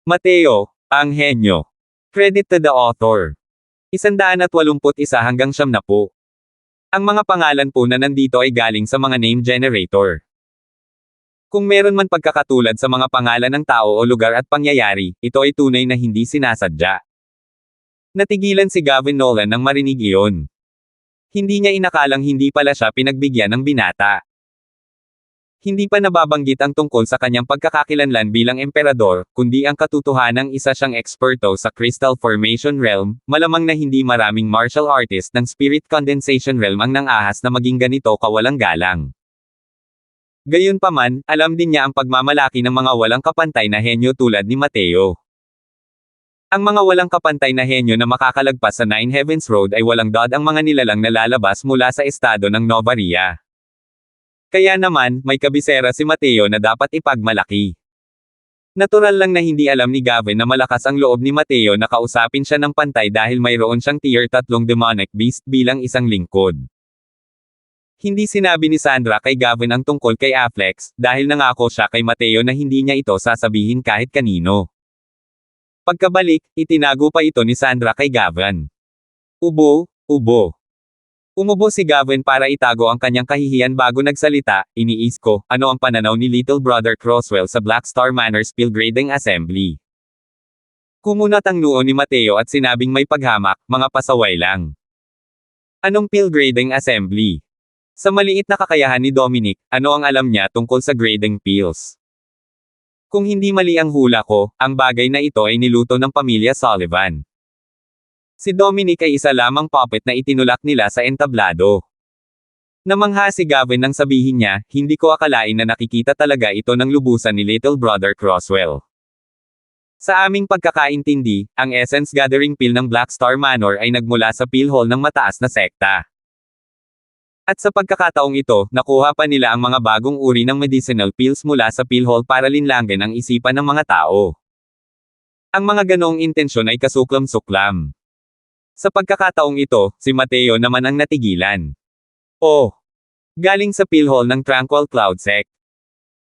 Mateo, ang henyo. Credit to the author. 181 hanggang 70. Ang mga pangalan po na nandito ay galing sa mga name generator. Kung meron man pagkakatulad sa mga pangalan ng tao o lugar at pangyayari, ito ay tunay na hindi sinasadya. Natigilan si Gavin Nolan nang marinig iyon. Hindi niya inakalang hindi pala siya pinagbigyan ng binata. Hindi pa nababanggit ang tungkol sa kanyang pagkakakilanlan bilang emperador, kundi ang katotohanang isa siyang eksperto sa crystal formation realm, malamang na hindi maraming martial artist ng spirit condensation realm ang nang-ahas na maging ganito kawalang galang. Gayunpaman, alam din niya ang pagmamalaki ng mga walang kapantay na henyo tulad ni Mateo. Ang mga walang kapantay na henyo na makakalagpas sa Nine Heavens Road ay walang dod ang mga nilalang na lalabas mula sa estado ng Novaria. Kaya naman, may kabisera si Mateo na dapat ipagmalaki. Natural lang na hindi alam ni Gavin na malakas ang loob ni Mateo na kausapin siya ng pantay dahil mayroon siyang tier 3 demonic beast bilang isang lingkod. Hindi sinabi ni Sandra kay Gavin ang tungkol kay Afflex, dahil nangako siya kay Mateo na hindi niya ito sasabihin kahit kanino. Pagkabalik, itinago pa ito ni Sandra kay Gavin. Ubo. Umubo si Gavin para itago ang kanyang kahihiyan bago nagsalita. Iniis ko, ano ang pananaw ni Little Brother Croswell sa Black Star Manor Spill Grading Assembly? Kumunat ang noo ni Mateo at sinabing may paghamak, mga pasaway lang. Anong Pill Grading Assembly? Sa maliit na kakayahan ni Dominic, ano ang alam niya tungkol sa grading pills? Kung hindi mali ang hula ko, ang bagay na ito ay niluto ng pamilya Sullivan. Si Dominic ay isa lamang puppet na itinulak nila sa entablado. Namangha si Gavin nang sabihin niya, hindi ko akalain na nakikita talaga ito ng lubusan ni Little Brother Croswell. Sa aming pagkakaintindi, ang Essence Gathering Pill ng Black Star Manor ay nagmula sa pill hall ng mataas na sekta. At sa pagkakataong ito, nakuha pa nila ang mga bagong uri ng medicinal pills mula sa pill hall para linlangin ang isipan ng mga tao. Ang mga ganoong intensyon ay kasuklam-suklam. Sa pagkakataong ito, si Mateo naman ang natigilan. Oh! Galing sa pill hall ng Tranquil Cloud Sect.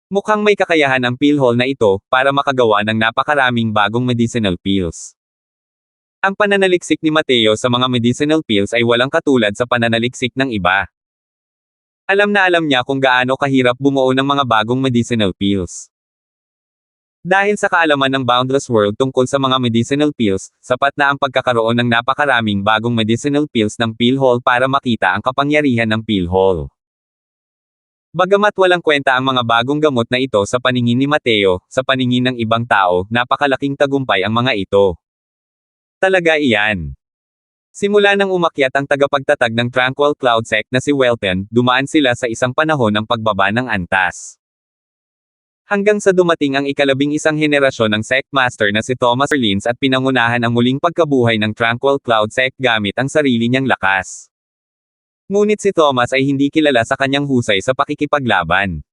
Mukhang may kakayahan ang pill hall na ito, para makagawa ng napakaraming bagong medicinal pills. Ang pananaliksik ni Mateo sa mga medicinal pills ay walang katulad sa pananaliksik ng iba. Alam na alam niya kung gaano kahirap bumuo ng mga bagong medicinal pills. Dahil sa kaalaman ng Boundless World tungkol sa mga medicinal pills, sapat na ang pagkakaroon ng napakaraming bagong medicinal pills ng pill hall para makita ang kapangyarihan ng pill hall. Bagamat walang kwenta ang mga bagong gamot na ito sa paningin ni Mateo, sa paningin ng ibang tao, napakalaking tagumpay ang mga ito. Talaga iyan. Simula nang umakyat ang tagapagtatag ng Tranquil Cloud Sect na si Welton, dumaan sila sa isang panahon ng pagbaba ng antas. Hanggang sa dumating ang ika-11 henerasyon ng Sect Master na si Thomas Erlins at pinangunahan ang muling pagkabuhay ng Tranquil Cloud Sect gamit ang sarili niyang lakas. Ngunit si Thomas ay hindi kilala sa kanyang husay sa pakikipaglaban.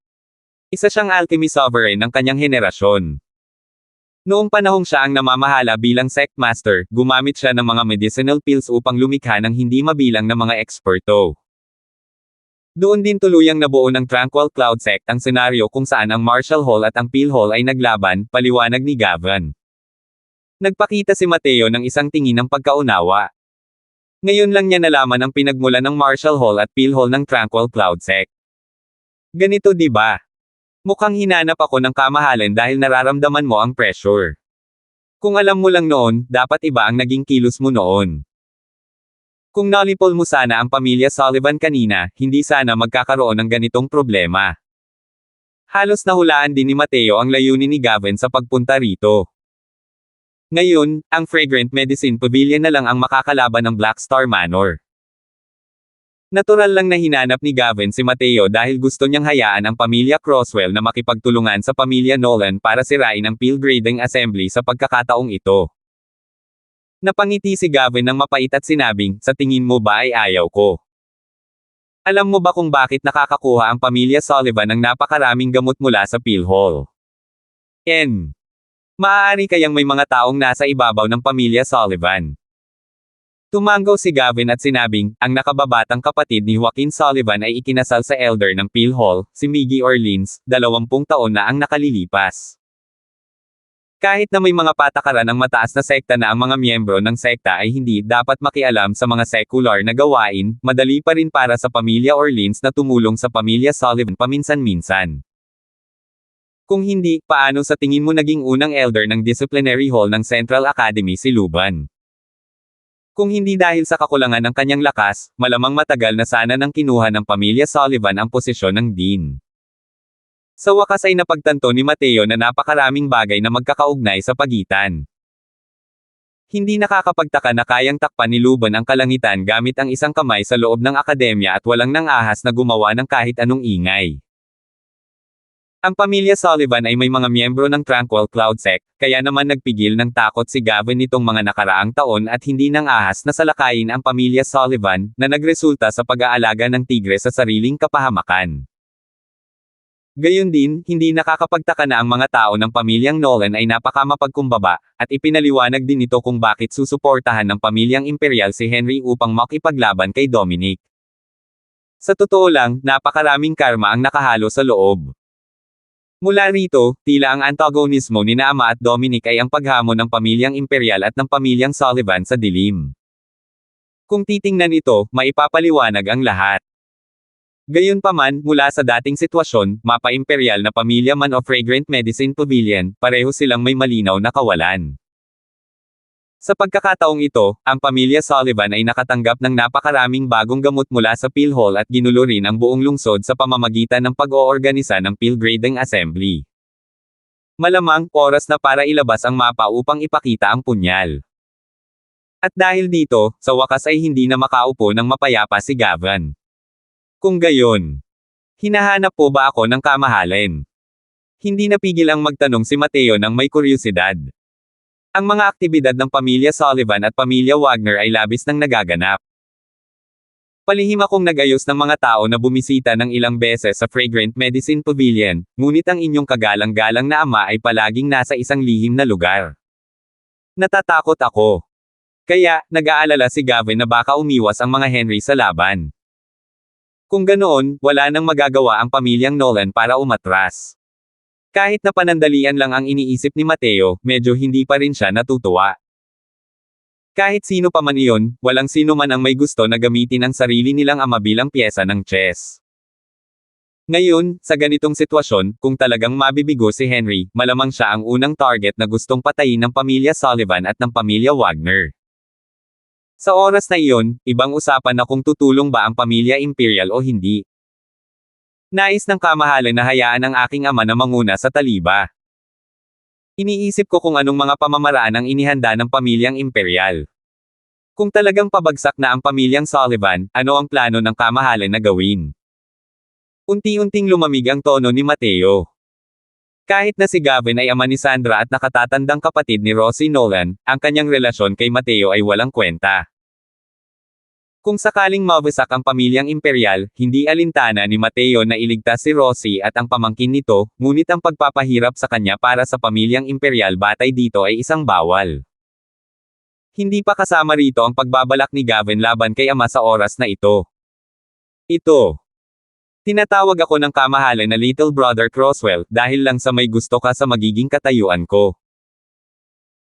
Isa siyang alchemy sovereign ng kanyang henerasyon. Noong panahong siya ang namamahala bilang Sect Master, gumamit siya ng mga medicinal pills upang lumikha ng hindi mabilang na mga eksperto. Doon din tuluyang nabuo ng Tranquil Cloud Sect ang senaryo kung saan ang Martial Hall at ang Pill Hall ay naglaban, paliwanag ni Gavin. Nagpakita si Mateo ng isang tingin ng pagkaunawa. Ngayon lang niya nalaman ang pinagmulan ng Martial Hall at Pill Hall ng Tranquil Cloud Sect. Ganito di ba? Mukhang hinanap ako ng kamahalan dahil nararamdaman mo ang pressure. Kung alam mo lang noon, dapat iba ang naging kilos mo noon. Kung nalipol mo sana ang pamilya Sullivan kanina, hindi sana magkakaroon ng ganitong problema. Halos nahulaan din ni Mateo ang layunin ni Gavin sa pagpunta rito. Ngayon, ang Fragrant Medicine Pavilion na lang ang makakalaban ng Black Star Manor. Natural lang na hinanap ni Gavin si Mateo dahil gusto niyang hayaan ang pamilya Croswell na makipagtulungan sa pamilya Nolan para sirain ang Pill Grading Assembly sa pagkakataong ito. Napangiti si Gavin ng mapait at sinabing, sa tingin mo ba ay ayaw ko? Alam mo ba kung bakit nakakakuha ang pamilya Sullivan ng napakaraming gamot mula sa Pill Hall? Maaari kayang may mga taong nasa ibabaw ng pamilya Sullivan. Tumango si Gavin at sinabing, ang nakababatang kapatid ni Joaquin Sullivan ay ikinasal sa elder ng Pill Hall, si Miggy Orleans, 20 taon na ang nakalilipas. Kahit na may mga patakaran ng mataas na sekta na ang mga miyembro ng sekta ay hindi dapat makialam sa mga secular na gawain, madali pa rin para sa pamilya Orleans na tumulong sa pamilya Sullivan paminsan-minsan. Kung hindi, paano sa tingin mo naging unang elder ng disciplinary hall ng Central Academy si Luban? Kung hindi dahil sa kakulangan ng kanyang lakas, malamang matagal na sana nang kinuha ng pamilya Sullivan ang posisyon ng dean. Sa wakas ay napagtanto ni Mateo na napakaraming bagay na magkakaugnay sa pagitan. Hindi nakakapagtaka na kayang takpan ni Luban ang kalangitan gamit ang isang kamay sa loob ng akademya at walang nang-ahas na gumawa ng kahit anong ingay. Ang pamilya Sullivan ay may mga miyembro ng Tranquil Cloud Sect, kaya naman nagpigil ng takot si Gavin nitong mga nakaraang taon at hindi nang-ahas na salakayin ang pamilya Sullivan, na nagresulta sa pag-aalaga ng tigre sa sariling kapahamakan. Gayon din, hindi nakakapagtaka na ang mga tao ng pamilyang Nolan ay napakamapagkumbaba, at ipinaliwanag din ito kung bakit susuportahan ng pamilyang imperial si Henry upang makipaglaban kay Dominic. Sa totoo lang, napakaraming karma ang nakahalo sa loob. Mula rito, tila ang antagonismo ni na Ama at Dominic ay ang paghamon ng pamilyang imperial at ng pamilyang Sullivan sa dilim. Kung titingnan ito, maipapaliwanag ang lahat. Gayunpaman, mula sa dating sitwasyon, mapa-imperial na pamilya man o Fragrant Medicine Pavilion, pareho silang may malinaw na kawalan. Sa pagkakataong ito, ang pamilya Sullivan ay nakatanggap ng napakaraming bagong gamot mula sa PhilHall at ginulo rin ang buong lungsod sa pamamagitan ng pag-oorganisa ng PhilGrading Assembly. Malamang, oras na para ilabas ang mapa upang ipakita ang punyal. At dahil dito, sa wakas ay hindi na makaupo ng mapayapa si Gavin. Kung gayon, hinahanap po ba ako ng kamahalin? Hindi napigil ang magtanong si Mateo nang may kuryosidad. Ang mga aktibidad ng pamilya Sullivan at pamilya Wagner ay labis nang nagaganap. Palihim akong nagayos ng mga tao na bumisita ng ilang beses sa Fragrant Medicine Pavilion, ngunit ang inyong kagalang-galang na ama ay palaging nasa isang lihim na lugar. Natatakot ako. Kaya, nag-aalala si Gavin na baka umiwas ang mga Henry sa laban. Kung ganoon, wala nang magagawa ang pamilyang Nolan para umatras. Kahit na panandalian lang ang iniisip ni Mateo, medyo hindi pa rin siya natutuwa. Kahit sino pa man iyon, walang sino man ang may gusto na gamitin ang sarili nilang ama bilang pyesa ng chess. Ngayon, sa ganitong sitwasyon, kung talagang mabibigo si Henry, malamang siya ang unang target na gustong patayin ng pamilya Sullivan at ng pamilya Wagner. Sa oras na iyon, ibang usapan na kung tutulong ba ang pamilya Imperial o hindi. Nais ng kamahalan na hayaan ang aking ama na manguna sa taliba. Iniisip ko kung anong mga pamamaraan ang inihanda ng pamilyang Imperial. Kung talagang pabagsak na ang pamilyang Sullivan, ano ang plano ng kamahalan na gawin? Unti-unting lumamig ang tono ni Mateo. Kahit na si Gavin ay ama ni Sandra at nakatatandang kapatid ni Rosie Nolan, ang kanyang relasyon kay Mateo ay walang kwenta. Kung sakaling mawasak ang pamilyang imperial, hindi alintana ni Mateo na iligtas si Rosie at ang pamangkin nito, ngunit ang pagpapahirap sa kanya para sa pamilyang imperial batay dito ay isang bawal. Hindi pa kasama rito ang pagbabalak ni Gavin laban kay ama sa oras na ito. Tinatawag ako ng kamahalan na Little Brother Croswell dahil lang sa may gusto ka sa magiging katayuan ko.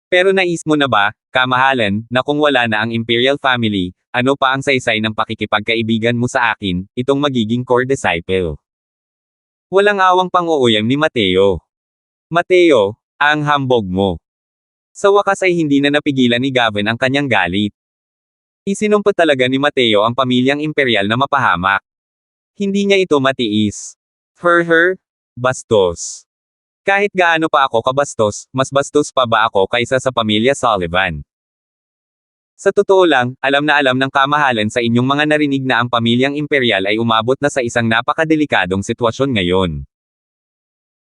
Pero nais mo na ba, kamahalan, na kung wala na ang Imperial Family, ano pa ang saysay ng pakikipagkaibigan mo sa akin, itong magiging core disciple? Walang awang pang-uuyam ni Mateo. Mateo, ang hambog mo. Sa wakas ay hindi na napigilan ni Gavin ang kanyang galit. Isinumpot talaga ni Mateo ang pamilyang imperial na mapahamak. Hindi niya ito matiis. Bastos. Kahit gaano pa ako kabastos, mas bastos pa ba ako kaysa sa pamilya Sullivan? Sa totoo lang, alam na alam ng kamahalan sa inyong mga narinig na ang pamilyang imperial ay umabot na sa isang napakadelikadong sitwasyon ngayon.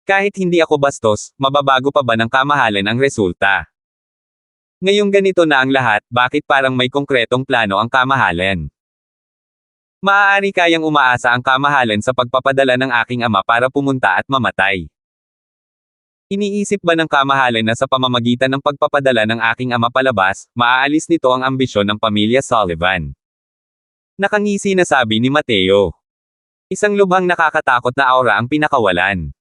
Kahit hindi ako bastos, mababago pa ba ng kamahalan ang resulta? Ngayong ganito na ang lahat, bakit parang may konkretong plano ang kamahalan? Maaari kayang umaasa ang kamahalan sa pagpapadala ng aking ama para pumunta at mamatay. Iniisip ba ng kamahalan na sa pamamagitan ng pagpapadala ng aking ama palabas, maaalis nito ang ambisyon ng pamilya Sullivan? Nakangisi na sabi ni Mateo. Isang lubhang nakakatakot na aura ang pinakawalan.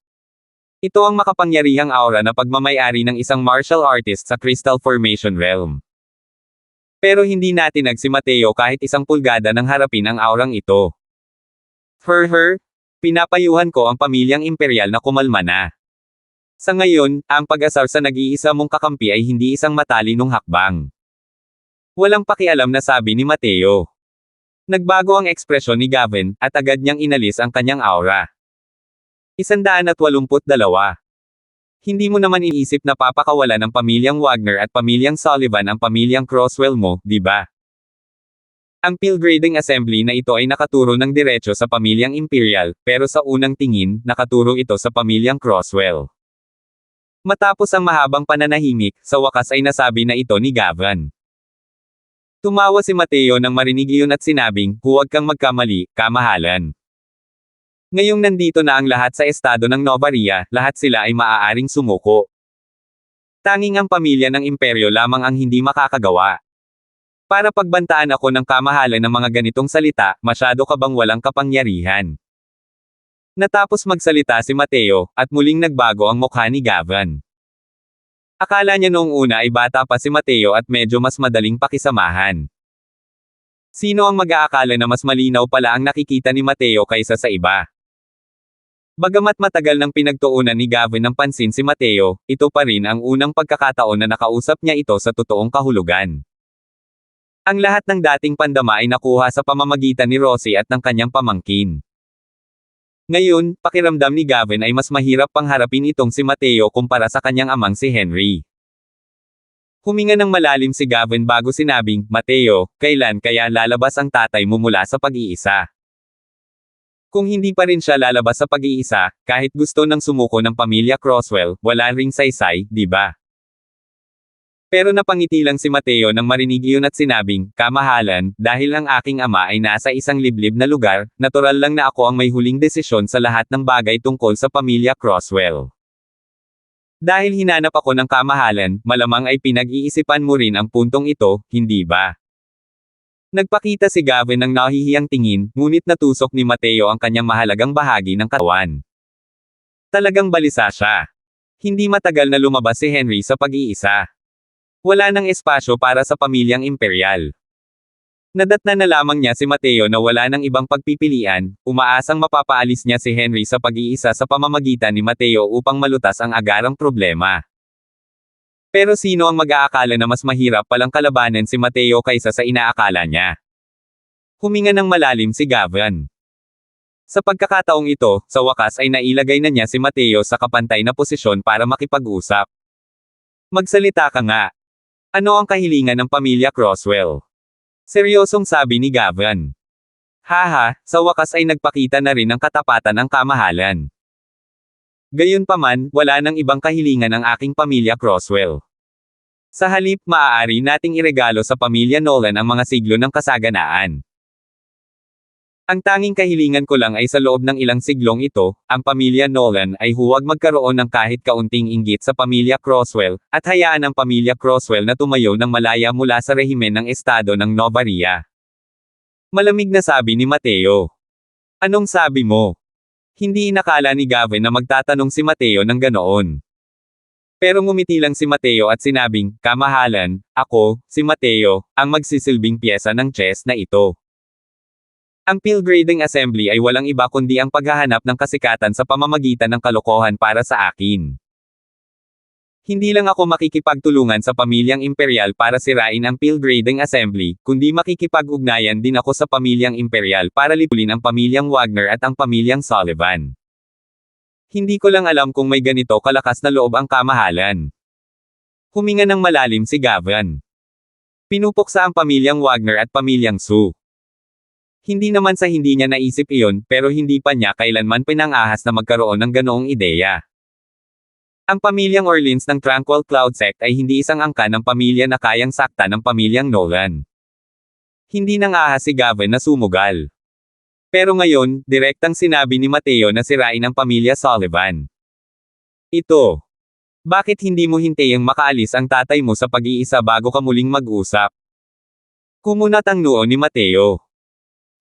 Ito ang makapangyarihang aura na pagmamayari ng isang martial artist sa Crystal Formation Realm. Pero hindi natinag si Mateo kahit 1 pulgada nang harapin ang aurang ito. Pinapayuhan ko ang pamilyang imperial na kumalma na. Sa ngayon, ang pag-asar sa nag-iisa mong kakampi ay hindi isang matalinong hakbang. Walang pakialam na sabi ni Mateo. Nagbago ang ekspresyon ni Gavin, at agad niyang inalis ang kanyang aura. 182. Hindi mo naman iisip na papakawalan ng pamilyang Wagner at pamilyang Sullivan ang pamilyang Crosswell mo, di ba? Ang Pilgrading Assembly na ito ay nakaturo ng diretso sa pamilyang Imperial, pero sa unang tingin, nakaturo ito sa pamilyang Crosswell. Matapos ang mahabang pananahimik, sa wakas ay nasabi na ito ni Gavin. Tumawa si Mateo nang marinig iyon at sinabing, huwag kang magkamali, kamahalan. Ngayong nandito na ang lahat sa estado ng Novaria, lahat sila ay maaaring sumuko. Tanging ang pamilya ng imperyo lamang ang hindi makakagawa. Para pagbantaan ako ng kamahalan ng mga ganitong salita, masyado ka bang walang kapangyarihan? Natapos magsalita si Mateo, at muling nagbago ang mukha ni Gavin. Akala niya noong una ay bata pa si Mateo at medyo mas madaling pakisamahan. Sino ang mag-aakala na mas malinaw pala ang nakikita ni Mateo kaysa sa iba? Bagamat matagal nang pinagtuunan ni Gavin ng pansin si Mateo, ito pa rin ang unang pagkakataon na nakausap niya ito sa totoong kahulugan. Ang lahat ng dating pandama ay nakuha sa pamamagitan ni Rosie at ng kanyang pamangkin. Ngayon, pakiramdam ni Gavin ay mas mahirap pang harapin itong si Mateo kumpara sa kanyang amang si Henry. Huminga ng malalim si Gavin bago sinabing, Mateo, kailan kaya lalabas ang tatay mo mula sa pag-iisa? Kung hindi pa rin siya lalabas sa pag-iisa, kahit gusto ng sumuko ng pamilya Crosswell, wala ring saysay, di ba? Pero napangiti lang si Mateo nang marinig iyon at sinabing, kamahalan, dahil ang aking ama ay nasa isang liblib na lugar, natural lang na ako ang may huling desisyon sa lahat ng bagay tungkol sa pamilya Crosswell. Dahil hinanap ako ng kamahalan, malamang ay pinag-iisipan mo rin ang puntong ito, hindi ba? Nagpakita si Gavin ng nahihiyang tingin, ngunit natusok ni Mateo ang kanyang mahalagang bahagi ng katawan. Talagang balisa siya. Hindi matagal na lumabas si Henry sa pag-iisa. Wala nang espasyo para sa pamilyang imperial. Nadatnan na lamang niya si Mateo na wala nang ibang pagpipilian, umaasang mapapaalis niya si Henry sa pag-iisa sa pamamagitan ni Mateo upang malutas ang agarang problema. Pero sino ang mag-aakala na mas mahirap palang kalabanan si Mateo kaysa sa inaakala niya? Huminga ng malalim si Gavin. Sa pagkakataong ito, sa wakas ay nailagay na niya si Mateo sa kapantay na posisyon para makipag-usap. Magsalita ka nga. Ano ang kahilingan ng pamilya Crosswell? Seryosong sabi ni Gavin. Haha, sa wakas ay nagpakita na rin ang katapatan ng kamahalan. Gayunpaman, wala nang ibang kahilingan ang aking pamilya Crosswell. Sa halip, maaari nating iregalo sa pamilya Nolan ang mga siglo ng kasaganaan. Ang tanging kahilingan ko lang ay sa loob ng ilang siglong ito, ang pamilya Nolan ay huwag magkaroon ng kahit kaunting inggit sa pamilya Crosswell, at hayaan ang pamilya Crosswell na tumayo ng malaya mula sa rehimen ng estado ng Novaria. Malamig na sabi ni Mateo. Anong sabi mo? Hindi inakala ni Gavin na magtatanong si Mateo ng ganoon. Pero ngumiti lang si Mateo at sinabing, kamahalan, ako, si Mateo, ang magsisilbing pyesa ng chess na ito. Ang Pilgrading Assembly ay walang iba kundi ang paghahanap ng kasikatan sa pamamagitan ng kalokohan para sa akin. Hindi lang ako makikipagtulungan sa pamilyang imperial para sirain ang Pilgrading Assembly, kundi makikipag-ugnayan din ako sa pamilyang imperial para lipulin ang pamilyang Wagner at ang pamilyang Sullivan. Hindi ko lang alam kung may ganito kalakas na loob ang kamahalan. Huminga ng malalim si Gavin. Pinupuksa ang pamilyang Wagner at pamilyang Su. Hindi naman sa hindi niya naisip iyon, pero hindi pa niya kailanman pinangahas na magkaroon ng ganoong ideya. Ang pamilyang Orleans ng Tranquil Cloud Sect ay hindi isang angka ng pamilya na kayang sakta ng pamilyang Nolan. Hindi nangahas si Gavin na sumugal. Pero ngayon, direktang sinabi ni Mateo na sirain ang pamilya Sullivan. Ito. Bakit hindi mo hintayang makaalis ang tatay mo sa pag-iisa bago ka muling mag-usap? Kumunat ang noo ni Mateo.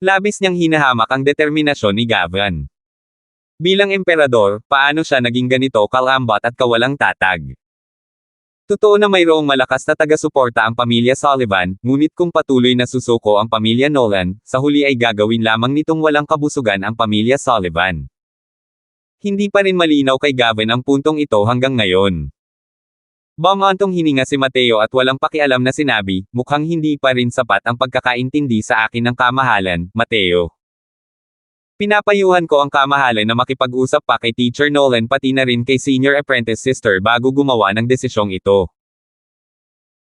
Labis niyang hinahamak ang determinasyon ni Gavin. Bilang emperador, paano siya naging ganito kalambot at kawalang tatag? Totoo na mayroong malakas na taga-suporta ang pamilya Sullivan, ngunit kung patuloy na susuko ang pamilya Nolan, sa huli ay gagawin lamang nitong walang kabusugan ang pamilya Sullivan. Hindi pa rin malinaw kay Gavin ang puntong ito hanggang ngayon. Bumantong hininga si Mateo at walang pakialam na sinabi, mukhang hindi pa rin sapat ang pagkakaintindi sa akin ng kamahalan, Mateo. Pinapayuhan ko ang kamahalan na makipag-usap pa kay Teacher Nolan pati na rin kay Senior Apprentice Sister bago gumawa ng desisyong ito.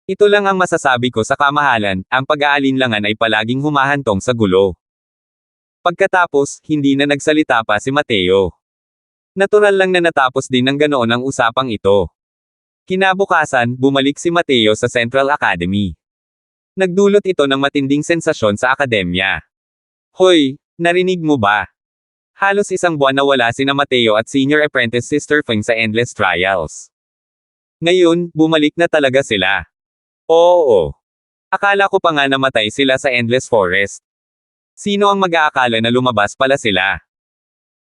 Ito lang ang masasabi ko sa kamahalan, ang pag-aalinlangan ay palaging humahantong sa gulo. Pagkatapos, hindi na nagsalita pa si Mateo. Natural lang na natapos din ng ganoon ang usapang ito. Kinabukasan, bumalik si Mateo sa Central Academy. Nagdulot ito ng matinding sensasyon sa akademya. Hoy! Narinig mo ba? Halos isang buwan na wala sina Mateo at Senior Apprentice Sister Feng sa Endless Trials. Ngayon, bumalik na talaga sila. Oo. Akala ko pa nga namatay sila sa Endless Forest. Sino ang mag-aakala na lumabas pala sila?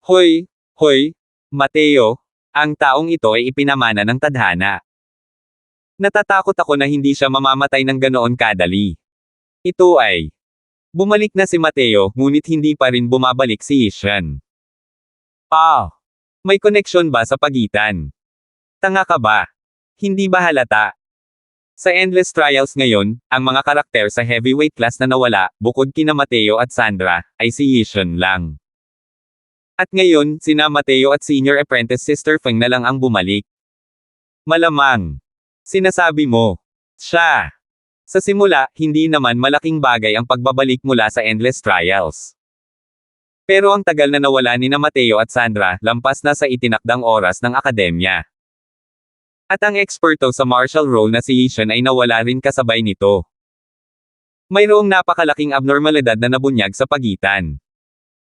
Hoy, Mateo, ang taong ito ay ipinamana ng tadhana. Natatakot ako na hindi siya mamamatay ng ganoon kadali. Ito ay... Bumalik na si Mateo, ngunit hindi pa rin bumabalik si Ishan. May koneksyon ba sa pagitan? Tanga ka ba? Hindi ba halata? Sa Endless Trials ngayon, ang mga karakter sa heavyweight class na nawala, bukod kina Mateo at Sandra, ay si Ishan lang. At ngayon, sina Mateo at Senior Apprentice Sister Feng na lang ang bumalik. Malamang. Sinasabi mo. Siya. Sa simula, hindi naman malaking bagay ang pagbabalik mula sa Endless Trials. Pero ang tagal na nawala ni Mateo at Sandra, lampas na sa itinakdang oras ng akademya. At ang eksperto sa martial role na si Ishan ay nawala rin kasabay nito. Mayroong napakalaking abnormalidad na nabunyag sa pagitan.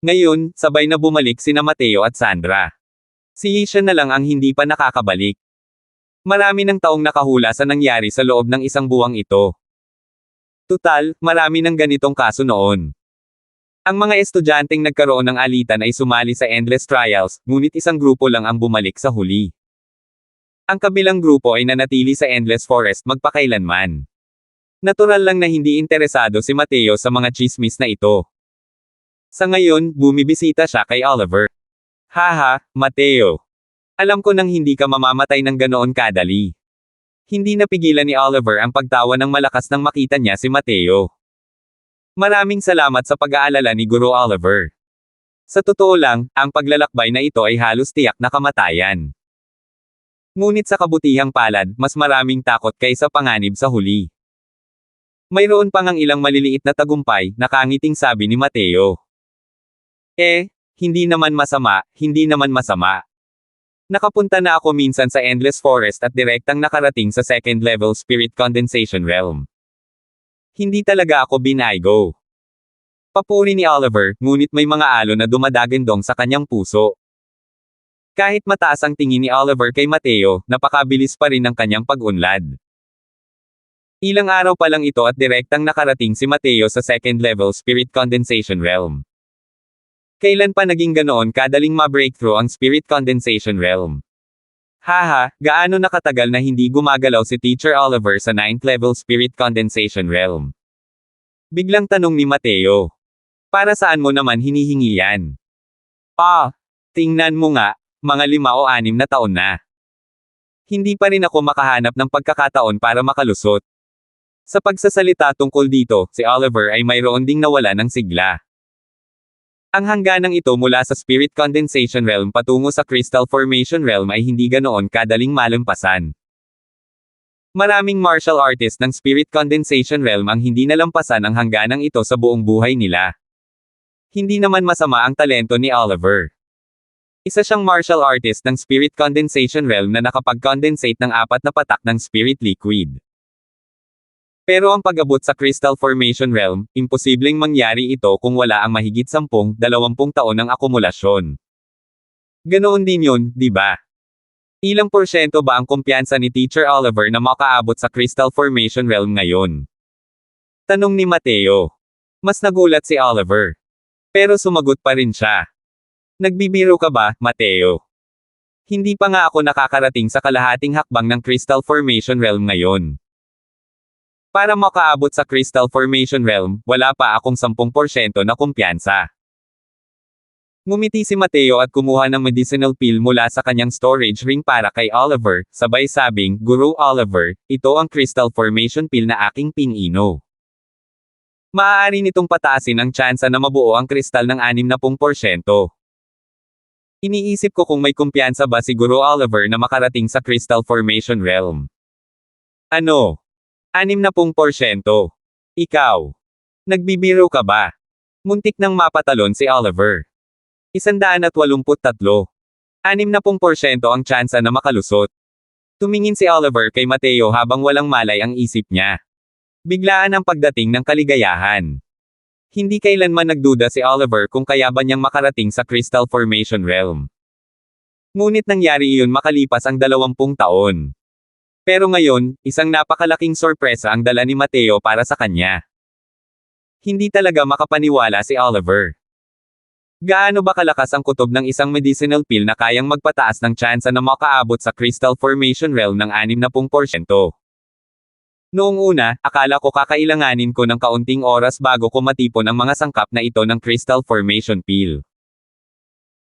Ngayon, sabay na bumalik sina Mateo at Sandra. Si Ishan na lang ang hindi pa nakakabalik. Marami ng taong nakahula sa nangyari sa loob ng isang buwang ito. Tutal, marami ng ganitong kaso noon. Ang mga estudyanteng nagkaroon ng alitan ay sumali sa Endless Trials, ngunit isang grupo lang ang bumalik sa huli. Ang kabilang grupo ay nanatili sa Endless Forest magpakailanman. Natural lang na hindi interesado si Mateo sa mga chismis na ito. Sa ngayon, bumibisita siya kay Oliver. Haha, Mateo. Alam ko nang hindi ka mamamatay ng ganoon kadali. Hindi napigilan ni Oliver ang pagtawa ng malakas nang makita niya si Mateo. Maraming salamat sa pag-aalala ni Guro Oliver. Sa totoo lang, ang paglalakbay na ito ay halos tiyak na kamatayan. Ngunit sa kabutihang palad, mas maraming takot kaysa panganib sa huli. Mayroon pang ang ilang maliliit na tagumpay, nakangiting sabi ni Mateo. Hindi naman masama. Nakapunta na ako minsan sa Endless Forest at direktang nakarating sa second level Spirit Condensation Realm. Hindi talaga ako binaygo. Papuri ni Oliver, ngunit may mga alon na dumadagandong sa kanyang puso. Kahit mataas ang tingin ni Oliver kay Mateo, napakabilis pa rin ang kanyang pag-unlad. Ilang araw pa lang ito at direktang nakarating si Mateo sa second level Spirit Condensation Realm. Kailan pa naging ganoon kadaling ma-breakthrough ang Spirit Condensation Realm? Haha, gaano nakatagal na hindi gumagalaw si Teacher Oliver sa 9th level Spirit Condensation Realm? Biglang tanong ni Mateo. Para saan mo naman hinihingi yan? Tingnan mo nga, mga 5 o 6 na taon na. Hindi pa rin ako makahanap ng pagkakataon para makalusot. Sa pagsasalita tungkol dito, si Oliver ay mayroon ding nawala ng sigla. Ang hangganang ito mula sa Spirit Condensation Realm patungo sa Crystal Formation Realm ay hindi ganoon kadaling malampasan. Maraming martial artist ng Spirit Condensation Realm ang hindi nalampasan ang hangganang ito sa buong buhay nila. Hindi naman masama ang talento ni Oliver. Isa siyang martial artist ng Spirit Condensation Realm na nakapag-condensate ng 4 na patak ng Spirit Liquid. Pero ang pag-abot sa Crystal Formation Realm, imposibleng mangyari ito kung wala ang mahigit 10-20 taon ng akumulasyon. Ganoon din yun, di ba? Ilang porsyento ba ang kumpiyansa ni Teacher Oliver na makaabot sa Crystal Formation Realm ngayon? Tanong ni Mateo. Mas nagulat si Oliver. Pero sumagot pa rin siya. Nagbibiro ka ba, Mateo? Hindi pa nga ako nakakarating sa kalahating hakbang ng Crystal Formation Realm ngayon. Para makaabot sa Crystal Formation Realm, wala pa akong 10% na kumpiyansa. Ngumiti si Mateo at kumuha ng medicinal pill mula sa kanyang storage ring para kay Oliver, sabay sabing, Guru Oliver, ito ang Crystal Formation Pill na aking pinino. Maaari nitong pataasin ang tsansa na mabuo ang kristal ng 60%. Iniisip ko kung may kumpiyansa ba si Guru Oliver na makarating sa Crystal Formation Realm. Ano? 60%. Ikaw? Nagbibiro ka ba? Muntik nang mapatalon si Oliver. 183. 60% ang tsansa na makalusot. Tumingin si Oliver kay Mateo habang walang malay ang isip niya. Biglaan ang pagdating ng kaligayahan. Hindi kailanman nagduda si Oliver kung kaya ba niyang makarating sa Crystal Formation Realm. Ngunit nangyari iyon makalipas ang 20 taon. Pero ngayon, isang napakalaking sorpresa ang dala ni Mateo para sa kanya. Hindi talaga makapaniwala si Oliver. Gaano ba kalakas ang kutob ng isang medicinal pill na kayang magpataas ng tsansa na makaabot sa Crystal Formation Realm ng 60%? Noong una, akala ko kakailanganin ko ng kaunting oras bago ko matipon ang mga sangkap na ito ng Crystal Formation Pill.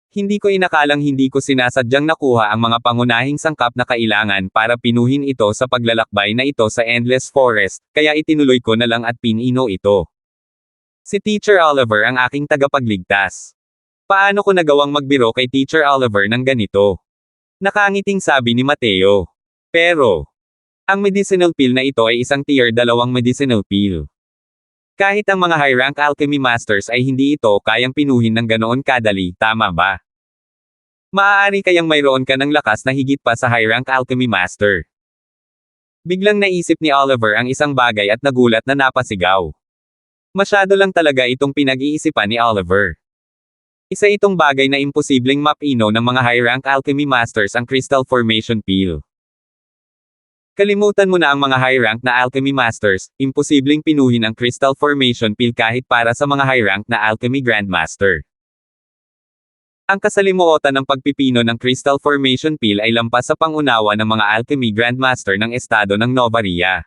Hindi ko inakalang hindi ko sinasadyang nakuha ang mga pangunahing sangkap na kailangan para pinuhin ito sa paglalakbay na ito sa Endless Forest, kaya itinuloy ko na lang at pinino ito. Si Teacher Oliver ang aking tagapagligtas. Paano ko nagawang magbiro kay Teacher Oliver ng ganito? Nakangiting sabi ni Mateo. Pero, ang medicinal pill na ito ay isang tier 2 medicinal pill. Kahit ang mga high-rank alchemy masters ay hindi ito kayang pinuhin ng ganoon kadali, tama ba? Maaari kayang mayroon ka ng lakas na higit pa sa high-rank alchemy master. Biglang naisip ni Oliver ang isang bagay at nagulat na napasigaw. Masyado lang talaga itong pinag-iisipan ni Oliver. Isa itong bagay na imposibleng mapino ng mga high-rank alchemy masters ang Crystal Formation Pill. Kalimutan mo na ang mga high-rank na alchemy masters, imposibleng pinuhin ang Crystal Formation Pill kahit para sa mga high-rank na alchemy grandmaster. Ang kasalimuotan ng pagpipino ng Crystal Formation Pill ay lampas sa pangunawa ng mga alchemy grandmaster ng estado ng Novaria.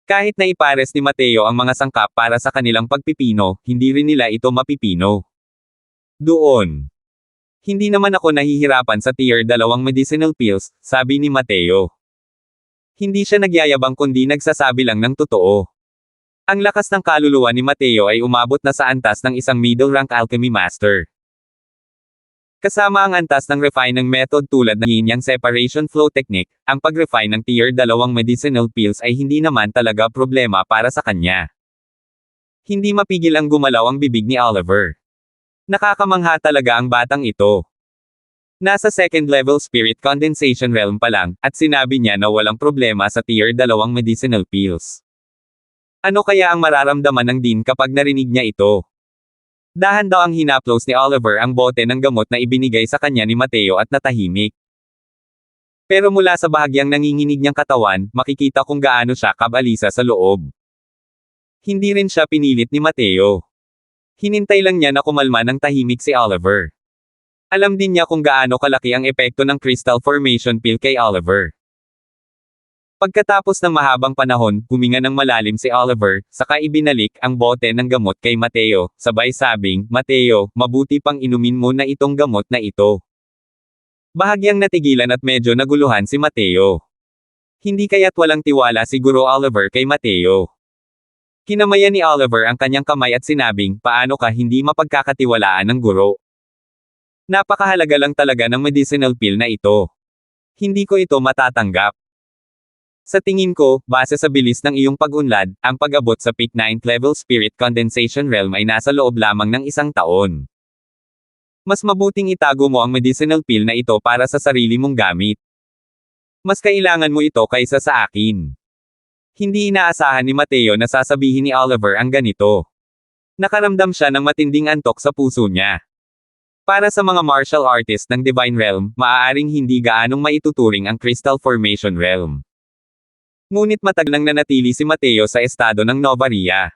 Kahit na ipares ni Mateo ang mga sangkap para sa kanilang pagpipino, hindi rin nila ito mapipino. Doon. Hindi naman ako nahihirapan sa tier 2 medicinal pills, sabi ni Mateo. Hindi siya nagyayabang kundi nagsasabi lang ng totoo. Ang lakas ng kaluluwa ni Mateo ay umabot na sa antas ng isang middle rank alchemy master. Kasama ang antas ng refining method tulad ng yin-yang separation flow technique, ang pag-refine ng tier 2 medicinal pills ay hindi naman talaga problema para sa kanya. Hindi mapigil ang gumalaw ang bibig ni Oliver. Nakakamangha talaga ang batang ito. Nasa second level spirit condensation realm pa lang, at sinabi niya na walang problema sa tier 2 medicinal pills. Ano kaya ang mararamdaman ng Dean kapag narinig niya ito? Dahan daw ang hinaplos ni Oliver ang bote ng gamot na ibinigay sa kanya ni Mateo at natahimik. Pero mula sa bahagyang nanginginig niyang katawan, makikita kung gaano siya kabalisa sa loob. Hindi rin siya pinilit ni Mateo. Hinintay lang niya na kumalma ng tahimik si Oliver. Alam din niya kung gaano kalaki ang epekto ng Crystal Formation Pill kay Oliver. Pagkatapos ng mahabang panahon, huminga ng malalim si Oliver, saka ibinalik ang bote ng gamot kay Mateo, sabay sabing, Mateo, mabuti pang inumin mo na itong gamot na ito. Bahagyang natigilan at medyo naguluhan si Mateo. Hindi kaya't walang tiwala si Guru Oliver kay Mateo. Kinamayan ni Oliver ang kanyang kamay at sinabing, paano ka hindi mapagkakatiwalaan ng guro? Napakahalaga lang talaga ng medicinal pill na ito. Hindi ko ito matatanggap. Sa tingin ko, base sa bilis ng iyong pag-unlad, ang pag-abot sa peak 9th level spirit condensation realm ay nasa loob lamang ng 1 taon. Mas mabuting itago mo ang medicinal pill na ito para sa sarili mong gamit. Mas kailangan mo ito kaysa sa akin. Hindi inaasahan ni Mateo na sasabihin ni Oliver ang ganito. Nakaramdam siya ng matinding antok sa puso niya. Para sa mga martial artist ng Divine Realm, maaaring hindi gaanong maituturing ang Crystal Formation Realm. Ngunit matagal nang nanatili si Mateo sa estado ng Novaria.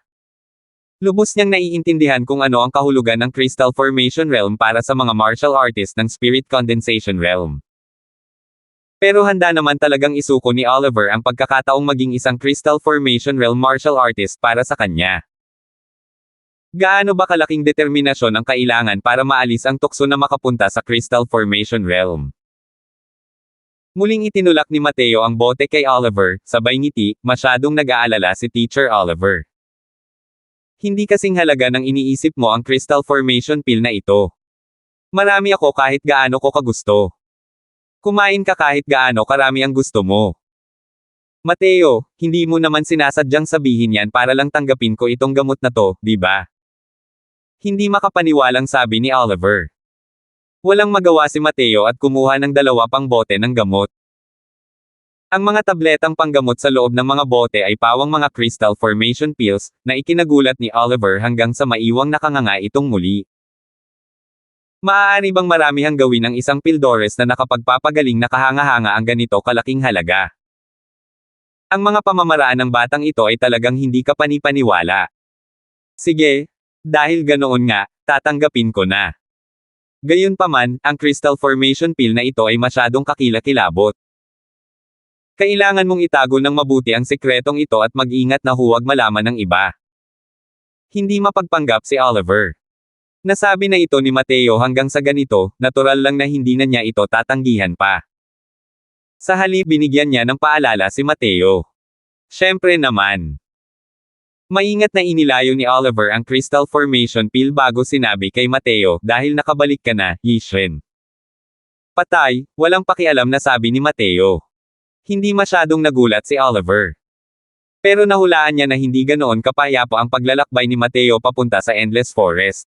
Lubos niyang naiintindihan kung ano ang kahulugan ng Crystal Formation Realm para sa mga martial artist ng Spirit Condensation Realm. Pero handa naman talagang isuko ni Oliver ang pagkakataong maging isang Crystal Formation Realm martial artist para sa kanya. Gaano ba kalaking determinasyon ang kailangan para maalis ang tukso na makapunta sa Crystal Formation Realm? Muling itinulak ni Mateo ang bote kay Oliver, sabay ngiti, masyadong nag-aalala si Teacher Oliver. Hindi kasing halaga ng iniisip mo ang Crystal Formation Pill na ito. Marami ako kahit gaano ko kagusto. Kumain ka kahit gaano karami ang gusto mo. Mateo, hindi mo naman sinasadyang sabihin yan para lang tanggapin ko itong gamot na to, di ba? Hindi makapaniwalang sabi ni Oliver. Walang magawa si Mateo at kumuha ng 2 pang bote ng gamot. Ang mga tabletang panggamot sa loob ng mga bote ay pawang mga Crystal Formation Pills, na ikinagulat ni Oliver hanggang sa maiwang nakanganga itong muli. Maaari bang maramihang gawin ng isang Pildores na nakapagpapagaling na kahanga-hanga ang ganito kalaking halaga? Ang mga pamamaraan ng batang ito ay talagang hindi ka panipaniwala. Sige. Dahil ganoon nga, tatanggapin ko na. Gayunpaman, ang Crystal Formation Pill na ito ay masyadong kakilakilabot. Kailangan mong itago ng mabuti ang sikretong ito at mag-ingat na huwag malaman ng iba. Hindi mapagpanggap si Oliver. Nasabi na ito ni Mateo hanggang sa ganito, natural lang na hindi na niya ito tatanggihan pa. Sa halip binigyan niya ng paalala si Mateo. Siyempre naman. Maingat na inilayo ni Oliver ang Crystal Formation Pill bago sinabi kay Mateo, dahil nakabalik ka na, Yishin. Patay, walang pakialam na sabi ni Mateo. Hindi masyadong nagulat si Oliver. Pero nahulaan niya na hindi ganoon kapayapo ang paglalakbay ni Mateo papunta sa Endless Forest.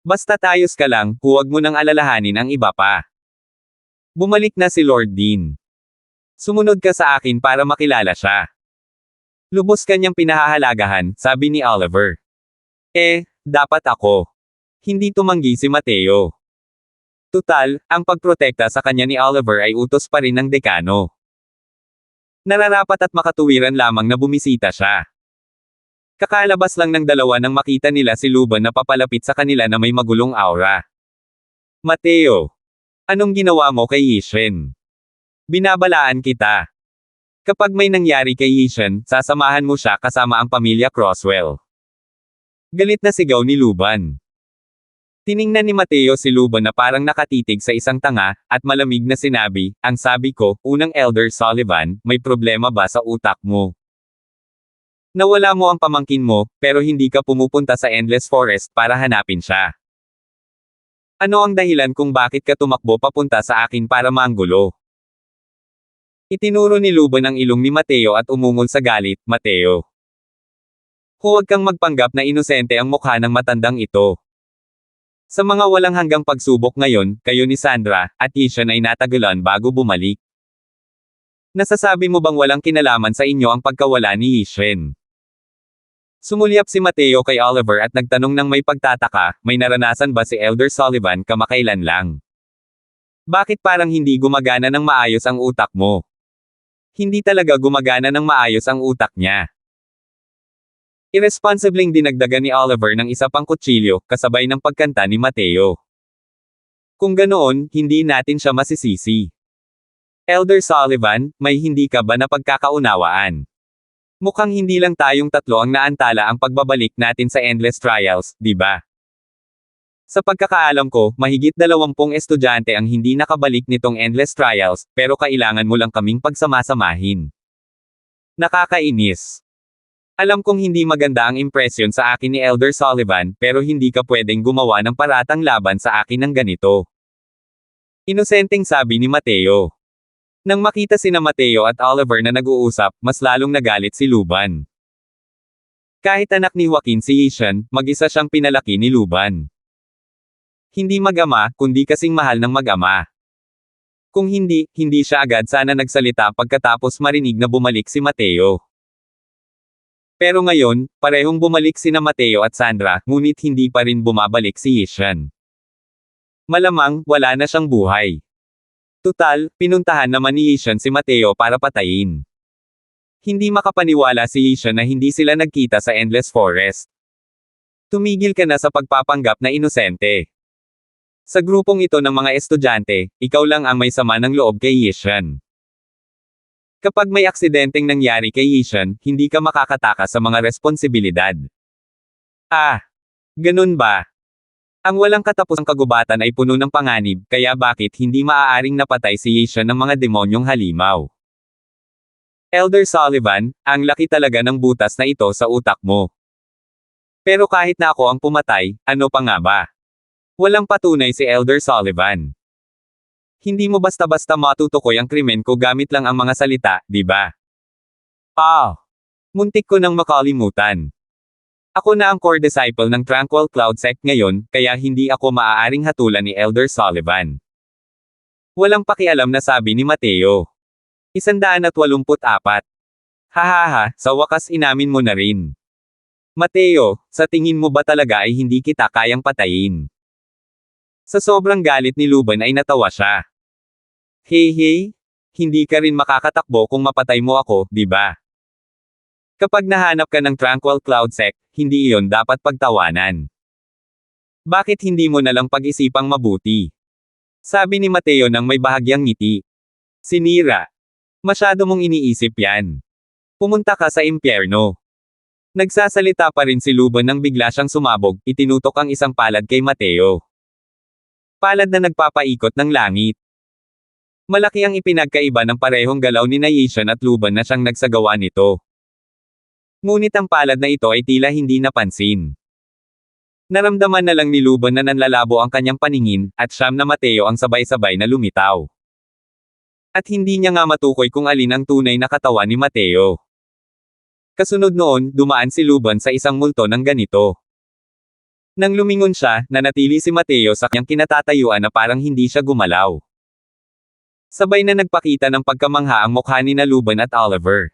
Basta tayos ka lang, huwag mo nang alalahanin ang iba pa. Bumalik na si Lord Dean. Sumunod ka sa akin para makilala siya. Lubos kanyang pinahahalagahan, sabi ni Oliver. Dapat ako. Hindi tumanggi si Mateo. Tutal, ang pagprotekta sa kanya ni Oliver ay utos pa rin ng dekano. Nararapat at makatuwiran lamang na bumisita siya. Kakalabas lang ng 2 nang makita nila si Luban na papalapit sa kanila na may magulong aura. Mateo. Anong ginawa mo kay Yishin? Binabalaan kita. Kapag may nangyari kay Yishin, sasamahan mo siya kasama ang pamilya Crosswell. Galit na sigaw ni Luban. Tiningnan ni Mateo si Luban na parang nakatitig sa isang tanga, at malamig na sinabi, ang sabi ko, unang Elder Sullivan, may problema ba sa utak mo? Nawala mo ang pamangkin mo, pero hindi ka pumupunta sa Endless Forest para hanapin siya. Ano ang dahilan kung bakit ka tumakbo papunta sa akin para manggulo? Itinuro ni Luban ang ilong ni Mateo at umungol sa galit, Mateo. Huwag kang magpanggap na inosente ang mukha ng matandang ito. Sa mga walang hanggang pagsubok ngayon, kayo ni Sandra, at Yishin ay natagalan bago bumalik. Nasasabi mo bang walang kinalaman sa inyo ang pagkawala ni Yishin? Sumulyap si Mateo kay Oliver at nagtanong ng may pagtataka, may naranasan ba si Elder Sullivan kamakailan lang? Bakit parang hindi gumagana ng maayos ang utak mo? Hindi talaga gumagana ng maayos ang utak niya. Irresponsibleng dinagdagan ni Oliver ng isa pang kutsilyo, kasabay ng pagkanta ni Mateo. Kung ganoon, hindi natin siya masisisi. Elder Sullivan, may hindi ka ba na pagkakaunawaan? Mukhang hindi lang tayong 3 ang naantala ang pagbabalik natin sa Endless Trials, di ba? Sa pagkakaalam ko, mahigit 20 estudyante ang hindi nakabalik nitong Endless Trials, pero kailangan mo lang kaming pagsamasamahin. Nakakainis. Alam kong hindi maganda ang impresyon sa akin ni Elder Sullivan, pero hindi ka pwedeng gumawa ng paratang laban sa akin ng ganito. Inosenteng sabi ni Mateo. Nang makita sina Mateo at Oliver na nag-uusap, mas lalong nagalit si Luban. Kahit anak ni Joaquin si Yishin, mag-isa siyang pinalaki ni Luban. Hindi mag-ama, kundi kasing mahal ng mag-ama. Kung hindi siya agad sana nagsalita pagkatapos marinig na bumalik si Mateo. Pero ngayon, parehong bumalik sina Mateo at Sandra, ngunit hindi pa rin bumabalik si Yishin. Malamang, wala na siyang buhay. Tutal, pinuntahan naman ni Yishin si Mateo para patayin. Hindi makapaniwala si Yisha na hindi sila nagkita sa Endless Forest. Tumigil ka na sa pagpapanggap na inosente. Sa grupong ito ng mga estudyante, ikaw lang ang may sama ng loob kay Yishan. Kapag may aksidenteng nangyari kay Yishan, hindi ka makakatakas sa mga responsibilidad. Ah, ganun ba? Ang walang katapusang kagubatan ay puno ng panganib, kaya bakit hindi maaaring napatay si Yishan ng mga demonyong halimaw? Elder Sullivan, ang laki talaga ng butas na ito sa utak mo. Pero kahit na ako ang pumatay, ano pa nga ba? Walang patunay si Elder Sullivan. Hindi mo basta-basta matutukoy ang krimen ko gamit lang ang mga salita, di ba? Muntik ko nang makalimutan. Ako na ang core disciple ng Tranquil Cloud Sect ngayon, kaya hindi ako maaaring hatulan ni Elder Sullivan. Walang pakialam na sabi ni Mateo. 184. Hahaha, sa wakas inamin mo na rin. Mateo, sa tingin mo ba talaga ay hindi kita kayang patayin? Sa sobrang galit ni Luban ay natawa siya. Hey, hindi ka rin makakatakbo kung mapatay mo ako, di ba? Kapag nahanap ka ng Tranquil Cloud Sect, hindi iyon dapat pagtawanan. Bakit hindi mo nalang pag-isipang mabuti? Sabi ni Mateo nang may bahagyang ngiti. Sinira. Masyado mong iniisip yan. Pumunta ka sa impyerno. Nagsasalita pa rin si Luban nang bigla siyang sumabog, itinutok ang isang palad kay Mateo. Palad na nagpapaikot ng langit. Malaki ang ipinagkaiba ng parehong galaw ni Yishan at Luban na siyang nagsagawa nito. Ngunit ang palad na ito ay tila hindi napansin. Naramdaman na lang ni Luban na nanlalabo ang kanyang paningin, at siyam na Mateo ang sabay-sabay na lumitaw. At hindi niya nga matukoy kung alin ang tunay na katawan ni Mateo. Kasunod noon, dumaan si Luban sa isang multo ng ganito. Nang lumingon siya, nanatili si Mateo sa kanyang kinatatayuan na parang hindi siya gumalaw. Sabay na nagpakita ng pagkamangha ang mukha ni Luban at Oliver.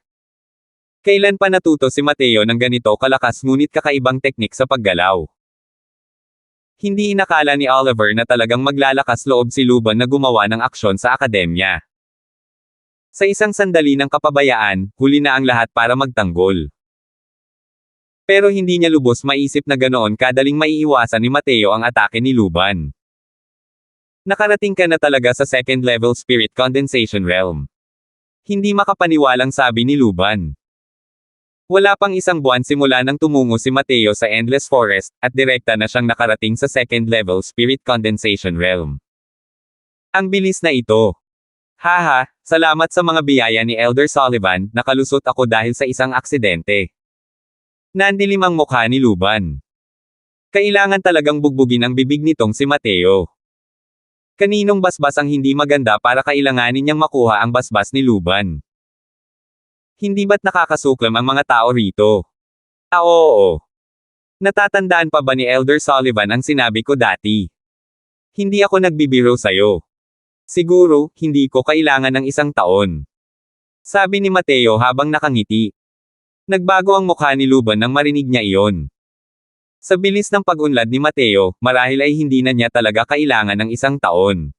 Kailan pa natuto si Mateo ng ganito kalakas ngunit kakaibang teknik sa paggalaw? Hindi inakala ni Oliver na talagang maglalakas loob si Luban na gumawa ng aksyon sa akademya. Sa isang sandali ng kapabayaan, huli na ang lahat para magtanggol. Pero hindi niya lubos maisip na ganoon kadaling maiiwasan ni Mateo ang atake ni Luban. Nakarating ka na talaga sa second level spirit condensation realm. Hindi makapaniwalang sabi ni Luban. Wala pang isang buwan simula nang tumungo si Mateo sa Endless Forest, at direkta na siyang nakarating sa second level spirit condensation realm. Ang bilis na ito. Haha, salamat sa mga biyaya ni Elder Sullivan, nakalusot ako dahil sa isang aksidente. Nandilim ang mukha ni Luban. Kailangan talagang bugbugin ang bibig nitong si Mateo. Kaninong basbas ang hindi maganda para kailanganin niyang makuha ang basbas ni Luban? Hindi ba't nakakasuklam ang mga tao rito? Oo. Natatandaan pa ba ni Elder Sullivan ang sinabi ko dati? Hindi ako nagbibiro sa'yo. Siguro, hindi ko kailangan ng 1 taon. Sabi ni Mateo habang nakangiti. Nagbago ang mukha ni Luban nang marinig niya iyon. Sa bilis ng pag-unlad ni Mateo, marahil ay hindi na niya talaga kailangan ng 1 taon.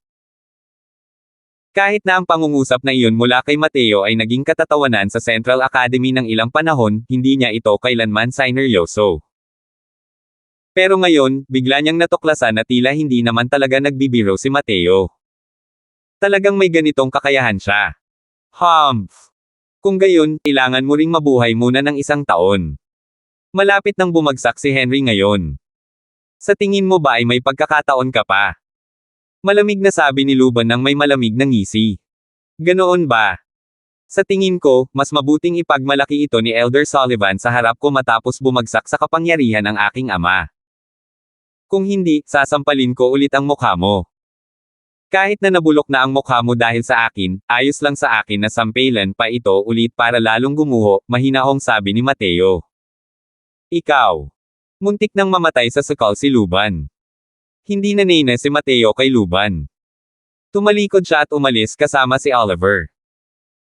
Kahit na ang pangungusap na iyon mula kay Mateo ay naging katatawanan sa Central Academy ng ilang panahon, hindi niya ito kailanman sineryoso. Pero ngayon, bigla niyang natuklasan na tila hindi naman talaga nagbibiro si Mateo. Talagang may ganitong kakayahan siya. Humph! Kung gayon, kailangan mo ring mabuhay muna ng 1 taon. Malapit nang bumagsak si Henry ngayon. Sa tingin mo ba ay may pagkakataon ka pa? Malamig na sabi ni Luban nang may malamig na ngisi. Ganoon ba? Sa tingin ko, mas mabuting ipagmalaki ito ni Elder Sullivan sa harap ko matapos bumagsak sa kapangyarihan ng aking ama. Kung hindi, sasampalin ko ulit ang mukha mo. Kahit na nabulok na ang mukha mo dahil sa akin, ayos lang sa akin na sampelan pa ito ulit para lalong gumuho, mahinahong sabi ni Mateo. Ikaw. Muntik nang mamatay sa sukal si Luban. Hindi nanina si Mateo kay Luban. Tumalikod siya at umalis kasama si Oliver.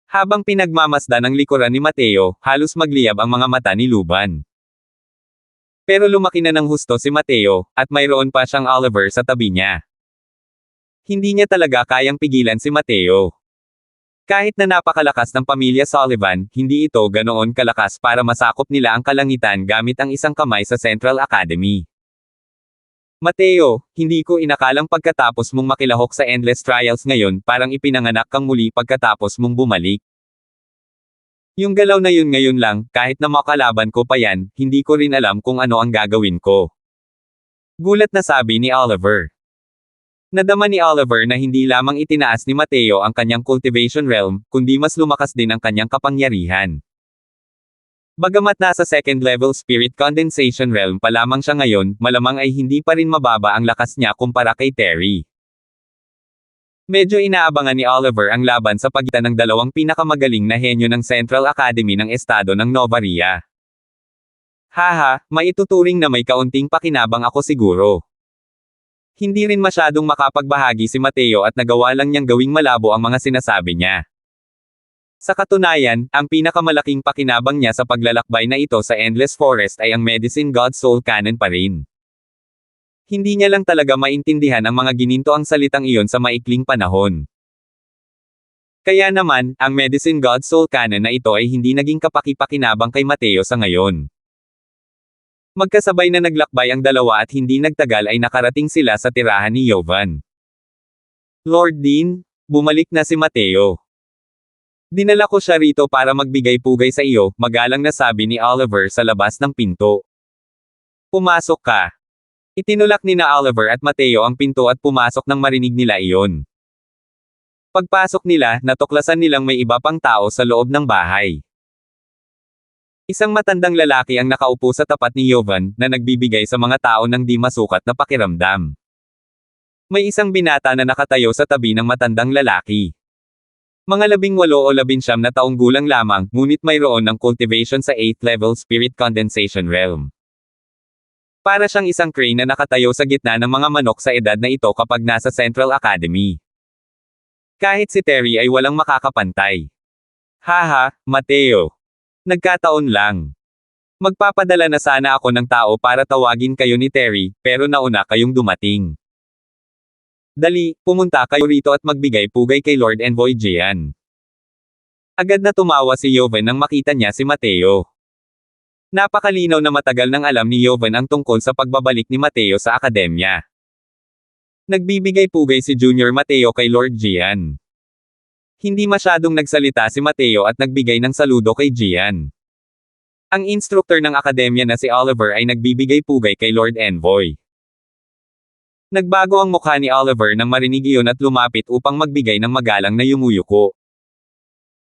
Habang pinagmamasdan ng likuran ni Mateo, halos magliyab ang mga mata ni Luban. Pero lumaki na ng husto si Mateo, at mayroon pa siyang Oliver sa tabi niya. Hindi niya talaga kayang pigilan si Mateo. Kahit na napakalakas ng pamilya Sullivan, hindi ito ganoon kalakas para masakop nila ang kalangitan gamit ang isang kamay sa Central Academy. Mateo, hindi ko inakalang pagkatapos mong makilahok sa endless trials ngayon parang ipinanganak kang muli pagkatapos mong bumalik. Yung galaw na yun ngayon lang, kahit na makalaban ko pa yan, hindi ko rin alam kung ano ang gagawin ko. Gulat na sabi ni Oliver. Nadama ni Oliver na hindi lamang itinaas ni Mateo ang kanyang cultivation realm, kundi mas lumakas din ang kanyang kapangyarihan. Bagamat nasa second level spirit condensation realm pa lamang siya ngayon, malamang ay hindi pa rin mababa ang lakas niya kumpara kay Terry. Medyo inaabangan ni Oliver ang laban sa pagitan ng dalawang pinakamagaling na henyo ng Central Academy ng estado ng Novaria. Haha, maituturing na may kaunting pakinabang ako siguro. Hindi rin masyadong makapagbahagi si Mateo at nagawa lang niyang gawing malabo ang mga sinasabi niya. Sa katunayan, ang pinakamalaking pakinabang niya sa paglalakbay na ito sa Endless Forest ay ang Medicine God Soul Cannon pa rin. Hindi niya lang talaga maintindihan ang mga gininto ang salitang iyon sa maikling panahon. Kaya naman, ang Medicine God Soul Cannon na ito ay hindi naging kapaki-pakinabang kay Mateo sa ngayon. Magkasabay na naglakbay ang dalawa at hindi nagtagal ay nakarating sila sa tirahan ni Jovan. Lord Dean, bumalik na si Mateo. Dinala ko siya rito para magbigay-pugay sa iyo, magalang na sabi ni Oliver sa labas ng pinto. Pumasok ka. Itinulak ni na Oliver at Mateo ang pinto at pumasok nang marinig nila iyon. Pagpasok nila, natuklasan nilang may iba pang tao sa loob ng bahay. Isang matandang lalaki ang nakaupo sa tapat ni Jovan, na nagbibigay sa mga tao ng di masukat na pakiramdam. May isang binata na nakatayo sa tabi ng matandang lalaki. Mga 18 o 19 na taong gulang lamang, ngunit mayroon ng cultivation sa 8th level spirit condensation realm. Para siyang isang crane na nakatayo sa gitna ng mga manok sa edad na ito kapag nasa Central Academy. Kahit si Terry ay walang makakapantay. Haha, Mateo. Nagkataon lang. Magpapadala na sana ako ng tao para tawagin kayo ni Terry, pero nauna kayong dumating. Dali, pumunta kayo rito at magbigay-pugay kay Lord Envoy Gian. Agad na tumawa si Jovan nang makita niya si Mateo. Napakalinaw na matagal nang alam ni Jovan ang tungkol sa pagbabalik ni Mateo sa akademya. Nagbibigay-pugay si Junior Mateo kay Lord Gian. Hindi masyadong nagsalita si Mateo at nagbigay ng saludo kay Gian. Ang instructor ng akademya na si Oliver ay nagbibigay-pugay kay Lord Envoy. Nagbago ang mukha ni Oliver nang marinig iyon at lumapit upang magbigay ng magalang na yumuyuko.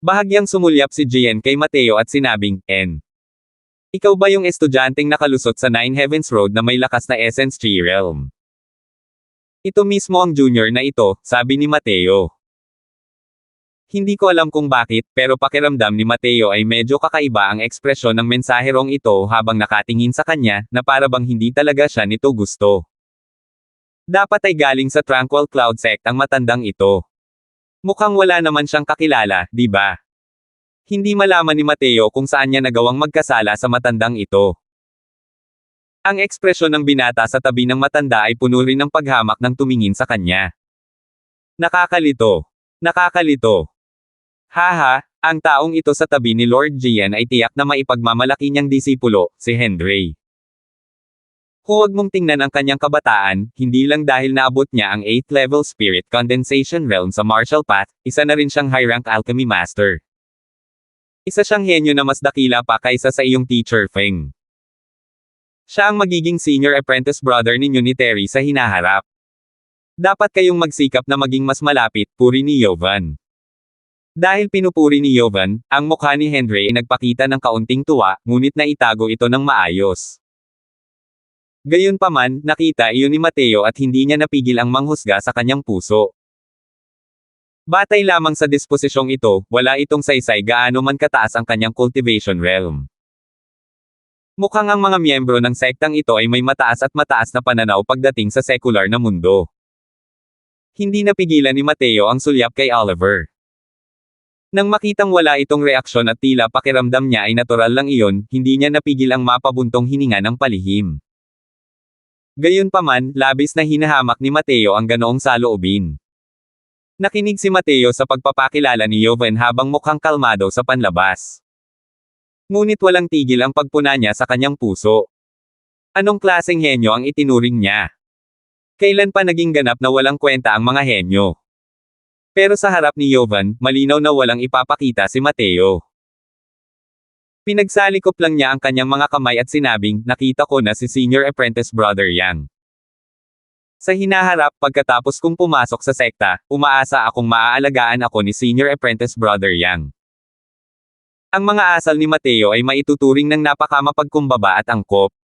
Bahagyang sumulyap si Gian kay Mateo at sinabing, "En. Ikaw ba yung estudyanteng nakalusot sa Nine Heavens Road na may lakas na Essence Tree Realm?" "Ito mismo ang junior na ito," sabi ni Mateo. Hindi ko alam kung bakit, pero pakiramdam ni Mateo ay medyo kakaiba ang ekspresyon ng mensaherong ito habang nakatingin sa kanya, na para bang hindi talaga siya nito gusto. Dapat ay galing sa Tranquil Cloud Sect ang matandang ito. Mukhang wala naman siyang kakilala, di ba? Hindi malaman ni Mateo kung saan niya nagawang magkasala sa matandang ito. Ang ekspresyon ng binata sa tabi ng matanda ay puno rin ng paghamak ng tumingin sa kanya. Nakakalito. Nakakalito. Haha, ang taong ito sa tabi ni Lord Gian ay tiyak na maipagmamalaki niyang disipulo, si Henry. Huwag mong tingnan ang kanyang kabataan, hindi lang dahil naabot niya ang 8th level spirit condensation realm sa martial path, isa na rin siyang high rank alchemy master. Isa siyang henyo na mas dakila pa kaysa sa iyong teacher Feng. Siya ang magiging senior apprentice brother ninyo ni Terry sa hinaharap. Dapat kayong magsikap na maging mas malapit, puri ni Jovan. Dahil pinupuri ni Jovan, ang mukha ni Henry ay nagpakita ng kaunting tuwa, ngunit naitago ito ng maayos. Gayunpaman, nakita iyon ni Mateo at hindi niya napigil ang manghusga sa kanyang puso. Batay lamang sa disposisyong ito, wala itong saysay gaano man kataas ang kanyang cultivation realm. Mukhang ang mga miyembro ng sektang ito ay may mataas at mataas na pananaw pagdating sa sekular na mundo. Hindi napigilan ni Mateo ang sulyap kay Oliver. Nang makitang wala itong reaksyon at tila pakiramdam niya ay natural lang iyon, hindi niya napigil ang mapabuntong hininga ng palihim. Gayunpaman, labis na hinahamak ni Mateo ang ganoong saloobin. Nakinig si Mateo sa pagpapakilala ni Joven habang mukhang kalmado sa panlabas. Ngunit walang tigil ang pagpuna niya sa kanyang puso. Anong klaseng henyo ang itinuring niya? Kailan pa naging ganap na walang kwenta ang mga henyo? Pero sa harap ni Joven, malinaw na walang ipapakita si Mateo. Pinagsalikop lang niya ang kanyang mga kamay at sinabing, nakita ko na si Senior Apprentice Brother Yang. Sa hinaharap, pagkatapos kong pumasok sa sekta, umaasa akong maaalagaan ako ni Senior Apprentice Brother Yang. Ang mga asal ni Mateo ay maituturing ng napakamapagkumbaba at angkop.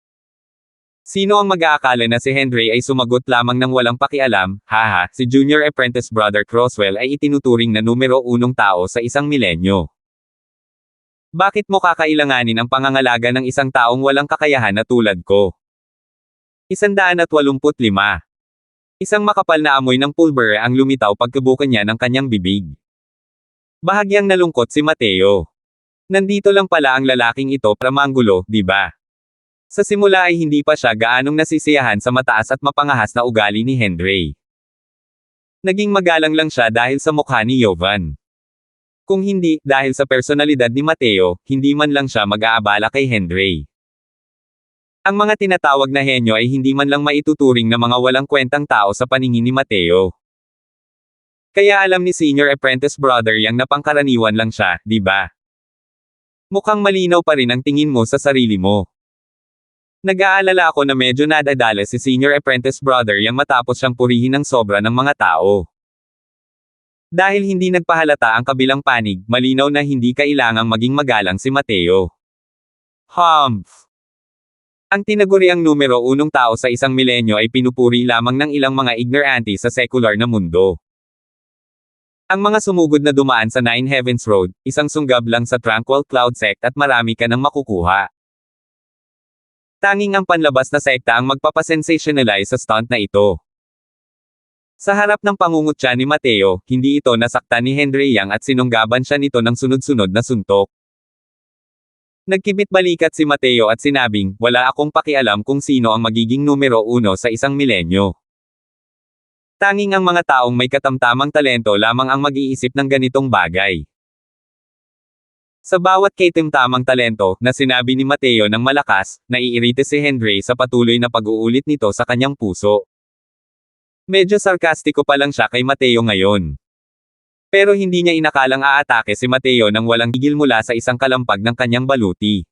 Sino ang mag-aakala na si Henry ay sumagot lamang ng walang pakialam? Haha, si Junior Apprentice Brother Croswell ay itinuturing na numero 1 tao sa isang milenyo. Bakit mo kakailanganin ang pangangalaga ng isang taong walang kakayahan na tulad ko? 185. Isang makapal na amoy ng pulbere ang lumitaw pagkabukan niya ng kanyang bibig. Bahagyang nalungkot si Mateo. Nandito lang pala ang lalaking ito para manggulo, di ba? Sa simula ay hindi pa siya gaanong nasisiyahan sa mataas at mapangahas na ugali ni Henry. Naging magalang lang siya dahil sa mukha ni Joven. Kung hindi, dahil sa personalidad ni Mateo, hindi man lang siya mag-aabala kay Henry. Ang mga tinatawag na henyo ay hindi man lang maituturing na mga walang kwentang tao sa paningin ni Mateo. Kaya alam ni Senior Apprentice Brother Yang na pangkaraniwan lang siya, di ba? Mukhang malinaw pa rin ang tingin mo sa sarili mo. Nag-aalala ako na medyo nadadala si Senior Apprentice Brother Yang matapos siyang purihin ng sobra ng mga tao. Dahil hindi nagpahalata ang kabilang panig, malinaw na hindi kailangang maging magalang si Mateo. Humph! Ang tinaguriang numero 1 tao sa isang milenyo ay pinupuri lamang ng ilang mga ignorante sa sekular na mundo. Ang mga sumugod na dumaan sa Nine Heavens Road, isang sunggab lang sa Tranquil Cloud Sect at marami ka nang makukuha. Tanging ang panlabas na sekta ang magpapasensationalize sa stunt na ito. Sa harap ng pangungutya ni Mateo, hindi ito nasaktan ni Henry Yang at sinunggaban siya nito ng sunod-sunod na suntok. Nagkibit-balikat si Mateo at sinabing, wala akong pakialam kung sino ang magiging numero 1 sa isang milenyo. Tanging ang mga taong may katamtamang talento lamang ang mag-iisip ng ganitong bagay. Sa bawat katamtamang talento, na sinabi ni Mateo ng malakas, naiirite si Henry sa patuloy na pag-uulit nito sa kanyang puso. Medyo sarkastiko pa lang siya kay Mateo ngayon. Pero hindi niya inakalang aatake si Mateo nang walang tigil mula sa isang kalampag ng kanyang baluti.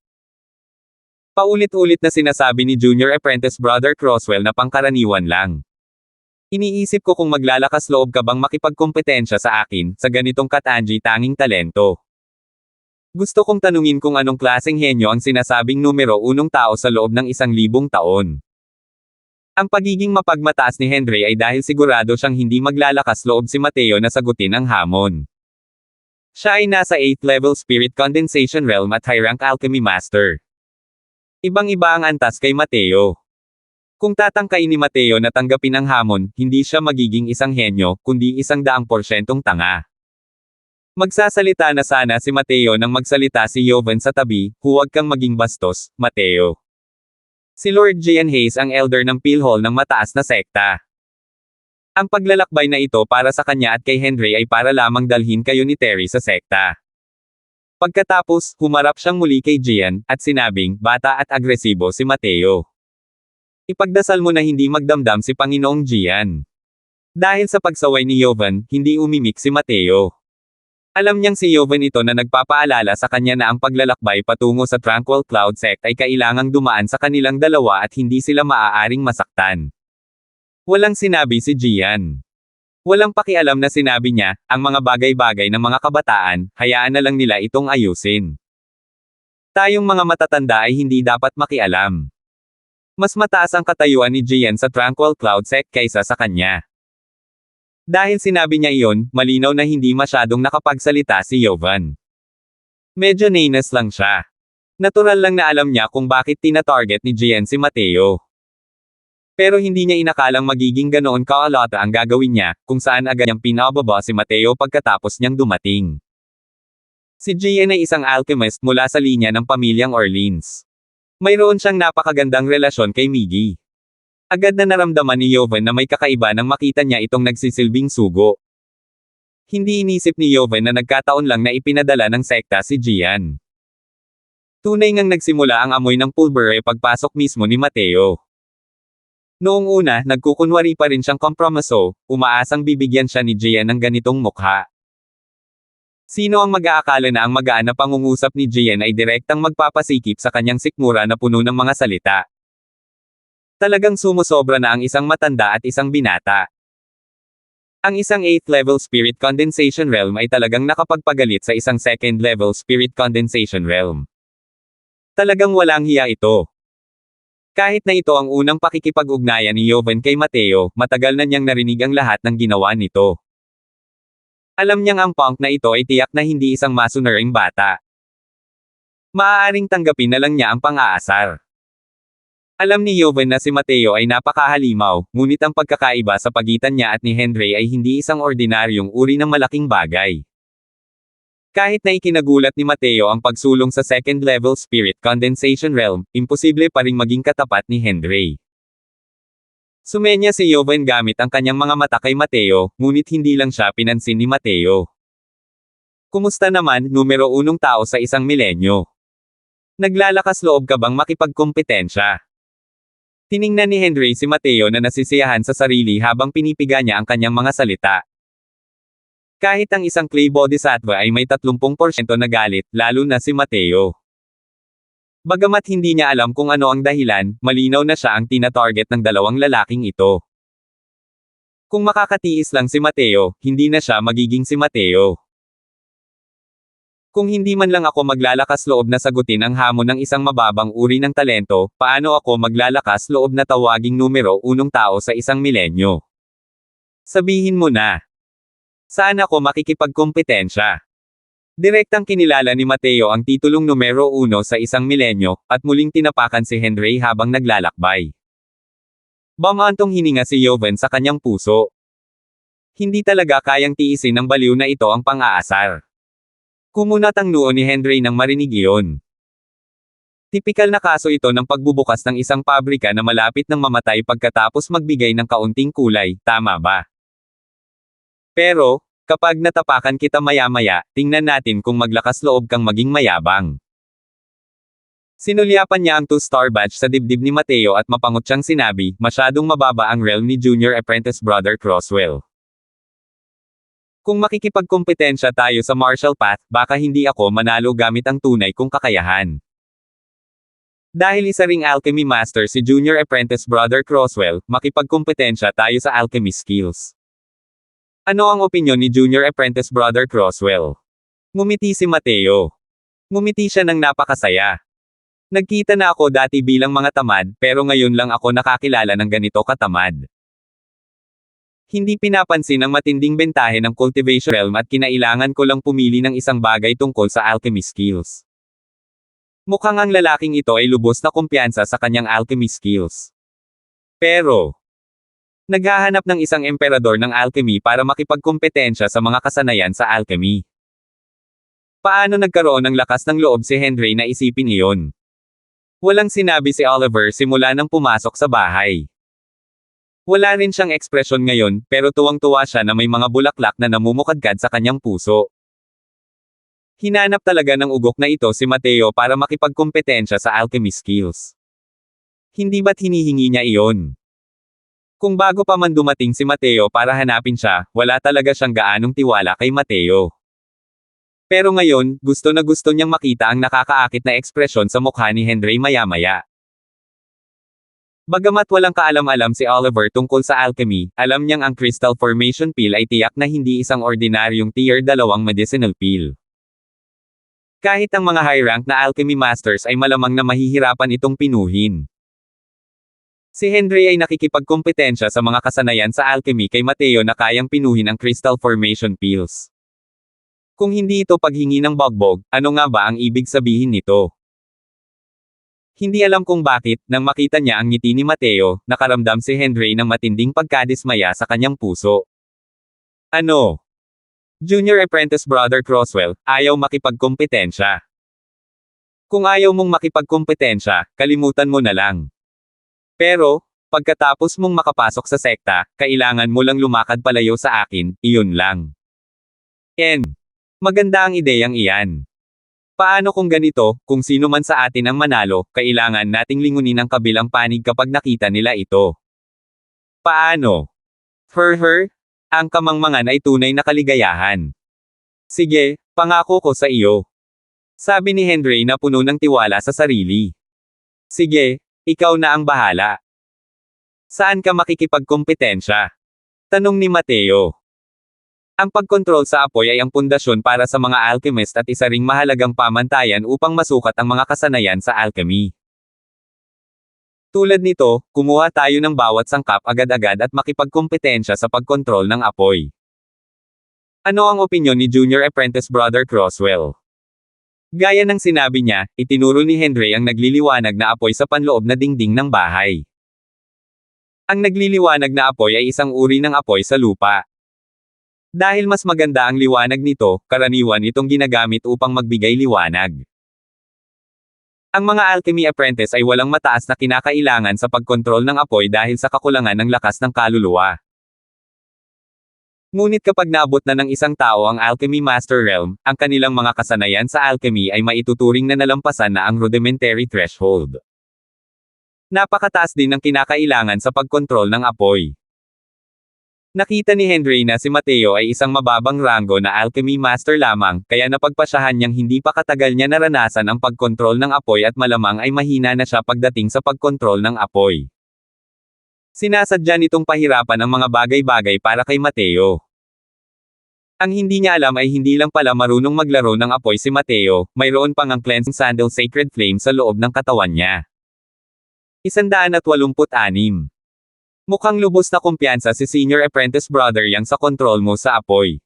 Paulit-ulit na sinasabi ni Junior Apprentice Brother Croswell na pangkaraniwan lang. Iniisip ko kung maglalakas loob ka bang makipagkompetensya sa akin, sa ganitong katangi tanging talento. Gusto kong tanungin kung anong klaseng henyo ang sinasabing numero 1 tao sa loob ng 1,000 taon. Ang pagiging mapagmataas ni Henry ay dahil sigurado siyang hindi maglalakas loob si Mateo na sagutin ang hamon. Siya ay nasa 8th level Spirit Condensation Realm at High Rank Alchemy Master. Ibang-iba ang antas kay Mateo. Kung tatangkain ni Mateo na tanggapin ang hamon, hindi siya magiging isang henyo, kundi 100% tanga. Magsasalita na sana si Mateo nang magsalita si Joven sa tabi, huwag kang maging bastos, Mateo. Si Lord Gian Hayes ang elder ng Philhall ng mataas na sekta. Ang paglalakbay na ito para sa kanya at kay Henry ay para lamang dalhin kayo ni Terry sa sekta. Pagkatapos, humarap siyang muli kay Gian, at sinabing, bata at agresibo si Mateo. Ipagdasal mo na hindi magdamdam si Panginoong Gian. Dahil sa pagsaway ni Joven, hindi umimik si Mateo. Alam niyang si Joven ito na nagpapaalala sa kanya na ang paglalakbay patungo sa Tranquil Cloud Sect ay kailangang dumaan sa kanilang dalawa at hindi sila maaaring masaktan. Walang sinabi si Gian. Walang pakialam na sinabi niya, ang mga bagay-bagay ng mga kabataan, hayaan na lang nila itong ayusin. Tayong mga matatanda ay hindi dapat makialam. Mas mataas ang katayuan ni Gian sa Tranquil Cloud Sect kaysa sa kanya. Dahil sinabi niya iyon, malinaw na hindi masyadong nakapagsalita si Joven. Medyo nainess lang siya. Natural lang na alam niya kung bakit tina-target ni Gian si Mateo. Pero hindi niya inakalang magiging ganoon kaalata ang gagawin niya, kung saan agad niyang pinababa si Mateo pagkatapos niyang dumating. Si Gian ay isang alchemist mula sa linya ng pamilyang Orleans. Mayroon siyang napakagandang relasyon kay Miggy. Agad na naramdaman ni Joven na may kakaiba nang makita niya itong nagsisilbing sugo. Hindi inisip ni Joven na nagkataon lang na ipinadala ng sekta si Gian. Tunay ngang nagsimula ang amoy ng pulbere pagpasok mismo ni Mateo. Noong una, nagkukunwari pa rin siyang kompromiso, umaasang bibigyan siya ni Gian ng ganitong mukha. Sino ang mag-aakala na ang magaan na pangungusap ni Gian ay direktang magpapasikip sa kanyang sikmura na puno ng mga salita. Talagang sumusobra na ang isang matanda at isang binata. Ang isang 8th level spirit condensation realm ay talagang nakapagpagalit sa isang 2nd level spirit condensation realm. Talagang walang hiya ito. Kahit na ito ang unang pakikipag-ugnayan ni Joven kay Mateo, matagal na niyang narinig ang lahat ng ginawa nito. Alam niyang ang punk na ito ay tiyak na hindi isang masunuring bata. Maaaring tanggapin na lang niya ang pang-aasar. Alam ni Joven na si Mateo ay napakahalimaw, ngunit ang pagkakaiba sa pagitan niya at ni Henry ay hindi isang ordinaryong uri ng malaking bagay. Kahit na ikinagulat ni Mateo ang pagsulong sa 2nd level spirit condensation realm, imposible pa ring maging katapat ni Henry. Sumenya si Joven gamit ang kanyang mga mata kay Mateo, ngunit hindi lang siya pinansin ni Mateo. Kumusta naman, numero 1 tao sa isang milenyo? Naglalakas loob ka bang makipagkompetensya? Tiningnan ni Henry si Mateo na nasisiyahan sa sarili habang pinipiga niya ang kanyang mga salita. Kahit ang isang clay bodhisattva ay may 30% na galit, lalo na si Mateo. Bagamat hindi niya alam kung ano ang dahilan, malinaw na siya ang tina-target ng dalawang lalaking ito. Kung makakatiis lang si Mateo, hindi na siya magiging si Mateo. Kung hindi man lang ako maglalakas loob na sagutin ang hamon ng isang mababang uri ng talento, paano ako maglalakas loob na tawaging numero 1 tao sa isang milenyo? Sabihin mo na. Saan ako makikipagkompetensya? Direktang kinilala ni Mateo ang titulong numero 1 sa isang milenyo, at muling tinapakan si Henry habang naglalakbay. Bamantong hininga si Joven sa kanyang puso. Hindi talaga kayang tiisin ng baliw na ito ang pang-aasar. Kumunat ang noo ni Henry nang marinig iyon. Tipikal na kaso ito ng pagbubukas ng isang pabrika na malapit nang mamatay pagkatapos magbigay ng kaunting kulay, tama ba? Pero, kapag natapakan kita maya-maya, tingnan natin kung maglakas loob kang maging mayabang. Sinulyapan niya ang 2-star badge sa dibdib ni Mateo at mapangot siyang sinabi, masyadong mababa ang realm ni Junior Apprentice Brother Crosswell. Kung makikipagkompetensya tayo sa martial path, baka hindi ako manalo gamit ang tunay kong kakayahan. Dahil isa ring alchemy master si Junior Apprentice Brother Crosswell, makipagkompetensya tayo sa alchemy skills. Ano ang opinyon ni Junior Apprentice Brother Crosswell? Ngumiti si Mateo. Ngumiti siya ng napakasaya. Nagkita na ako dati bilang mga tamad, pero ngayon lang ako nakakilala ng ganito katamad. Hindi pinapansin ang matinding bentahe ng cultivation realm at kinailangan ko lang pumili ng isang bagay tungkol sa alchemy skills. Mukhang ang lalaking ito ay lubos na kumpiyansa sa kanyang alchemy skills. Pero, naghahanap ng isang emperador ng alchemy para makipagkompetensya sa mga kasanayan sa alchemy. Paano nagkaroon ng lakas ng loob si Henry na isipin iyon? Walang sinabi si Oliver simula nang pumasok sa bahay. Wala rin siyang ekspresyon ngayon, pero tuwang-tuwa siya na may mga bulaklak na namumukadkad sa kanyang puso. Hinanap talaga ng ugok na ito si Mateo para makipagkompetensya sa alchemy skills. Hindi ba't hinihingi niya iyon? Kung bago pa man dumating si Mateo para hanapin siya, wala talaga siyang gaanong tiwala kay Mateo. Pero ngayon, gusto na gusto niyang makita ang nakakaakit na ekspresyon sa mukha ni Henry maya-maya. Bagamat walang kaalam-alam si Oliver tungkol sa alchemy, alam niyang ang crystal formation pill ay tiyak na hindi isang ordinaryong tier 2 medicinal pill. Kahit ang mga high-rank na alchemy masters ay malamang na mahihirapan itong pinuhin. Si Henry ay nakikipagkompetensya sa mga kasanayan sa alchemy kay Mateo na kayang pinuhin ang crystal formation pills. Kung hindi ito paghingi ng bugbog, ano nga ba ang ibig sabihin nito? Hindi alam kung bakit, nang makita niya ang ngiti ni Mateo, nakaramdam si Henry ng matinding pagkadismaya sa kanyang puso. Ano? Junior Apprentice Brother Crosswell, ayaw makipagkompetensya. Kung ayaw mong makipagkompetensya, kalimutan mo na lang. Pero, pagkatapos mong makapasok sa sekta, kailangan mo lang lumakad palayo sa akin, iyon lang. Maganda ang ideyang iyan. Paano kung ganito, kung sino man sa atin ang manalo, kailangan nating lingunin ang kabilang panig kapag nakita nila ito. Paano? Ang kamangmangan ay tunay na kaligayahan. Sige, pangako ko sa iyo. Sabi ni Henry na puno ng tiwala sa sarili. Sige, ikaw na ang bahala. Saan ka makikipagkompetensya? Tanong ni Mateo. Ang pagkontrol sa apoy ay ang pundasyon para sa mga alchemist at isa ring mahalagang pamantayan upang masukat ang mga kasanayan sa alchemy. Tulad nito, kumuha tayo ng bawat sangkap agad-agad at makipagkompetensya sa pagkontrol ng apoy. Ano ang opinyon ni Junior Apprentice Brother Croswell? Gaya ng sinabi niya, itinuro ni Henry ang nagliliwanag na apoy sa panloob na dingding ng bahay. Ang nagliliwanag na apoy ay isang uri ng apoy sa lupa. Dahil mas maganda ang liwanag nito, karaniwan itong ginagamit upang magbigay liwanag. Ang mga alchemy apprentice ay walang mataas na kinakailangan sa pagkontrol ng apoy dahil sa kakulangan ng lakas ng kaluluwa. Ngunit kapag naabot na ng isang tao ang Alchemy Master Realm, ang kanilang mga kasanayan sa alchemy ay maituturing na nalampasan na ang rudimentary threshold. Napakataas din ng kinakailangan sa pagkontrol ng apoy. Nakita ni Henry na si Mateo ay isang mababang ranggo na alchemy master lamang, kaya napagpasyahan niyang hindi pa katagal niya naranasan ang pagkontrol ng apoy at malamang ay mahina na siya pagdating sa pagkontrol ng apoy. Sinasadya nitong pahirapan ang mga bagay-bagay para kay Mateo. Ang hindi niya alam ay hindi lang pala marunong maglaro ng apoy si Mateo, mayroon pang ang cleansing sandal sacred flame sa loob ng katawan niya. 186. Mukhang lubos na kumpiyansa si Senior Apprentice Brother Yang sa kontrol mo sa apoy.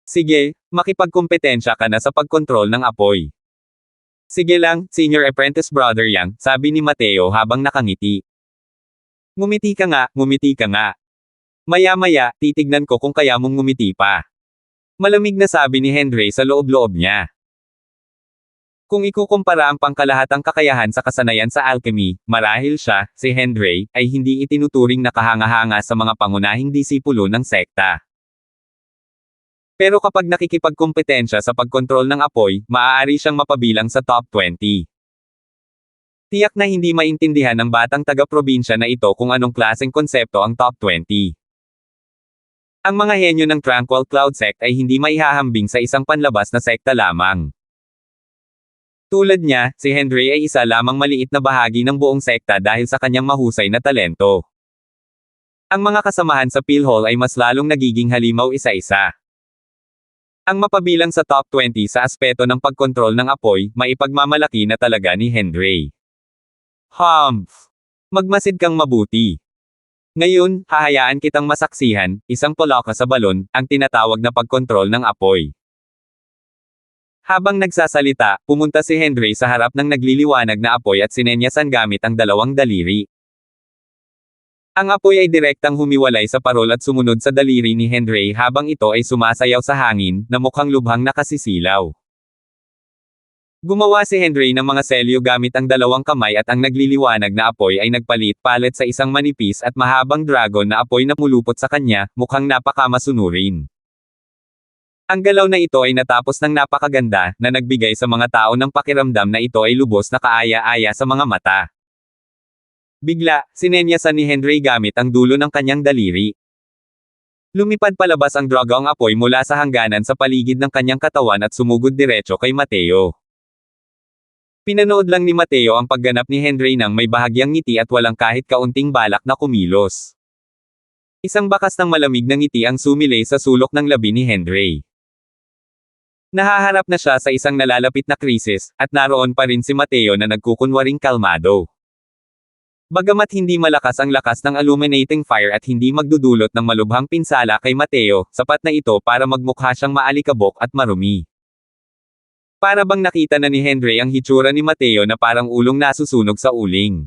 Sige, makipagkompetensya ka na sa pagkontrol ng apoy. Sige lang, Senior Apprentice Brother Yang, sabi ni Mateo habang nakangiti. Ngumiti ka nga, ngumiti ka nga. Maya-maya, titignan ko kung kaya mong ngumiti pa. Malamig na sabi ni Henry sa loob-loob niya. Kung ikukumpara ang pangkalahatang kakayahan sa kasanayan sa alchemy, marahil siya, si Henry, ay hindi itinuturing na kahanga-hanga sa mga pangunahing disipulo ng sekta. Pero kapag nakikipagkompetensya sa pagkontrol ng apoy, maaari siyang mapabilang sa top 20. Tiyak na hindi maintindihan ng batang taga-probinsya na ito kung anong klaseng konsepto ang top 20. Ang mga henyo ng Tranquil Cloud Sect ay hindi maihahambing sa isang panlabas na sekta lamang. Tulad niya, si Henry ay isa lamang maliit na bahagi ng buong sekta dahil sa kanyang mahusay na talento. Ang mga kasamahan sa PhilHall ay mas lalong nagiging halimaw isa-isa. Ang mapabilang sa top 20 sa aspeto ng pagkontrol ng apoy, maipagmamalaki na talaga ni Henry. Magmasid kang mabuti. Ngayon, hahayaan kitang masaksihan, isang polaka sa balon, ang tinatawag na pagkontrol ng apoy. Habang nagsasalita, pumunta si Henry sa harap ng nagliliwanag na apoy at sinenyasan gamit ang dalawang daliri. Ang apoy ay direktang humiwalay sa parol at sumunod sa daliri ni Henry habang ito ay sumasayaw sa hangin, na mukhang lubhang nakasisilaw. Gumawa si Henry ng mga selyo gamit ang dalawang kamay at ang nagliliwanag na apoy ay nagpalit-palit sa isang manipis at mahabang dragon na apoy na mulupot sa kanya, mukhang napakamasunurin. Ang galaw na ito ay natapos ng napakaganda, na nagbigay sa mga tao ng pakiramdam na ito ay lubos na kaaya-aya sa mga mata. Bigla, sinenyasan ni Henry gamit ang dulo ng kanyang daliri. Lumipad palabas ang dragong apoy mula sa hangganan sa paligid ng kanyang katawan at sumugod diretso kay Mateo. Pinanood lang ni Mateo ang pagganap ni Henry nang may bahagyang ngiti at walang kahit kaunting balak na kumilos. Isang bakas ng malamig na ngiti ang sumilay sa sulok ng labi ni Henry. Nahaharap na siya sa isang nalalapit na krisis, at naroon pa rin si Mateo na nagkukunwaring kalmado. Bagamat hindi malakas ang lakas ng illuminating fire at hindi magdudulot ng malubhang pinsala kay Mateo, sapat na ito para magmukha siyang maalikabok at marumi. Para bang nakita na ni Henry ang hitsura ni Mateo na parang ulong nasusunog sa uling.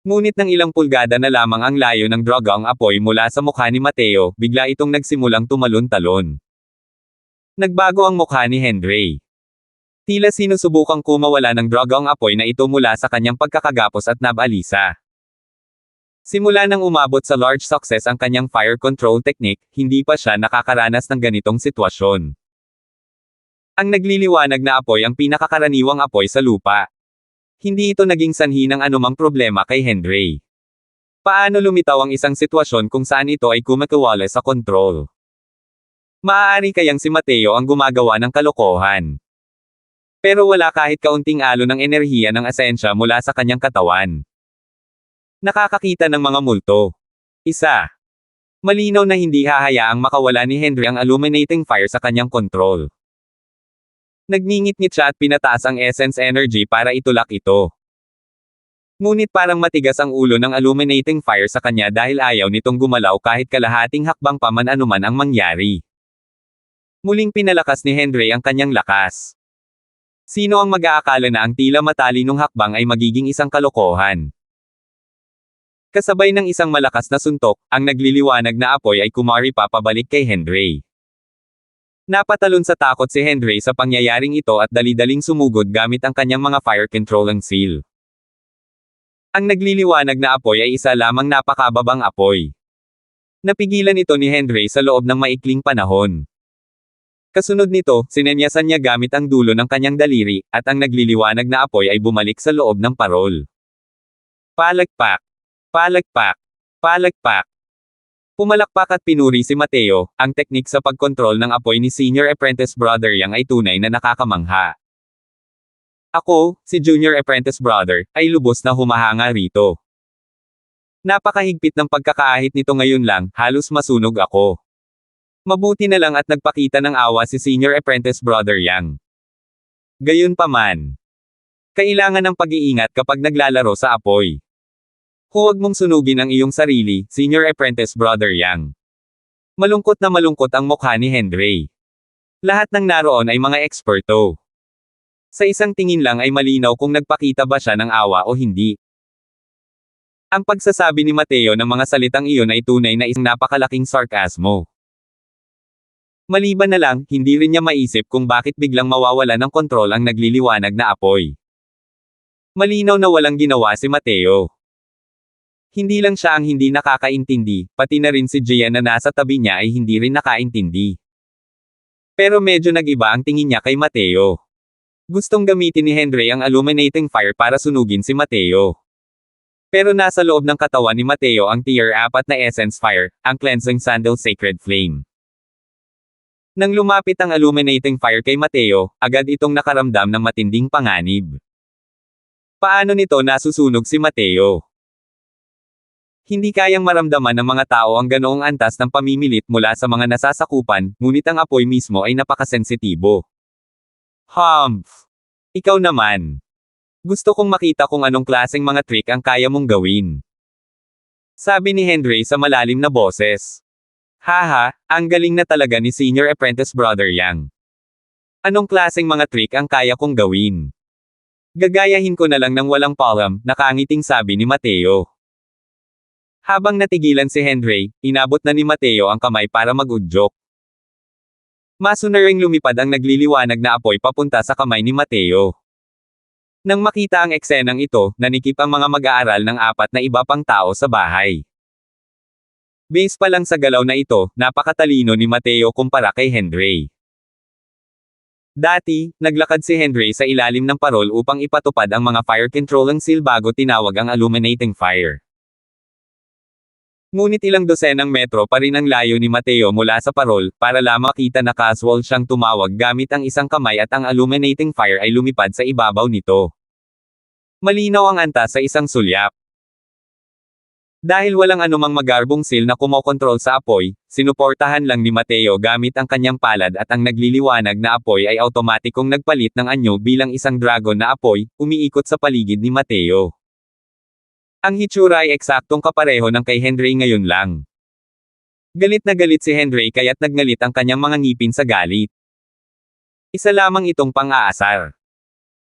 Ngunit ng ilang pulgada na lamang ang layo ng dragong apoy mula sa mukha ni Mateo, bigla itong nagsimulang tumalon-talon. Nagbago ang mukha ni Henry. Tila sinusubukang kumawala ng dragong apoy na ito mula sa kanyang pagkakagapos at nabalisa. Simula nang umabot sa large success ang kanyang fire control technique, hindi pa siya nakakaranas ng ganitong sitwasyon. Ang nagliliwanag na apoy ang pinakakaraniwang apoy sa lupa. Hindi ito naging sanhi ng anumang problema kay Henry. Paano lumitaw ang isang sitwasyon kung saan ito ay kumakawala sa kontrol? Maaari kayang si Mateo ang gumagawa ng kalokohan. Pero wala kahit kaunting alo ng enerhiya ng asensya mula sa kanyang katawan. Nakakakita ng mga multo. Isa. Malinaw na hindi hahayaang makawala ni Henry ang illuminating fire sa kanyang kontrol. Nagngingit-ngit siya at pinataas ang essence energy para itulak ito. Ngunit parang matigas ang ulo ng illuminating fire sa kanya dahil ayaw nitong gumalaw kahit kalahating hakbang pa man anuman ang mangyari. Muling pinalakas ni Henry ang kanyang lakas. Sino ang mag-aakala na ang tila matalinong hakbang ay magiging isang kalokohan? Kasabay ng isang malakas na suntok, ang nagliliwanag na apoy ay kumari pa pabalik kay Henry. Napatalon sa takot si Henry sa pangyayaring ito at dali-daling sumugod gamit ang kanyang mga fire controlling seal. Ang nagliliwanag na apoy ay isa lamang napakababang apoy. Napigilan ito ni Henry sa loob ng maikling panahon. Kasunod nito, sinenyasan niya gamit ang dulo ng kanyang daliri, at ang nagliliwanag na apoy ay bumalik sa loob ng parol. Palagpak! Palagpak! Palagpak! Pumalakpak at pinuri si Mateo. Ang teknik sa pagkontrol ng apoy ni Senior Apprentice Brother Yang ay tunay na nakakamangha. Ako, si Junior Apprentice Brother, ay lubos na humahanga rito. Napakahigpit ng pagkakaahit nito ngayon lang, halos masunog ako. Mabuti na lang at nagpakita ng awa si Senior Apprentice Brother Yang. Gayunpaman, kailangan ng pag-iingat kapag naglalaro sa apoy. Huwag mong sunugin ang iyong sarili, Senior Apprentice Brother Yang. Malungkot na malungkot ang mukha ni Henry. Lahat ng naroon ay mga eksperto. Sa isang tingin lang ay malinaw kung nagpakita ba siya ng awa o hindi. Ang pagsasabi ni Mateo ng mga salitang iyon ay tunay na isang napakalaking sarkasmo. Maliban na lang, hindi rin niya maisip kung bakit biglang mawawala ng kontrol ang nagliliwanag na apoy. Malinaw na walang ginawa si Mateo. Hindi lang siya ang hindi nakakaintindi, pati na rin si Gian na nasa tabi niya ay hindi rin nakaintindi. Pero medyo nag-iba ang tingin niya kay Mateo. Gustong gamitin ni Henry ang illuminating fire para sunugin si Mateo. Pero nasa loob ng katawan ni Mateo ang tier 4 na essence fire, ang cleansing sandal sacred flame. Nang lumapit ang illuminating fire kay Mateo, agad itong nakaramdam ng matinding panganib. Paano nito nasusunog si Mateo? Hindi kayang maramdaman ng mga tao ang ganoong antas ng pamimilit mula sa mga nasasakupan, ngunit ang apoy mismo ay napakasensitibo. Humph! Ikaw naman. Gusto kong makita kung anong klaseng mga trick ang kaya mong gawin. Sabi ni Henry sa malalim na boses. Haha, ang galing na talaga ni Senior Apprentice Brother Yang. Anong klaseng mga trick ang kaya kong gawin? Gagayahin ko na lang ng walang palam, nakangiting sabi ni Mateo. Habang natigilan si Henry, inabot na ni Mateo ang kamay para mag-udyok. Masunaring lumipad ang nagliliwanag na apoy papunta sa kamay ni Mateo. Nang makita ang eksenang ito, nanikip ang mga mag-aaral ng 4 na iba pang tao sa bahay. Base pa lang sa galaw na ito, napakatalino ni Mateo kumpara kay Henry. Dati, naglakad si Henry sa ilalim ng parol upang ipatupad ang mga fire controlling seal bago tinawag ang illuminating fire. Ngunit ilang dosenang metro pa rin ang layo ni Mateo mula sa parol, para lamang makita na casual siyang tumawag gamit ang isang kamay at ang illuminating fire ay lumipad sa ibabaw nito. Malinaw ang antas sa isang sulyap. Dahil walang anumang magarbong seal na kumokontrol sa apoy, sinuportahan lang ni Mateo gamit ang kanyang palad at ang nagliliwanag na apoy ay automatikong nagpalit ng anyo bilang isang dragon na apoy, umiikot sa paligid ni Mateo. Ang hitsura ay eksaktong kapareho ng kay Henry ngayon lang. Galit na galit si Henry kaya't nagngalit ang kanyang mga ngipin sa galit. Isa lamang itong pang-aasar.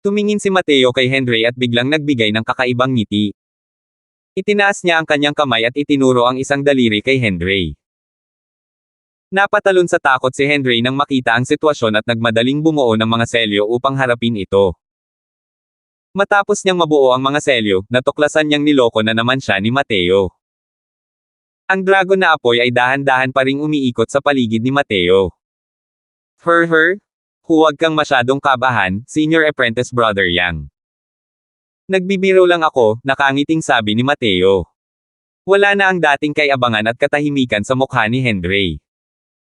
Tumingin si Mateo kay Henry at biglang nagbigay ng kakaibang ngiti. Itinaas niya ang kanyang kamay at itinuro ang isang daliri kay Henry. Napatalon sa takot si Henry nang makita ang sitwasyon at nagmadaling bumuo ng mga selyo upang harapin ito. Matapos niyang mabuo ang mga selyo, natuklasan niyang niloko na naman siya ni Mateo. Ang dragon na apoy ay dahan-dahan pa ring umiikot sa paligid ni Mateo. Huwag kang masyadong kabahan, Senior Apprentice Brother Yang. Nagbibiro lang ako, nakangiting sabi ni Mateo. Wala na ang dating kay-abangan at katahimikan sa mukha ni Henry.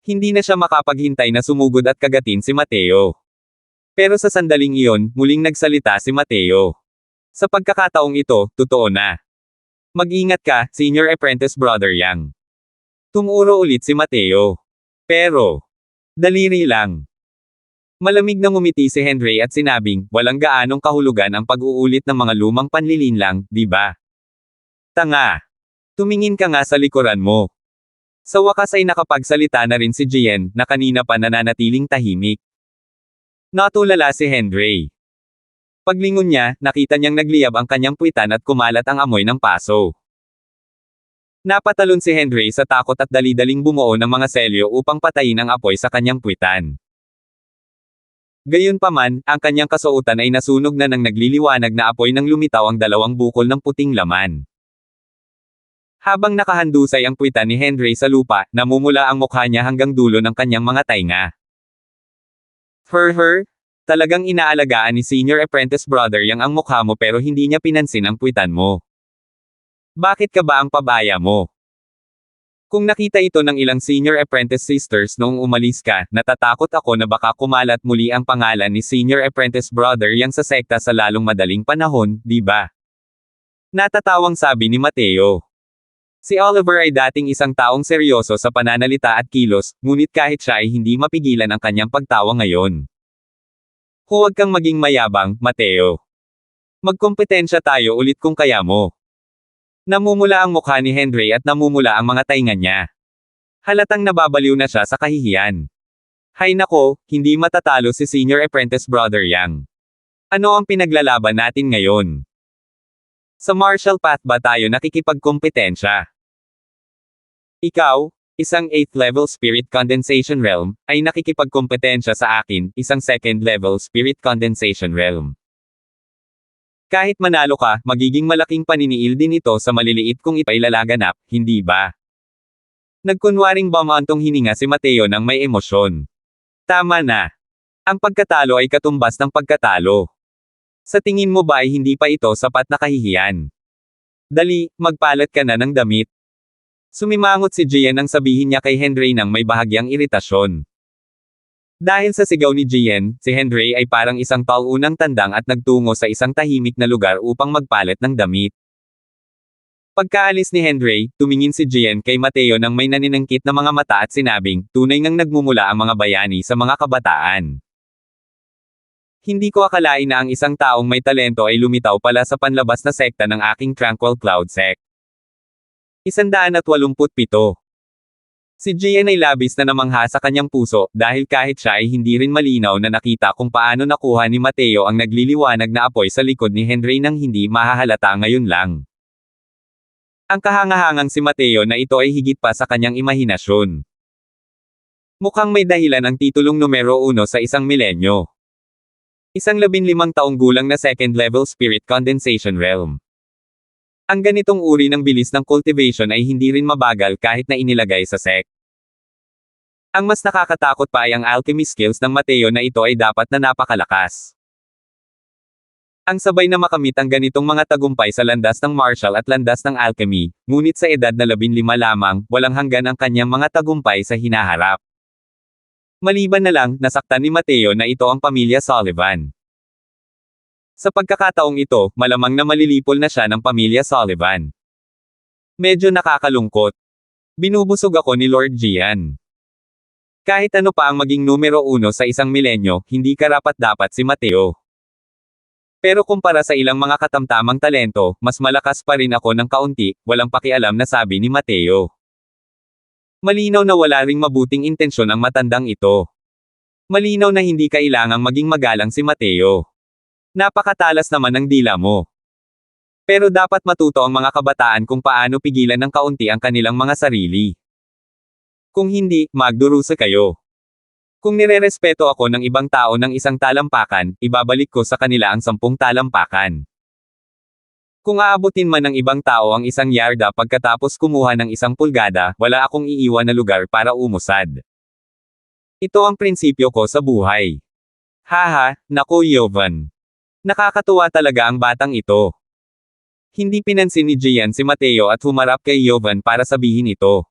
Hindi na siya makapaghintay na sumugod at kagatin si Mateo. Pero sa sandaling iyon, muling nagsalita si Mateo. Sa pagkakataong ito, totoo na. Mag-ingat ka, Senior Apprentice Brother Yang. Tumuro ulit si Mateo. Pero, daliri lang. Malamig na ngumiti si Henry at sinabing, walang gaanong kahulugan ang pag-uulit ng mga lumang panlilinlang, di ba? Tanga. Tumingin ka nga sa likuran mo. Sa wakas ay nakapagsalita na rin si Jian, na kanina pa nananatiling tahimik. Natulala si Henry. Paglingon niya, nakita niyang nagliyab ang kanyang puwitan at kumalat ang amoy ng paso. Napatalon si Henry sa takot at dali-daling bumuo ng mga selyo upang patayin ang apoy sa kanyang puwitan. Gayunpaman, ang kanyang kasuotan ay nasunog na ng nagliliwanag na apoy nang lumitaw ang dalawang bukol ng puting laman. Habang nakahandusay ang puwitan ni Henry sa lupa, namumula ang mukha niya hanggang dulo ng kanyang mga tainga. Talagang inaalagaan ni Senior Apprentice Brother Yang ang mukha mo pero hindi niya pinansin ang puwitan mo. Bakit ka ba ang pabaya mo? Kung nakita ito ng ilang Senior Apprentice Sisters noong umalis ka, natatakot ako na baka kumalat muli ang pangalan ni Senior Apprentice Brother Yang sa sekta sa lalong madaling panahon, di ba? Natatawang sabi ni Mateo. Si Oliver ay dating isang taong seryoso sa pananalita at kilos, ngunit kahit siya ay hindi mapigilan ang kanyang pagtawa ngayon. Huwag kang maging mayabang, Mateo. Magkompetensya tayo ulit kung kaya mo. Namumula ang mukha ni Henry at namumula ang mga tainga niya. Halatang nababaliw na siya sa kahihiyan. Hay nako, hindi matatalo si Senior Apprentice Brother Yang. Ano ang pinaglalaban natin ngayon? Sa martial path ba tayo nakikipagkompetensya? Ikaw, isang 8th level spirit condensation realm, ay nakikipagkompetensya sa akin, isang 2nd level spirit condensation realm. Kahit manalo ka, magiging malaking paniniil din ito sa maliliit kung ipailalaganap, hindi ba? Nagkunwaring bumantong hininga si Mateo ng may emosyon. Tama na. Ang pagkatalo ay katumbas ng pagkatalo. Sa tingin mo ba ay hindi pa ito sapat na kahihiyan? Dali, magpalat ka na ng damit. Sumimangot si Jian nang sabihin niya kay Henry ng may bahagyang iritasyon. Dahil sa sigaw ni Jian, si Henry ay parang isang taunang tandang at nagtungo sa isang tahimik na lugar upang magpalit ng damit. Pagkaalis ni Henry, tumingin si Jian kay Mateo ng may naninangkit na mga mata at sinabing, tunay ngang nagmumula ang mga bayani sa mga kabataan. Hindi ko akalain na ang isang taong may talento ay lumitaw pala sa panlabas na sekta ng aking Tranquil Cloud Sect. 187. Si Jian ay labis na namangha sa kanyang puso, dahil kahit siya ay hindi rin malinaw na nakita kung paano nakuha ni Mateo ang nagliliwanag na apoy sa likod ni Henry nang hindi mahahalata ngayon lang. Ang kahangahangang si Mateo na ito ay higit pa sa kanyang imahinasyon. Mukhang may dahilan ang titulong numero 1 sa isang milenyo. Isang 15 taong gulang na 2nd level spirit condensation realm. Ang ganitong uri ng bilis ng cultivation ay hindi rin mabagal kahit na inilagay sa sect. Ang mas nakakatakot pa ay ang alchemy skills ng Mateo na ito ay dapat na napakalakas. Ang sabay na makamit ang ganitong mga tagumpay sa landas ng martial at landas ng alchemy, ngunit sa edad na 15 lamang, walang hanggan ang kanyang mga tagumpay sa hinaharap. Maliban na lang, nasaktan ni Mateo na ito ang pamilya Sullivan. Sa pagkakataong ito, malamang na malilipol na siya ng pamilya Sullivan. Medyo nakakalungkot. Binubusog ako ni Lord Jian. Kahit ano pa ang maging numero 1 sa isang milenyo, hindi karapat-dapat si Mateo. Pero kumpara sa ilang mga katamtamang talento, mas malakas pa rin ako ng kaunti, walang pakialam na sabi ni Mateo. Malinaw na wala ring mabuting intensyon ang matandang ito. Malinaw na hindi kailangang maging magalang si Mateo. Napakatalas naman ng dila mo. Pero dapat matuto ang mga kabataan kung paano pigilan ng kaunti ang kanilang mga sarili. Kung hindi, magdurusa kayo. Kung nirerespeto ako ng ibang tao ng isang talampakan, ibabalik ko sa kanila ang 10 talampakan. Kung aabutin man ng ibang tao ang 1 yarda pagkatapos kumuha ng 1 pulgada, wala akong iiwan na lugar para umusad. Ito ang prinsipyo ko sa buhay. Haha, naku Jovan. Nakakatuwa talaga ang batang ito. Hindi pinansin ni Gian si Mateo at humarap kay Jovan para sabihin ito.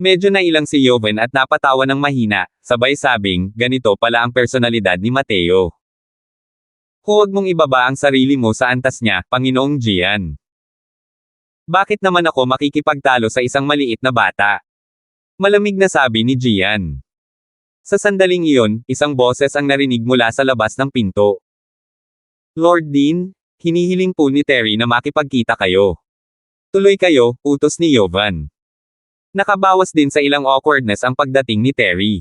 Medyo nailang si Jovan at napatawa ng mahina, sabay sabing, ganito pala ang personalidad ni Mateo. Huwag mong ibaba ang sarili mo sa antas niya, Panginoong Gian. Bakit naman ako makikipagtalo sa isang maliit na bata? Malamig na sabi ni Gian. Sa sandaling iyon, isang boses ang narinig mula sa labas ng pinto. Lord Dean, hinihiling po ni Terry na makipagkita kayo. Tuloy kayo, utos ni Jovan. Nakabawas din sa ilang awkwardness ang pagdating ni Terry.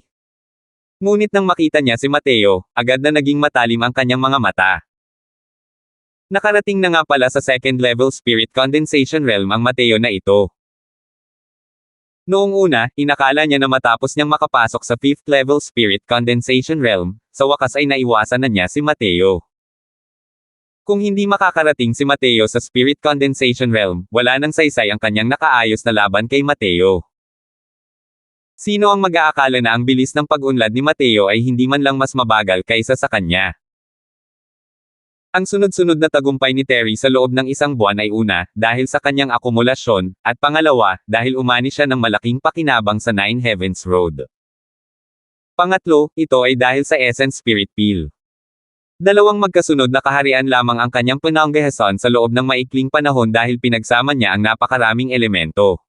Ngunit nang makita niya si Mateo, agad na naging matalim ang kanyang mga mata. Nakarating na nga pala sa second level spirit condensation realm ang Mateo na ito. Noong una, inakala niya na matapos niyang makapasok sa 5th level spirit condensation realm, sa wakas ay naiwasan na niya si Mateo. Kung hindi makakarating si Mateo sa spirit condensation realm, wala nang saysay ang kanyang nakaayos na laban kay Mateo. Sino ang mag-aakala na ang bilis ng pag-unlad ni Mateo ay hindi man lang mas mabagal kaysa sa kanya? Ang sunod-sunod na tagumpay ni Terry sa loob ng 1 buwan ay una, dahil sa kanyang akumulasyon, at pangalawa, dahil umani siya ng malaking pakinabang sa Nine Heavens Road. Pangatlo, ito ay dahil sa Essence Spirit Peel. Dalawang magkasunod na kaharian lamang ang kanyang pinanggahasan sa loob ng maikling panahon dahil pinagsama niya ang napakaraming elemento.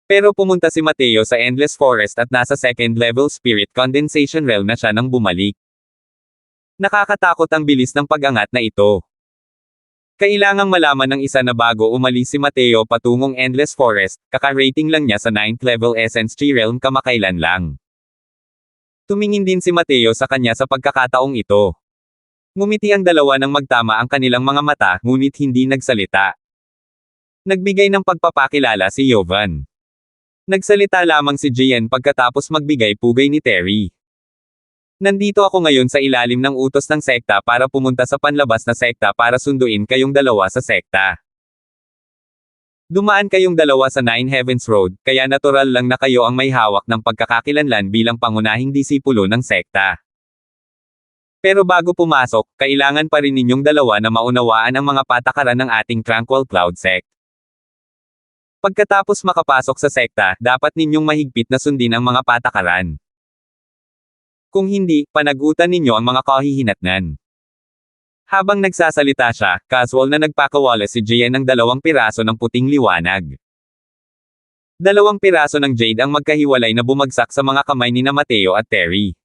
Pero pumunta si Mateo sa Endless Forest at nasa second level spirit condensation realm na siya nang bumalik. Nakakatakot ang bilis ng pag-angat na ito. Kailangang malaman ng isa na bago umalis si Mateo patungong Endless Forest, kaka-rating lang niya sa 9th level Essence Tree Realm kamakailan lang. Tumingin din si Mateo sa kanya sa pagkakataong ito. Ngumiti ang dalawa nang magtama ang kanilang mga mata, ngunit hindi nagsalita. Nagbigay ng pagpapakilala si Jovan. Nagsalita lamang si Gian pagkatapos magbigay pugay ni Terry. Nandito ako ngayon sa ilalim ng utos ng sekta para pumunta sa panlabas na sekta para sunduin kayong dalawa sa sekta. Dumaan kayong dalawa sa Nine Heavens Road, kaya natural lang na kayo ang may hawak ng pagkakakilanlan bilang pangunahing disipulo ng sekta. Pero bago pumasok, kailangan pa rin ninyong dalawa na maunawaan ang mga patakaran ng ating Tranquil Cloud Sect. Pagkatapos makapasok sa sekta, dapat ninyong mahigpit na sundin ang mga patakaran. Kung hindi, panagutan ninyo ang mga kahihinatnan. Habang nagsasalita siya, casual na nagpakawala si Gian ng 2 piraso ng puting liwanag. 2 piraso ng jade ang magkahiwalay na bumagsak sa mga kamay ni Mateo at Terry.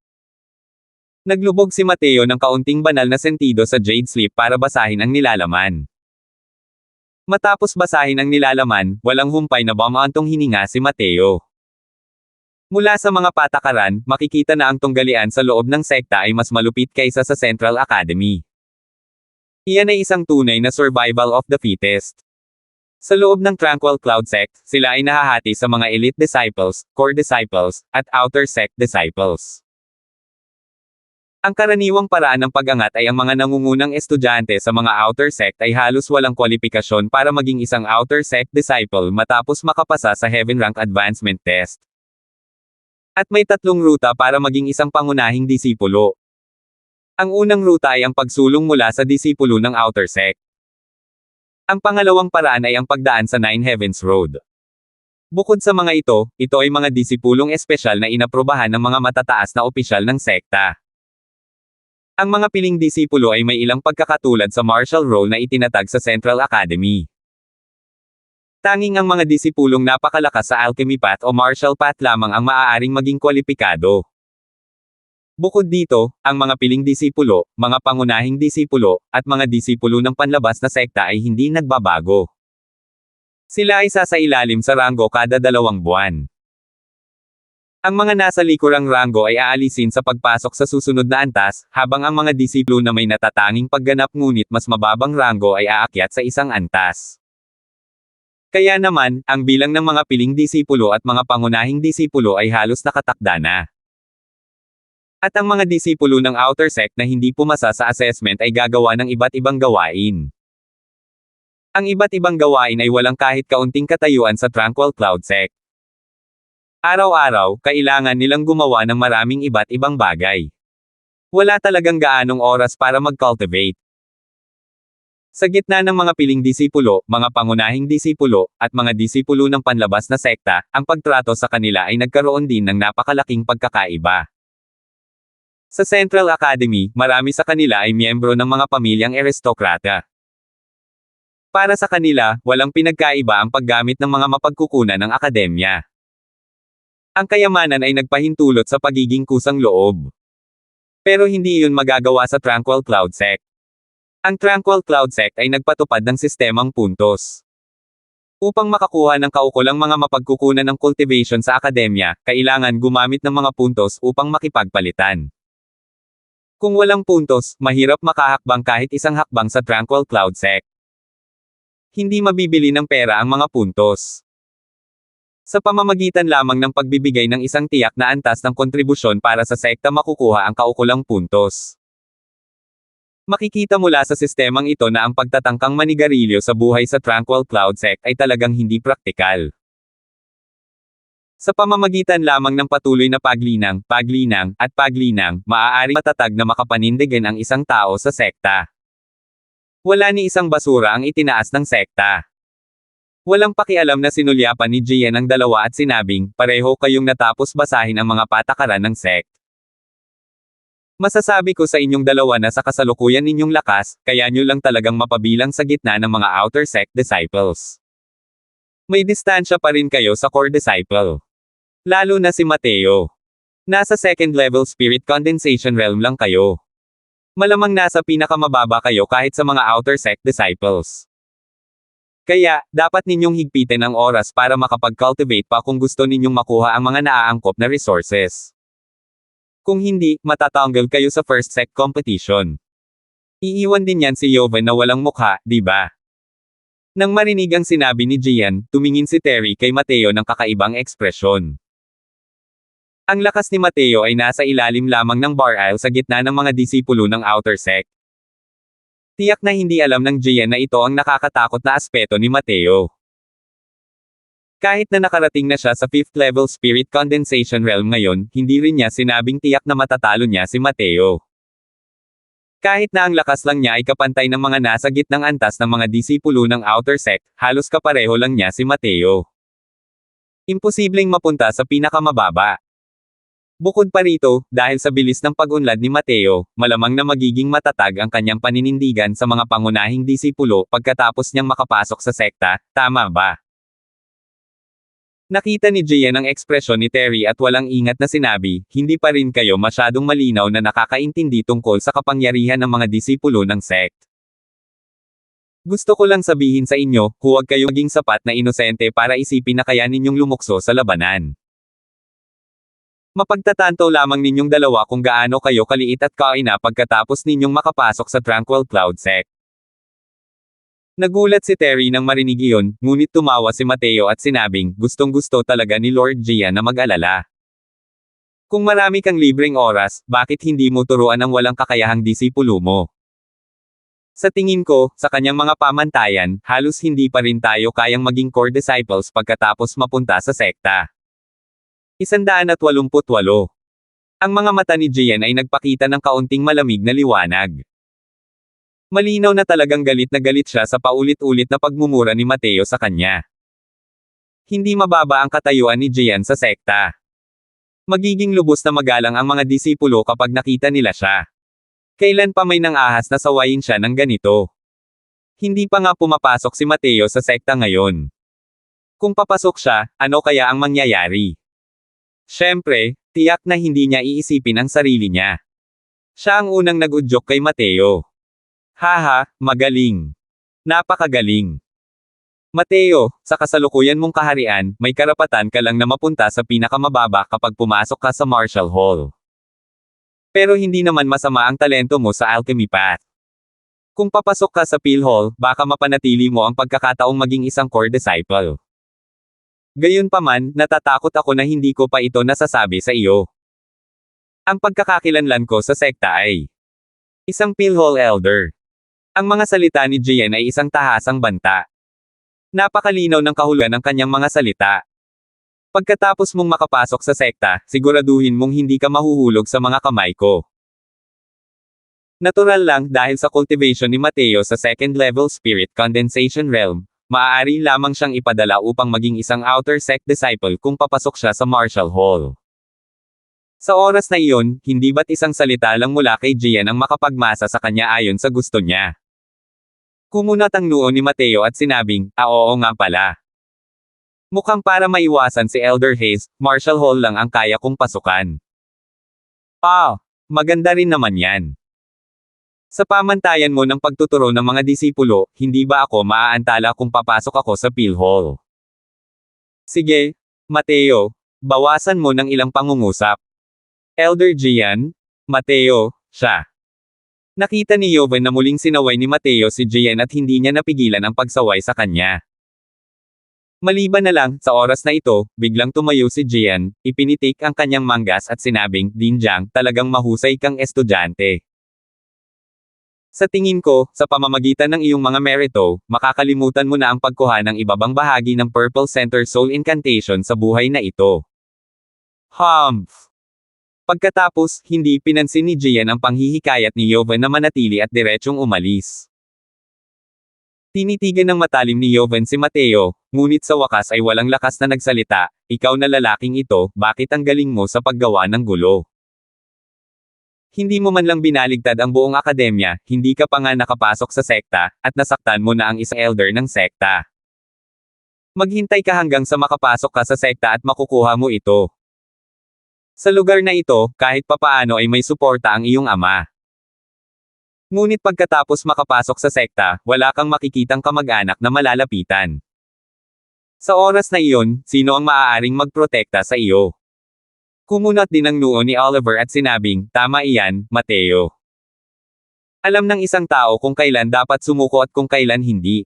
Naglubog si Mateo ng kaunting banal na sentido sa jade slip para basahin ang nilalaman. Matapos basahin ang nilalaman, walang humpay na bumantong hininga si Mateo. Mula sa mga patakaran, makikita na ang tunggalian sa loob ng sekta ay mas malupit kaysa sa Central Academy. Iyan ay isang tunay na survival of the fittest. Sa loob ng Tranquil Cloud Sect, sila ay nahahati sa mga elite disciples, core disciples, at outer sect disciples. Ang karaniwang paraan ng pag-angat ay ang mga nangungunang estudyante sa mga outer sect ay halos walang kwalifikasyon para maging isang outer sect disciple matapos makapasa sa Heaven Rank Advancement Test. At may 3 ruta para maging isang pangunahing disipulo. Ang unang ruta ay ang pagsulong mula sa disipulo ng outer sect. Ang pangalawang paraan ay ang pagdaan sa Nine Heavens Road. Bukod sa mga ito ay mga disipulong espesyal na inaprobahan ng mga matataas na opisyal ng sekta. Ang mga piling disipulo ay may ilang pagkakatulad sa martial role na itinatag sa Central Academy. Tanging ang mga disipulong napakalakas sa alchemy path o martial path lamang ang maaaring maging kwalipikado. Bukod dito, ang mga piling disipulo, mga pangunahing disipulo, at mga disipulo ng panlabas na sekta ay hindi nagbabago. Sila ay sasailalim sa ranggo kada 2 buwan. Ang mga nasa likurang ranggo ay aalisin sa pagpasok sa susunod na antas, habang ang mga disipulo na may natatanging pagganap ngunit mas mababang ranggo ay aakyat sa isang antas. Kaya naman, ang bilang ng mga piling disipulo at mga pangunahing disipulo ay halos nakatakda na. At ang mga disipulo ng outer sect na hindi pumasa sa assessment ay gagawa ng iba't ibang gawain. Ang iba't ibang gawain ay walang kahit kaunting katayuan sa Tranquil Cloud Sect. Araw-araw, kailangan nilang gumawa ng maraming iba't ibang bagay. Wala talagang gaanong oras para mag-cultivate. Sa gitna ng mga piling disipulo, mga pangunahing disipulo, at mga disipulo ng panlabas na sekta, ang pagtrato sa kanila ay nagkaroon din ng napakalaking pagkakaiba. Sa Central Academy, marami sa kanila ay miyembro ng mga pamilyang aristokrata. Para sa kanila, walang pinagkaiba ang paggamit ng mga mapagkukunan ng akademya. Ang kayamanan ay nagpahintulot sa pagiging kusang loob. Pero hindi iyon magagawa sa Tranquil Cloud Sect. Ang Tranquil Cloud Sect ay nagpatupad ng sistemang puntos. Upang makakuha ng kaukulang mga mapagkukunan ng cultivation sa akademya, kailangan gumamit ng mga puntos upang makipagpalitan. Kung walang puntos, mahirap makahakbang kahit isang hakbang sa Tranquil Cloud Sect. Hindi mabibili ng pera ang mga puntos. Sa pamamagitan lamang ng pagbibigay ng isang tiyak na antas ng kontribusyon para sa sekta makukuha ang kaukulang puntos. Makikita mula sa sistemang ito na ang pagtatangkang manigarilyo sa buhay sa Tranquil Cloud Sect ay talagang hindi praktikal. Sa pamamagitan lamang ng patuloy na paglinang, at paglinang, maaaring matatag na makapanindigan ang isang tao sa sekta. Wala ni isang basura ang itinaas ng sekta. Walang pakialam na sinulyapan ni Gian ang dalawa at sinabing, pareho kayong natapos basahin ang mga patakaran ng sect. Masasabi ko sa inyong dalawa na sa kasalukuyan ninyong lakas, kaya nyo lang talagang mapabilang sa gitna ng mga outer sect disciples. May distansya pa rin kayo sa core disciple. Lalo na si Mateo. Nasa second level spirit condensation realm lang kayo. Malamang nasa pinakamababa kayo kahit sa mga outer sect disciples. Kaya, dapat ninyong higpitin ang oras para makapag-cultivate pa kung gusto ninyong makuha ang mga naaangkop na resources. Kung hindi, matatanggal kayo sa first sect competition. Iiwan din yan si Joven na walang mukha, di ba? Nang marinig ang sinabi ni Gian, tumingin si Terry kay Mateo ng kakaibang ekspresyon. Ang lakas ni Mateo ay nasa ilalim lamang ng bar aisle sa gitna ng mga disipulo ng outer sect. Tiyak na hindi alam ng Gian na ito ang nakakatakot na aspeto ni Mateo. Kahit na nakarating na siya sa 5th level spirit condensation realm ngayon, hindi rin niya sinabing tiyak na matatalo niya si Mateo. Kahit na ang lakas lang niya ay kapantay ng mga nasa gitnang antas ng mga disipulo ng outer sect, halos kapareho lang niya si Mateo. Imposibleng mapunta sa pinakamababa. Bukod pa rito, dahil sa bilis ng pag-unlad ni Mateo, malamang na magiging matatag ang kanyang paninindigan sa mga pangunahing disipulo pagkatapos niyang makapasok sa sekta, tama ba? Nakita ni Gian ang ekspresyon ni Terry at walang ingat na sinabi, hindi pa rin kayo masyadong malinaw na nakakaintindi tungkol sa kapangyarihan ng mga disipulo ng sect. Gusto ko lang sabihin sa inyo, huwag kayo maging sapat na inosente para isipin na kaya ninyong lumukso sa labanan. Mapagtatanto lamang ninyong dalawa kung gaano kayo kaliit at kaina pagkatapos ninyong makapasok sa Tranquil Cloud Sect. Nagulat si Terry nang marinig iyon, ngunit tumawa si Mateo at sinabing, gustong-gusto talaga ni Lord Gian na mag-alala. Kung marami kang libreng oras, bakit hindi mo turuan ang walang kakayahang disipulo mo? Sa tingin ko, sa kanyang mga pamantayan, halos hindi pa rin tayo kayang maging core disciples pagkatapos mapunta sa sekta. 188. Ang mga mata ni Gian ay nagpakita ng kaunting malamig na liwanag. Malinaw na talagang galit na galit siya sa paulit-ulit na pagmumura ni Mateo sa kanya. Hindi mababa ang katayuan ni Gian sa sekta. Magiging lubos na magalang ang mga disipulo kapag nakita nila siya. Kailan pa may nang-ahas na sawayin siya ng ganito? Hindi pa nga pumapasok si Mateo sa sekta ngayon. Kung papasok siya, ano kaya ang mangyayari? Siyempre, tiyak na hindi niya iisipin ang sarili niya. Siya ang unang nag-udyok kay Mateo. Haha, magaling. Napakagaling. Mateo, sa kasalukuyan mong kaharian, may karapatan ka lang na mapunta sa pinakamababa kapag pumasok ka sa Marshall Hall. Pero hindi naman masama ang talento mo sa alchemy path. Kung papasok ka sa Peel Hall, baka mapanatili mo ang pagkakataong maging isang core disciple. Gayunpaman, natatakot ako na hindi ko pa ito nasasabi sa iyo. Ang pagkakakilanlan ko sa sekta ay isang Peel Hall elder. Ang mga salita ni Jian ay isang tahasang banta. Napakalinaw ng kahulugan ng kanyang mga salita. Pagkatapos mong makapasok sa sekta, siguraduhin mong hindi ka mahuhulog sa mga kamay ko. Natural lang dahil sa cultivation ni Mateo sa second level spirit condensation realm, maaari lamang siyang ipadala upang maging isang outer sect disciple kung papasok siya sa martial hall. Sa oras na iyon, hindi ba't isang salita lang mula kay Jian ang makapagmasa sa kanya ayon sa gusto niya? Kumunat ang noo ni Mateo at sinabing, oo nga pala. Mukhang para maiwasan si Elder Hayes, martial hall lang ang kaya kong pasukan. Maganda rin naman yan. Sa pamantayan mo ng pagtuturo ng mga disipulo, hindi ba ako maaantala kung papasok ako sa Phil Hall? Sige, Mateo, bawasan mo ng ilang pangungusap. Elder Jian, Mateo, siya. Nakita ni Joven na muling sinaway ni Mateo si Jian at hindi niya napigilan ang pagsaway sa kanya. Maliban na lang, sa oras na ito, biglang tumayo si Jian, ipinitik ang kanyang manggas at sinabing, Dinjang, talagang mahusay kang estudyante. Sa tingin ko, sa pamamagitan ng iyong mga merito, makakalimutan mo na ang pagkuha ng ibabang bahagi ng Purple Center Soul Incantation sa buhay na ito. Humph! Pagkatapos, hindi pinansin ni Jian ang panghihikayat ni Joven na manatili at diretsyong umalis. Tinitigan ng matalim ni Joven si Mateo, ngunit sa wakas ay walang lakas na nagsalita, ikaw na lalaking ito, bakit ang galing mo sa paggawa ng gulo? Hindi mo man lang binaligtad ang buong akademya, hindi ka pa nga nakapasok sa sekta, at nasaktan mo na ang isang elder ng sekta. Maghintay ka hanggang sa makapasok ka sa sekta at makukuha mo ito. Sa lugar na ito, kahit papaano ay may suporta ang iyong ama. Ngunit pagkatapos makapasok sa sekta, wala kang makikitang kamag-anak na malalapitan. Sa oras na iyon, sino ang maaaring magprotekta sa iyo? Kumunat din ang noo ni Oliver at sinabing, tama iyan, Mateo. Alam ng isang tao kung kailan dapat sumuko at kung kailan hindi.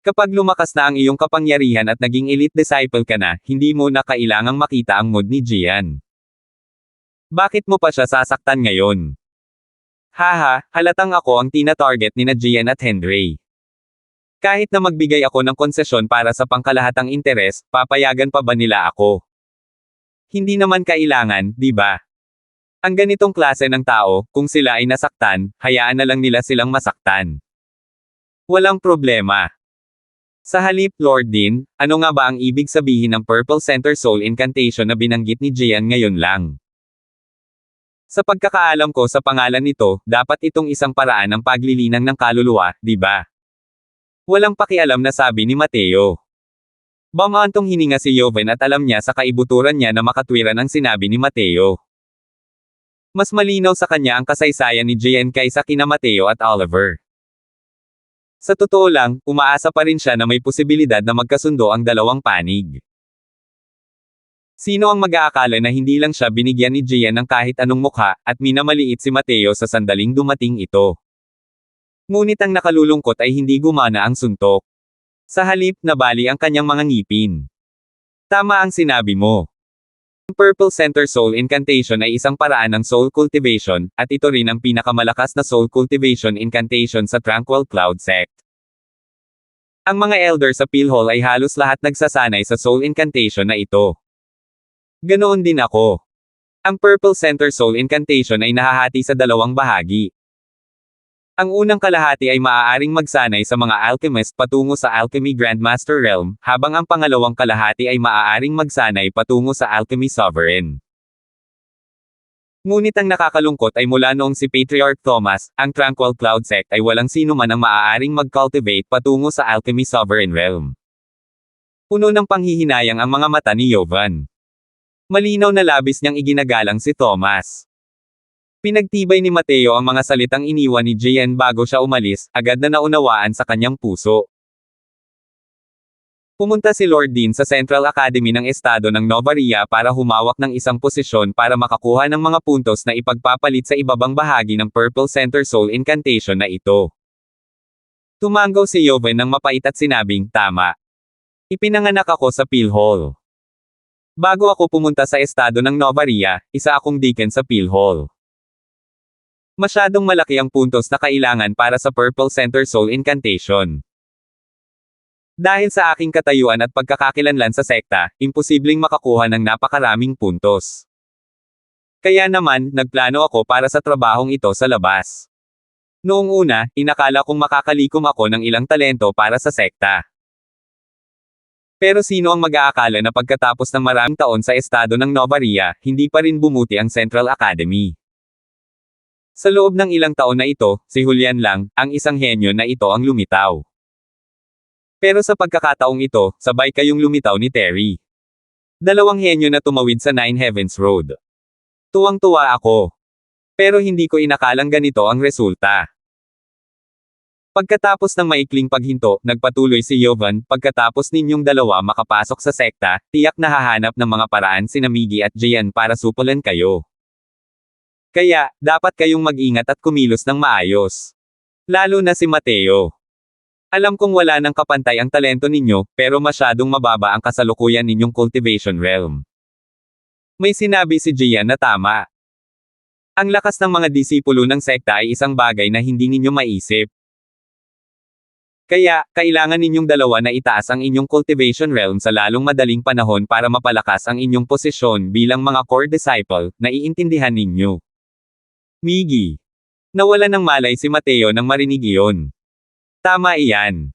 Kapag lumakas na ang iyong kapangyarihan at naging elite disciple ka na, hindi mo na kailangang makita ang mood ni Jian. Bakit mo pa siya sasaktan ngayon? Haha, halatang ako ang tina-target ni na Jian at Henry. Kahit na magbigay ako ng konsesyon para sa pangkalahatang interes, papayagan pa ba nila ako? Hindi naman kailangan, di ba? Ang ganitong klase ng tao, kung sila ay nasaktan, hayaan na lang nila silang masaktan. Walang problema. Sa halip, Lord Dean, ano nga ba ang ibig sabihin ng Purple Center Soul Incantation na binanggit ni Jian ngayon lang? Sa pagkakaalam ko sa pangalan nito, dapat itong isang paraan ng paglilinang ng kaluluwa, di ba? Walang pakialam na sabi ni Mateo. Bamantong hininga si Joven at alam niya sa kaibuturan niya na makatwiran ang sinabi ni Mateo. Mas malinaw sa kanya ang kasaysayan ni Jian kaysa kina Mateo at Oliver. Sa totoo lang, umaasa pa rin siya na may posibilidad na magkasundo ang dalawang panig. Sino ang mag-aakala na hindi lang siya binigyan ni Jian ng kahit anong mukha, at minamaliit si Mateo sa sandaling dumating ito. Ngunit ang nakalulungkot ay hindi gumana ang suntok. Sa halip, nabali ang kanyang mga ngipin. Tama ang sinabi mo. Ang Purple Center Soul Incantation ay isang paraan ng soul cultivation, at ito rin ang pinakamalakas na soul cultivation incantation sa Tranquil Cloud Sect. Ang mga elder sa Phil Hall ay halos lahat nagsasanay sa soul incantation na ito. Ganoon din ako. Ang Purple Center Soul Incantation ay nahahati sa dalawang bahagi. Ang unang kalahati ay maaaring magsanay sa mga alchemist patungo sa Alchemy Grandmaster Realm, habang ang pangalawang kalahati ay maaaring magsanay patungo sa Alchemy Sovereign. Ngunit ang nakakalungkot ay mula noong si Patriarch Thomas, ang Tranquil Cloud Sect ay walang sino man ang maaaring mag-cultivate patungo sa Alchemy Sovereign Realm. Puno ng panghihinayang ang mga mata ni Jovan. Malinaw na labis niyang iginagalang si Thomas. Pinagtibay ni Mateo ang mga salitang iniwan ni Jian bago siya umalis, agad na naunawaan sa kanyang puso. Pumunta si Lord Dean sa Central Academy ng Estado ng Nova Ria para humawak ng isang posisyon para makakuha ng mga puntos na ipagpapalit sa ibabang bahagi ng Purple Center Soul Incantation na ito. Tumanggaw si Joven ng mapait at sinabing, tama. Ipinanganak ako sa Phil Hall. Bago ako pumunta sa Estado ng Nova Ria, isa akong deacon sa Phil Hall. Masyadong malaki ang puntos na kailangan para sa Purple Center Soul Incantation. Dahil sa aking katayuan at pagkakakilanlan sa sekta, imposibleng makakuha ng napakaraming puntos. Kaya naman, nagplano ako para sa trabahong ito sa labas. Noong una, inakala kong makakalikom ako ng ilang talento para sa sekta. Pero sino ang mag-aakala na pagkatapos ng maraming taon sa estado ng Novaria, hindi pa rin bumuti ang Central Academy? Sa loob ng ilang taon na ito, si Julian lang, ang isang henyo na ito ang lumitaw. Pero sa pagkakataong ito, sabay kayong lumitaw ni Terry. Dalawang henyo na tumawid sa Nine Heavens Road. Tuwang-tuwa ako. Pero hindi ko inakalang ganito ang resulta. Pagkatapos ng maikling paghinto, nagpatuloy si Jovan, pagkatapos ninyong dalawa makapasok sa sekta, tiyak na hahanap ng mga paraan sina Miggy at Gian para supulan kayo. Kaya, dapat kayong mag-ingat at kumilos ng maayos. Lalo na si Mateo. Alam kong wala ng kapantay ang talento ninyo, pero masyadong mababa ang kasalukuyan ninyong cultivation realm. May sinabi si Gian na tama. Ang lakas ng mga disipulo ng sekta ay isang bagay na hindi ninyo maisip. Kaya, kailangan ninyong dalawa na itaas ang inyong cultivation realm sa lalong madaling panahon para mapalakas ang inyong posisyon bilang mga core disciple, na iintindihan ninyo. Miggy. Nawala ng malay si Mateo nang marinig iyon. Tama iyan.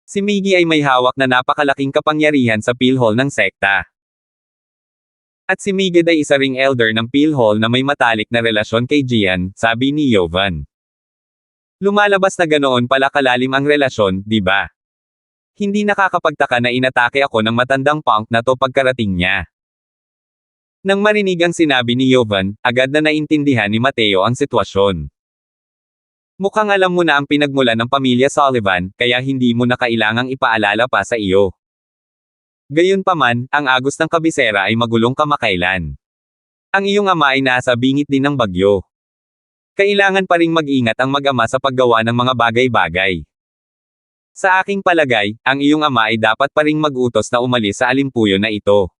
Si Miggy ay may hawak na napakalaking kapangyarihan sa PhilHall ng sekta. At si Miggy ay isa ring elder ng PhilHall na may matalik na relasyon kay Gian, sabi ni Jovan. Lumalabas na ganoon pala kalalim ang relasyon, di ba? Hindi nakakapagtaka na inatake ako ng matandang punk na to pagkarating niya. Nang marinig ang sinabi ni Jovan, agad na naintindihan ni Mateo ang sitwasyon. Mukhang alam mo na ang pinagmulan ng pamilya Sullivan, kaya hindi mo na kailangang ipaalala pa sa iyo. Gayunpaman, ang agos ng kabisera ay magulong kamakailan. Ang iyong ama ay nasa bingit din ng bagyo. Kailangan pa ring mag-ingat ang mag-ama sa paggawa ng mga bagay-bagay. Sa aking palagay, ang iyong ama ay dapat pa ring mag-utos na umalis sa alimpuyo na ito.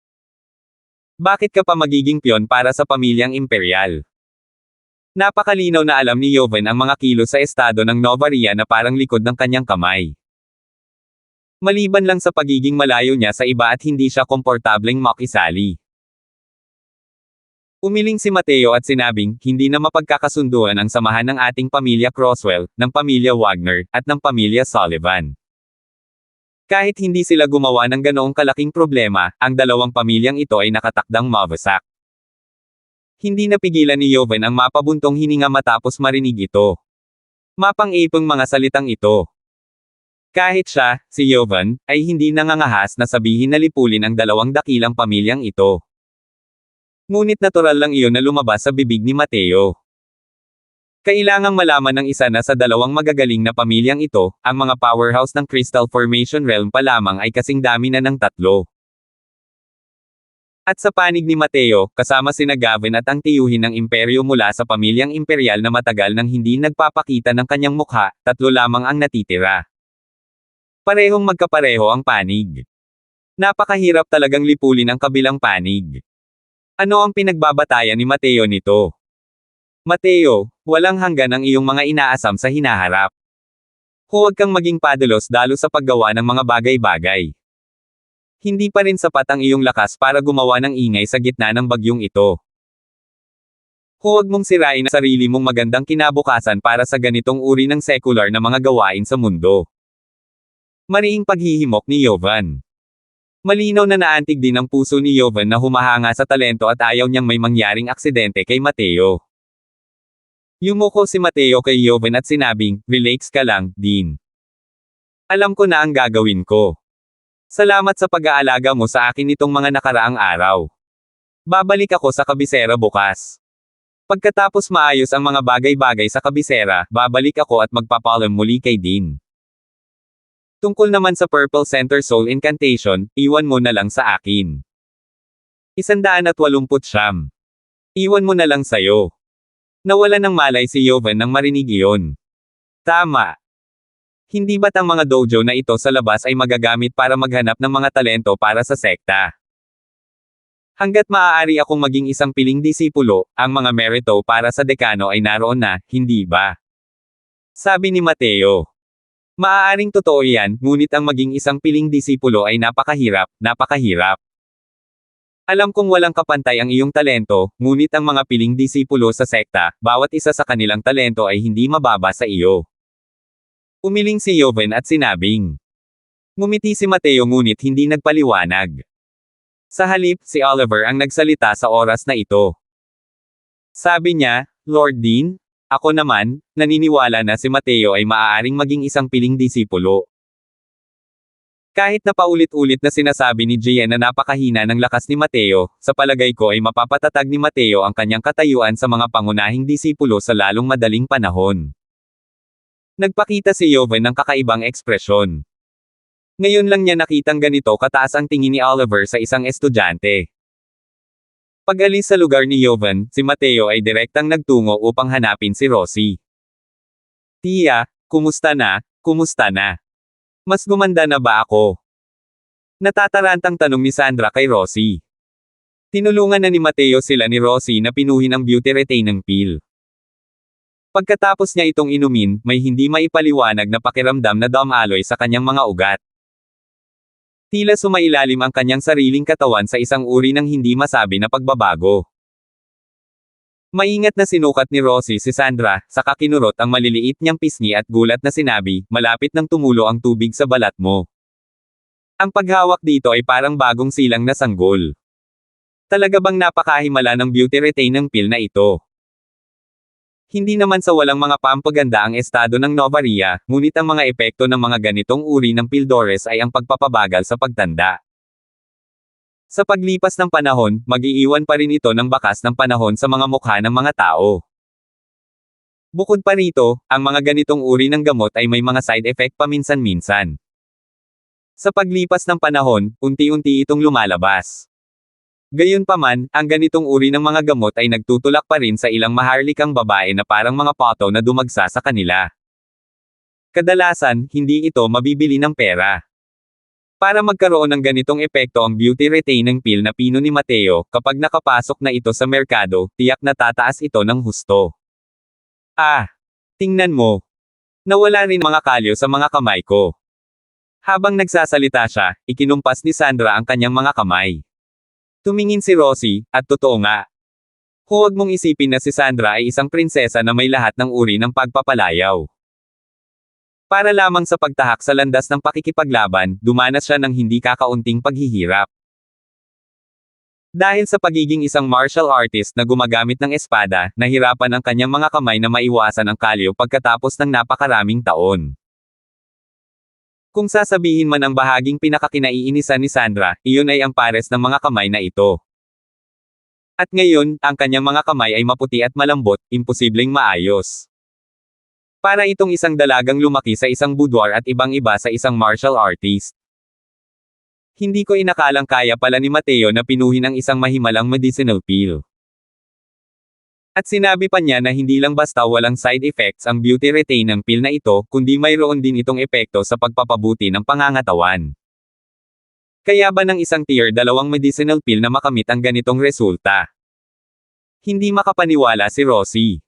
Bakit ka pa magiging piyon para sa pamilyang imperial? Napakalinaw na alam ni Jovan ang mga kilos sa estado ng Novaria na parang likod ng kanyang kamay. Maliban lang sa pagiging malayo niya sa iba at hindi siya komportableng makisali. Umiling si Mateo at sinabing, hindi na mapagkakasunduan ang samahan ng ating pamilya Croswell, ng pamilya Wagner, at ng pamilya Sullivan. Kahit hindi sila gumawa ng ganoong kalaking problema, ang dalawang pamilyang ito ay nakatakdang mawasak. Hindi napigilan ni Jovan ang mapabuntong hininga matapos marinig ito. Mapang-ipong mga salitang ito. Kahit siya, si Jovan, ay hindi nangangahas na sabihin na lipulin ang dalawang dakilang pamilyang ito. Ngunit natural lang iyon na lumabas sa bibig ni Mateo. Kailangang malaman ng isa na sa dalawang magagaling na pamilyang ito, ang mga powerhouse ng Crystal Formation Realm pa lamang ay kasing dami na ng tatlo. At sa panig ni Mateo, kasama sina Gavin at ang tiyuhin ng imperyo mula sa pamilyang imperial na matagal nang hindi nagpapakita ng kanyang mukha, tatlo lamang ang natitira. Parehong magkapareho ang panig. Napakahirap talagang lipulin ang kabilang panig. Ano ang pinagbabatayan ni Mateo nito? Mateo, walang hanggan ang iyong mga inaasam sa hinaharap. Huwag kang maging padalos-dalo sa paggawa ng mga bagay-bagay. Hindi pa rin sapat ang iyong lakas para gumawa ng ingay sa gitna ng bagyong ito. Huwag mong sirain ang sarili mong magandang kinabukasan para sa ganitong uri ng secular na mga gawain sa mundo. Mariing paghihimok ni Jovan. Malinaw na naantig din ang puso ni Jovan na humahanga sa talento at ayaw niyang may mangyaring aksidente kay Mateo. Yumuko si Mateo kay Jovan at sinabing, relax ka lang, Dean. Alam ko na ang gagawin ko. Salamat sa pag-aalaga mo sa akin nitong mga nakaraang araw. Babalik ako sa kabisera bukas. Pagkatapos maayos ang mga bagay-bagay sa kabisera, babalik ako at magpapalam muli kay Dean. Tungkol naman sa Purple Center Soul Incantation, iwan mo na lang sa akin. 189. Iwan mo na lang sayo. Nawala ng malay si Jovan nang marinig iyon. Tama. Hindi ba't ang mga dojo na ito sa labas ay magagamit para maghanap ng mga talento para sa sekta? Hanggat maaari akong maging isang piling disipulo, ang mga merito para sa dekano ay naroon na, hindi ba? Sabi ni Mateo. Maaaring totoo yan, ngunit ang maging isang piling disipulo ay napakahirap, napakahirap. Alam kong walang kapantay ang iyong talento, ngunit ang mga piling disipulo sa sekta, bawat isa sa kanilang talento ay hindi mababa sa iyo. Umiling si Joven at sinabing. Ngumiti si Mateo ngunit hindi nagpaliwanag. Sa halip, si Oliver ang nagsalita sa oras na ito. Sabi niya, Lord Dean, ako naman, naniniwala na si Mateo ay maaaring maging isang piling disipulo. Kahit na paulit-ulit na sinasabi ni Gian na napakahina ng lakas ni Mateo, sa palagay ko ay mapapatatag ni Mateo ang kanyang katayuan sa mga pangunahing disipulo sa lalong madaling panahon. Nagpakita si Joven ng kakaibang ekspresyon. Ngayon lang niya nakitang ganito kataas ang tingin ni Oliver sa isang estudyante. Pag-alis sa lugar ni Joven, si Mateo ay direktang nagtungo upang hanapin si Rosie. Tia, kumusta na? Kumusta na? Mas gumanda na ba ako? Natatarantang tanong ni Sandra kay Rosie. Tinulungan na ni Mateo sila ni Rosie na pinuhin ang beauty retaining peel. Pagkatapos niya itong inumin, may hindi maipaliwanag na pakiramdam na dumaloy sa kanyang mga ugat. Tila sumailalim ang kanyang sariling katawan sa isang uri ng hindi masabi na pagbabago. Maingat na sinukat ni Rosie si Sandra, saka kinurot ang maliliit niyang pisngi at gulat na sinabi, malapit nang tumulo ang tubig sa balat mo. Ang paghawak dito ay parang bagong silang na sanggol. Talaga bang napakahimala ng beauty retaining peel na ito? Hindi naman sa walang mga pampaganda ang estado ng Novaria, ngunit ang mga epekto ng mga ganitong uri ng pildores ay ang pagpapabagal sa pagtanda. Sa paglipas ng panahon, mag-iiwan pa rin ito ng bakas ng panahon sa mga mukha ng mga tao. Bukod pa rito, ang mga ganitong uri ng gamot ay may mga side effect paminsan-minsan. Sa paglipas ng panahon, unti-unti itong lumalabas. Gayunpaman, ang ganitong uri ng mga gamot ay nagtutulak pa rin sa ilang maharlikang babae na parang mga pato na dumagsa sa kanila. Kadalasan, hindi ito mabibili ng pera. Para magkaroon ng ganitong epekto ang beauty retaining peel na pino ni Mateo, kapag nakapasok na ito sa merkado, tiyak na tataas ito ng husto. Tingnan mo. Nawala rin mga kalyo sa mga kamay ko. Habang nagsasalita siya, ikinumpas ni Sandra ang kanyang mga kamay. Tumingin si Rosie, at totoo nga. Huwag mong isipin na si Sandra ay isang prinsesa na may lahat ng uri ng pagpapalayaw. Para lamang sa pagtahak sa landas ng pakikipaglaban, dumanas siya ng hindi kakaunting paghihirap. Dahil sa pagiging isang martial artist na gumagamit ng espada, nahirapan ang kanyang mga kamay na maiwasan ang kalyo pagkatapos ng napakaraming taon. Kung sasabihin man ang bahaging pinakakinaiinisan ni Sandra, iyon ay ang pares ng mga kamay na ito. At ngayon, ang kanyang mga kamay ay maputi at malambot, imposibleng maayos. Para itong isang dalagang lumaki sa isang boudoir at ibang-iba sa isang martial artist. Hindi ko inakalang kaya pala ni Mateo na pinuhin ang isang mahimalang medicinal peel. At sinabi pa niya na hindi lang basta walang side effects ang beauty retaining peel na ito, kundi mayroon din itong epekto sa pagpapabuti ng pangangatawan. Kaya ba ng isang tier 2 medicinal peel na makamit ang ganitong resulta? Hindi makapaniwala si Rosie.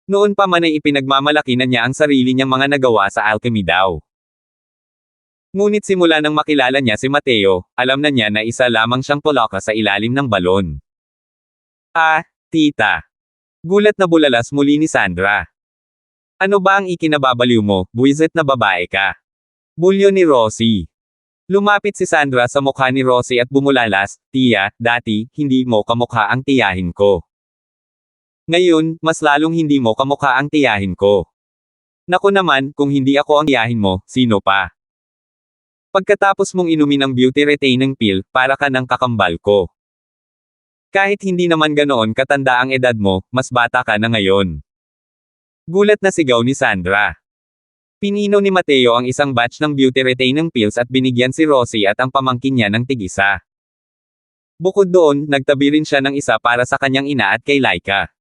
Noon pa man ay ipinagmamalaki na niya ang sarili niyang mga nagawa sa alchemy daw. Ngunit simula nang makilala niya si Mateo, alam na niya na isa lamang siyang pulaka sa ilalim ng balon. Tita. Gulat na bulalas muli ni Sandra. Ano ba ang ikinababaliw mo, buwisit na babae ka? Bulyo ni Rosie. Lumapit si Sandra sa mukha ni Rosie at bumulalas, Tia, dati, hindi mo kamukha ang tiyahin ko. Ngayon, mas lalong hindi mo kamukha ang tiyahin ko. Naku naman, kung hindi ako ang tiyahin mo, sino pa? Pagkatapos mong inumin ang beauty retaining peel, para ka ng kakambal ko. Kahit hindi naman ganoon katanda ang edad mo, mas bata ka na ngayon. Gulat na sigaw ni Sandra. Pinino ni Mateo ang isang batch ng beauty retaining peels at binigyan si Rosie at ang pamangkin niya ng tig-isa. Bukod doon, nagtabi rin siya ng isa para sa kanyang ina at kay Laika.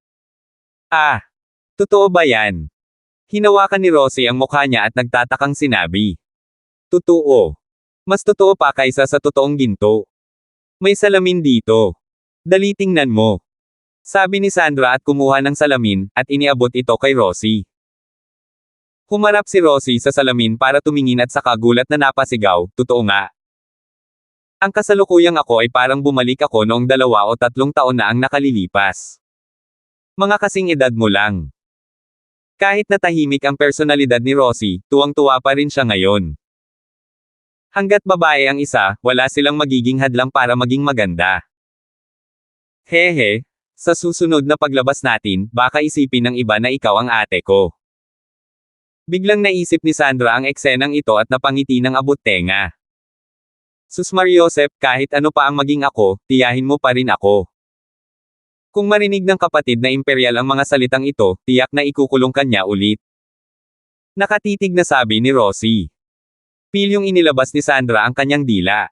Totoo ba yan? Hinawakan ni Rosie ang mukha niya at nagtatakang sinabi. Totoo. Mas totoo pa kaysa sa totoong ginto. May salamin dito. Dali tingnan mo. Sabi ni Sandra at kumuha ng salamin, at iniabot ito kay Rosie. Humarap si Rosie sa salamin para tumingin at saka gulat na napasigaw, totoo nga. Ang kasalukuyang ako ay parang bumalik ako noong 2 o 3 taon na ang nakalilipas. Mga kasing edad mo lang. Kahit na tahimik ang personalidad ni Rosie, tuwang-tuwa pa rin siya ngayon. Hanggat babae ang isa, wala silang magiging hadlang para maging maganda. Hehe, sa susunod na paglabas natin, baka isipin ng iba na ikaw ang ate ko. Biglang naisip ni Sandra ang eksenang ito at napangiti ng abot-tenga. Sus Mariosep, kahit ano pa ang maging ako, tiyahin mo pa rin ako. Kung marinig ng kapatid na imperial ang mga salitang ito, tiyak na ikukulong kanya ulit. Nakatitig na sabi ni Rosie. Pilyong inilabas ni Sandra ang kanyang dila.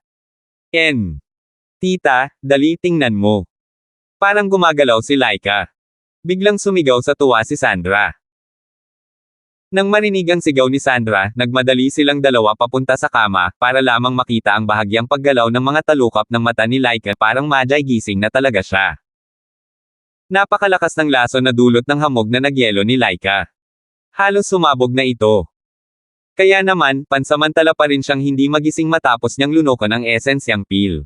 Tita, dali tingnan mo. Parang gumagalaw si Laika. Biglang sumigaw sa tuwa si Sandra. Nang marinig ang sigaw ni Sandra, nagmadali silang dalawa papunta sa kama, para lamang makita ang bahagyang paggalaw ng mga talukap ng mata ni Laika, parang madyay gising na talaga siya. Napakalakas ng laso na dulot ng hamog na nagyelo ni Laika. Halos sumabog na ito. Kaya naman, pansamantala pa rin siyang hindi magising matapos niyang lunokan ang esensyang pil.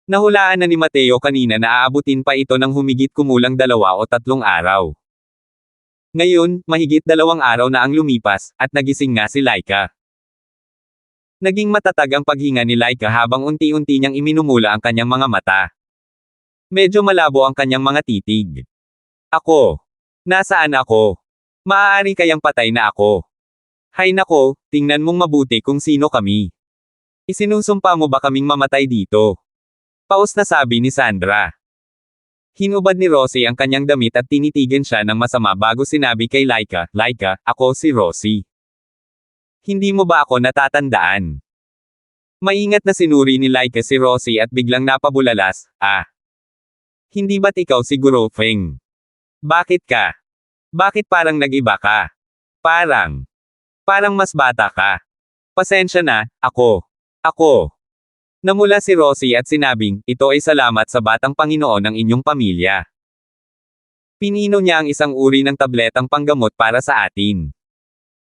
Nahulaan na ni Mateo kanina na aabutin pa ito ng humigit kumulang 2 o 3 araw. Ngayon, mahigit 2 araw na ang lumipas, at nagising nga si Laika. Naging matatag ang paghinga ni Laika habang unti-unti niyang iminumula ang kanyang mga mata. Medyo malabo ang kanyang mga titig. Ako. Nasaan ako? Maaari kayang patay na ako. Hay nako, tingnan mong mabuti kung sino kami. Isinusumpa mo ba kaming mamatay dito? Paus na sabi ni Sandra. Hinubad ni Rosie ang kanyang damit at tinitigan siya ng masama bago sinabi kay Laika, Laika, ako si Rosie. Hindi mo ba ako natatandaan? Maingat na sinuri ni Laika si Rosie at biglang napabulalas, Hindi ba't ikaw si Guro Feng? Bakit ka? Bakit parang nag-iba ka? Parang mas bata ka. Pasensya na, ako. Namula si Rosie at sinabing, ito ay salamat sa batang Panginoon ng inyong pamilya. Pinino niya ang isang uri ng tabletang panggamot para sa atin.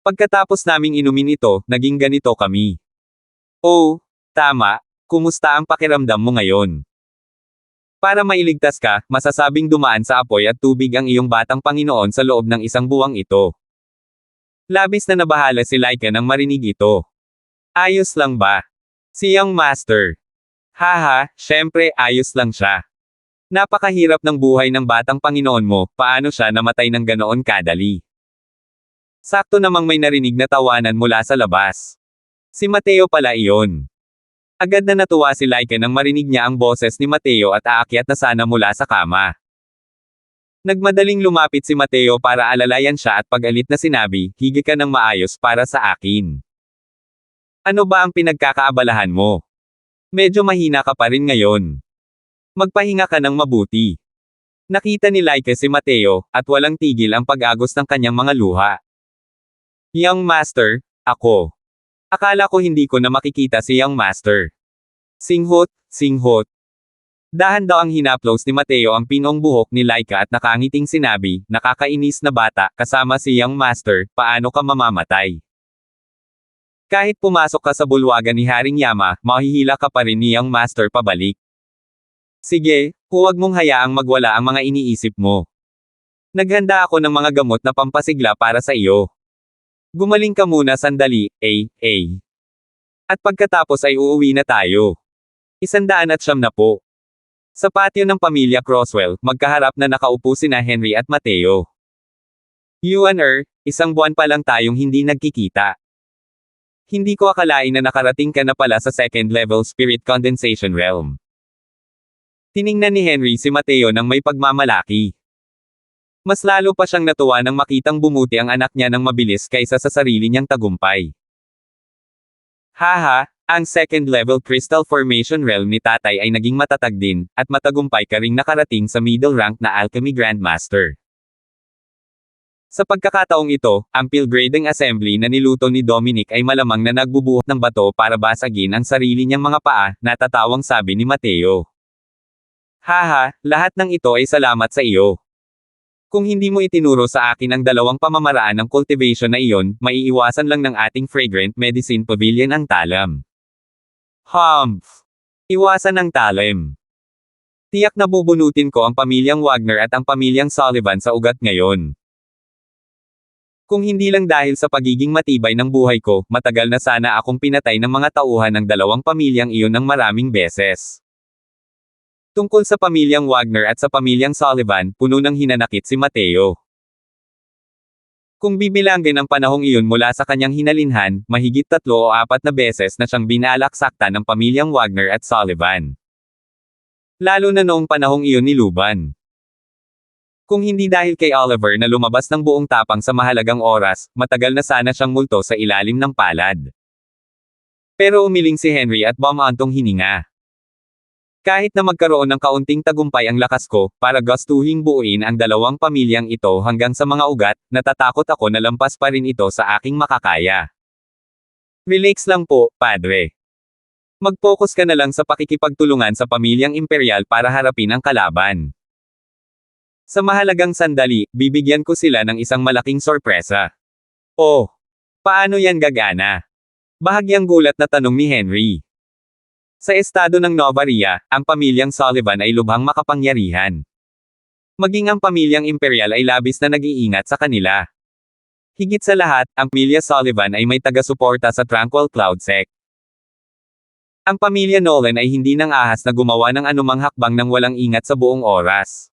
Pagkatapos naming inumin ito, naging ganito kami. Oh, tama, kumusta ang pakiramdam mo ngayon? Para mailigtas ka, masasabing dumaan sa apoy at tubig ang iyong batang Panginoon sa loob ng 1 buwang ito. Labis na nabahala si Laika nang marinig ito. Ayos lang ba? Si Young Master. Haha, syempre ayos lang siya. Napakahirap ng buhay ng batang Panginoon mo, paano siya namatay ng ganoon kadali? Sakto namang may narinig na tawanan mula sa labas. Si Mateo pala iyon. Agad na natuwa si Laika nang marinig niya ang boses ni Mateo at aakyat na sana mula sa kama. Nagmadaling lumapit si Mateo para alalayan siya at pag-alit na sinabi, higi ka ng maayos para sa akin. Ano ba ang pinagkakaabalahan mo? Medyo mahina ka pa rin ngayon. Magpahinga ka ng mabuti. Nakita ni Laika si Mateo, at walang tigil ang pag-agos ng kanyang mga luha. Young Master, ako. Akala ko hindi ko na makikita si Young Master. Singhot. Dahan daw ang hinaplos ni Mateo ang pinong buhok ni Laika at nakangiting sinabi, nakakainis na bata, kasama si Young Master, paano ka mamamatay? Kahit pumasok ka sa bulwagan ni Haring Yama, mahihila ka pa rin ni Young Master pabalik. Sige, huwag mong hayaang magwala ang mga iniisip mo. Naghanda ako ng mga gamot na pampasigla para sa iyo. Gumaling ka muna sandali, At pagkatapos ay uuwi na tayo. 109 na po. Sa patio ng pamilya Croswell, magkaharap na nakaupo sina Henry at Mateo. Yuan 1 buwan pa lang tayong hindi nagkikita. Hindi ko akalain na nakarating ka na pala sa second level spirit condensation realm. Tiningnan ni Henry si Mateo nang may pagmamalaki. Mas lalo pa siyang natuwa nang makitang bumuti ang anak niya ng mabilis kaysa sa sarili niyang tagumpay. Haha, ang second level crystal formation realm ni tatay ay naging matatag din, at matagumpay ka ring nakarating sa middle rank na alchemy grandmaster. Sa pagkakataong ito, ang pilgrading assembly na niluto ni Dominic ay malamang na nagbubuhat ng bato para basagin ang sarili niyang mga paa, natatawang sabi ni Mateo. Haha, lahat ng ito ay salamat sa iyo. Kung hindi mo itinuro sa akin ang dalawang pamamaraan ng cultivation na iyon, maiiwasan lang ng ating fragrant medicine pavilion ang talam. Humph! Iwasan ang talim. Tiyak na bubunutin ko ang pamilyang Wagner at ang pamilyang Sullivan sa ugat ngayon. Kung hindi lang dahil sa pagiging matibay ng buhay ko, matagal na sana akong pinatay ng mga tauhan ng dalawang pamilyang iyon ng maraming beses. Tungkol sa pamilyang Wagner at sa pamilyang Sullivan, puno ng hinanakit si Mateo. Kung bibilangin ang panahong iyon mula sa kanyang hinalinhan, mahigit 3 o 4 na beses na siyang binalak-sakta ng pamilyang Wagner at Sullivan. Lalo na noong panahong iyon ni Luban. Kung hindi dahil kay Oliver na lumabas ng buong tapang sa mahalagang oras, matagal na sana siyang multo sa ilalim ng palad. Pero umiling si Henry at bumantong hininga. Kahit na magkaroon ng kaunting tagumpay ang lakas ko, para gustuhing buuin ang dalawang pamilyang ito hanggang sa mga ugat, natatakot ako na lampas pa rin ito sa aking makakaya. Relax lang po, Padre. Mag-focus ka na lang sa pakikipagtulungan sa pamilyang imperial para harapin ang kalaban. Sa mahalagang sandali, bibigyan ko sila ng isang malaking sorpresa. Oh, paano yan gagana? Bahagyang gulat na tanong ni Henry. Sa estado ng Nova Ria, ang pamilyang Sullivan ay lubhang makapangyarihan. Maging ang pamilyang imperial ay labis na nag-iingat sa kanila. Higit sa lahat, ang pamilya Sullivan ay may taga-suporta sa Tranquil Cloud Sect. Ang pamilya Nolan ay hindi nang ahas na gumawa ng anumang hakbang nang walang ingat sa buong oras.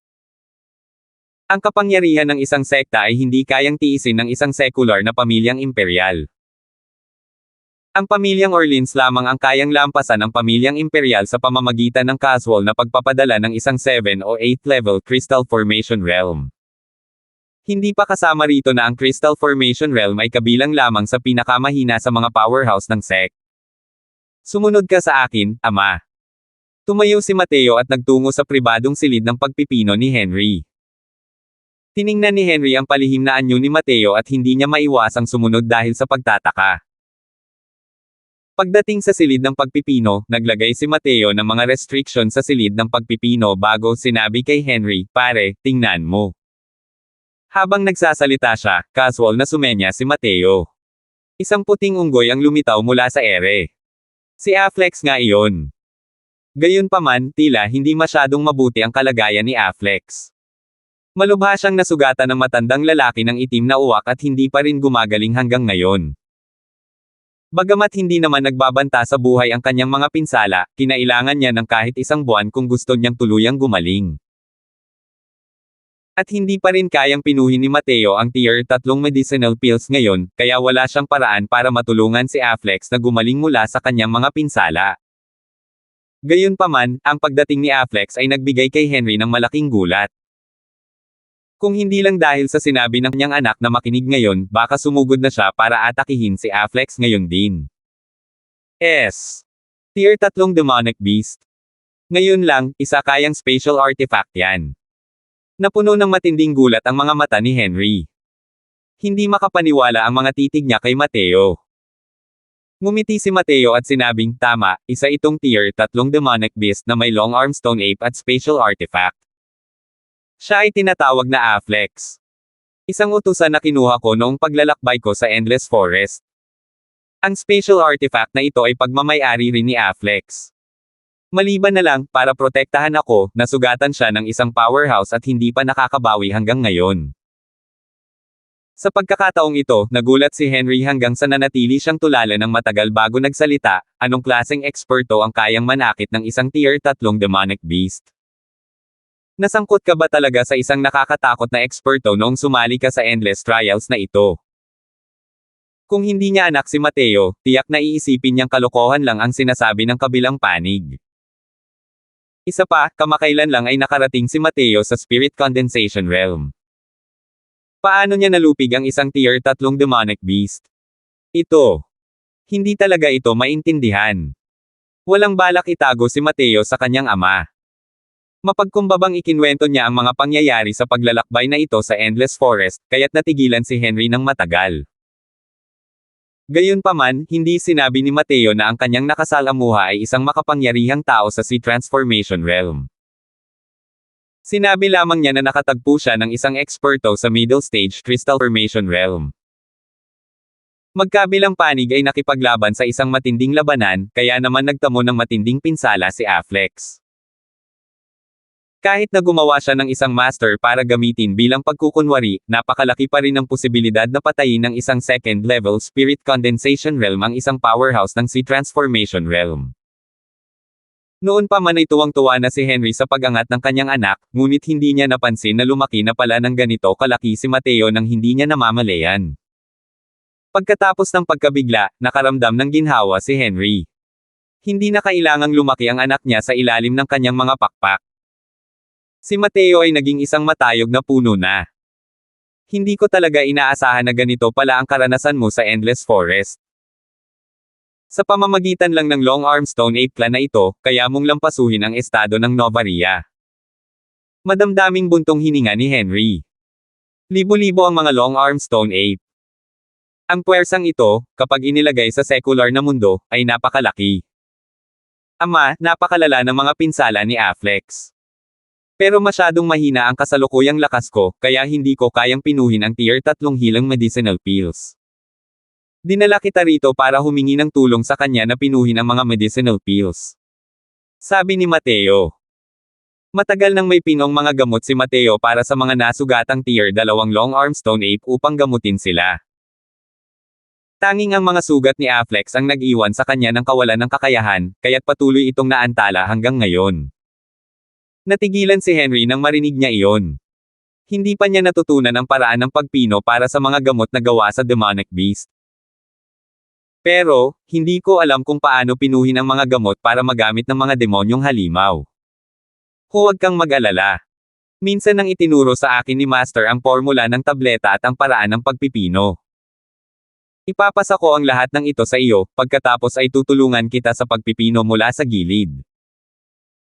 Ang kapangyarihan ng isang sekta ay hindi kayang tiisin ng isang secular na pamilyang imperial. Ang pamilyang Orleans lamang ang kayang lampasan ng pamilyang imperial sa pamamagitan ng casual na pagpapadala ng isang 7 o 8 level Crystal Formation Realm. Hindi pa kasama rito na ang Crystal Formation Realm ay kabilang lamang sa pinakamahina sa mga powerhouse ng sect. Sumunod ka sa akin, Ama. Tumayo si Mateo at nagtungo sa pribadong silid ng pagpipino ni Henry. Tiningnan ni Henry ang palihim na anyo ni Mateo at hindi niya maiwasang sumunod dahil sa pagtataka. Pagdating sa silid ng pagpipino, naglagay si Mateo ng mga restriction sa silid ng pagpipino bago sinabi kay Henry, "Pare, tingnan mo." Habang nagsasalita siya, casual na sumenya si Mateo. Isang puting unggoy ang lumitaw mula sa ere. Si Afflex nga iyon. Gayunpaman, tila hindi masyadong mabuti ang kalagayan ni Afflex. Malubha siyang nasugatan ng matandang lalaki ng itim na uwak at hindi pa rin gumagaling hanggang ngayon. Bagamat hindi naman nagbabanta sa buhay ang kanyang mga pinsala, kinailangan niya ng kahit isang buwan kung gusto niyang tuluyang gumaling. At hindi pa rin kayang pinuhin ni Mateo ang tier 3 medicinal pills ngayon, kaya wala siyang paraan para matulungan si Afflex na gumaling mula sa kanyang mga pinsala. Gayunpaman, ang pagdating ni Afflex ay nagbigay kay Henry ng malaking gulat. Kung hindi lang dahil sa sinabi ng kanyang anak na makinig ngayon, baka sumugod na siya para atakihin si Afflex ngayon din. Tier 3 Demonic Beast. Ngayon lang, isa kayang spatial artifact yan. Napuno ng matinding gulat ang mga mata ni Henry. Hindi makapaniwala ang mga titig niya kay Mateo. Ngumiti si Mateo at sinabing, "Tama, isa itong tier 3 Demonic Beast na may long arm stone ape at spatial artifact. Siya ay tinatawag na Afflex. Isang utusan na kinuha ko noong paglalakbay ko sa Endless Forest. Ang spatial artifact na ito ay pagmamay-ari rin ni Afflex. Maliban na lang, para protektahan ako, nasugatan siya ng isang powerhouse at hindi pa nakakabawi hanggang ngayon." Sa pagkakataong ito, nagulat si Henry hanggang sa nanatili siyang tulala ng matagal bago nagsalita, anong klaseng eksperto ang kayang manakit ng isang tier 3 Demonic Beast? Nasangkot ka ba talaga sa isang nakakatakot na eksperto noong sumali ka sa endless trials na ito? Kung hindi niya anak si Mateo, tiyak na iisipin niyang kalokohan lang ang sinasabi ng kabilang panig. Isa pa, kamakailan lang ay nakarating si Mateo sa Spirit Condensation Realm. Paano niya nalupig ang isang tier 3 Demonic Beast? Ito. Hindi talaga ito maintindihan. Walang balak itago si Mateo sa kanyang ama. Mapagkumbabang ikinwento niya ang mga pangyayari sa paglalakbay na ito sa Endless Forest, kaya't natigilan si Henry ng matagal. Gayunpaman, hindi sinabi ni Mateo na ang kanyang nakasalamuha ay isang makapangyarihang tao sa Sea Transformation Realm. Sinabi lamang niya na nakatagpo siya ng isang eksperto sa middle stage crystal formation realm. Magkabilang panig ay nakipaglaban sa isang matinding labanan, kaya naman nagtamo ng matinding pinsala si Afflex. Kahit na gumawa siya ng isang master para gamitin bilang pagkukunwari, napakalaki pa rin ang posibilidad na patayin ng isang second-level spirit condensation realm ang isang powerhouse ng sea transformation realm. Noon pa man ay tuwang-tuwa na si Henry sa pag-angat ng kanyang anak, ngunit hindi niya napansin na lumaki na pala ng ganito kalaki si Mateo nang hindi niya namamalayan. Pagkatapos ng pagkabigla, nakaramdam ng ginhawa si Henry. Hindi na kailangang lumaki ang anak niya sa ilalim ng kanyang mga pakpak. Si Mateo ay naging isang matayog na puno na. Hindi ko talaga inaasahan na ganito pala ang karanasan mo sa Endless Forest. Sa pamamagitan lang ng Long Arm Stone Ape clan na ito, kaya mong lampasuhin ang estado ng Novaria. Madamdaming buntong hininga ni Henry. Libo-libo ang mga Long Arm Stone Ape. Ang puwersang ito, kapag inilagay sa secular na mundo, ay napakalaki. Ama, napakalala ng mga pinsala ni Afflex. Pero masyadong mahina ang kasalukuyang lakas ko, kaya hindi ko kayang pinuhin ang tier 3 hilang medicinal pills. Dinala kita rito para humingi ng tulong sa kanya na pinuhin ang mga medicinal pills. Sabi ni Mateo. Matagal nang may pinong mga gamot si Mateo para sa mga nasugatang tier 2 Long Arm Stone Ape upang gamutin sila. Tanging ang mga sugat ni Afflex ang nag-iwan sa kanya ng kawalan ng kakayahan, kaya't patuloy itong naantala hanggang ngayon. Natigilan si Henry nang marinig niya iyon. Hindi pa niya natutunan ang paraan ng pagpino para sa mga gamot na gawa sa demonic beast. Pero, hindi ko alam kung paano pinuhin ang mga gamot para magamit ng mga demonyong halimaw. Huwag kang mag-alala. Minsan nang itinuro sa akin ni Master ang formula ng tableta at ang paraan ng pagpipino. Ipapasa ko ang lahat ng ito sa iyo, pagkatapos ay tutulungan kita sa pagpipino mula sa gilid.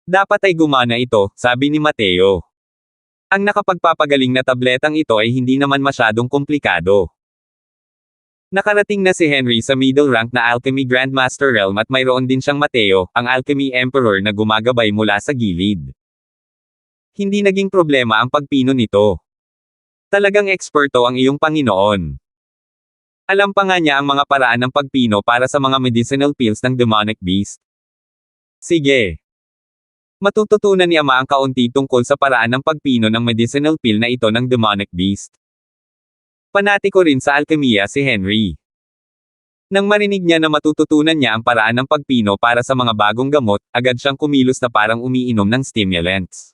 Dapat ay gumana ito, sabi ni Mateo. Ang nakapagpapagaling na tabletang ito ay hindi naman masyadong komplikado. Nakarating na si Henry sa middle rank na Alchemy Grandmaster Realm at mayroon din siyang Mateo, ang Alchemy Emperor na gumagabay mula sa gilid. Hindi naging problema ang pagpino nito. Talagang eksperto ang iyong Panginoon. Alam pa nga niya ang mga paraan ng pagpino para sa mga medicinal pills ng demonic beast. Sige. Matututunan ni Ama ang kaunti tungkol sa paraan ng pagpino ng medicinal pill na ito ng demonic beast. Panatiko rin sa alkemiya si Henry. Nang marinig niya na matututunan niya ang paraan ng pagpino para sa mga bagong gamot, agad siyang kumilos na parang umiinom ng stimulants.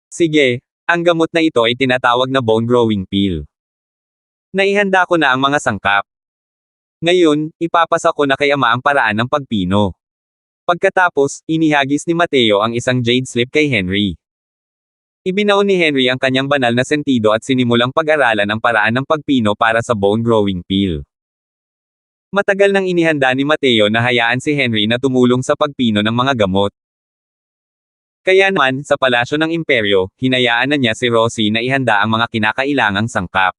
Sige, ang gamot na ito ay tinatawag na bone growing pill. Naihanda ko na ang mga sangkap. Ngayon, ipapasa ko na kay Ama ang paraan ng pagpino. Pagkatapos, inihagis ni Mateo ang isang jade slip kay Henry. Ibinaon ni Henry ang kanyang banal na sentido at sinimulang pag-aralan ang paraan ng pagpino para sa bone growing pill. Matagal nang inihanda ni Mateo na hayaan si Henry na tumulong sa pagpino ng mga gamot. Kaya naman, sa palasyo ng imperyo, hinayaan na niya si Rosie na ihanda ang mga kinakailangang sangkap.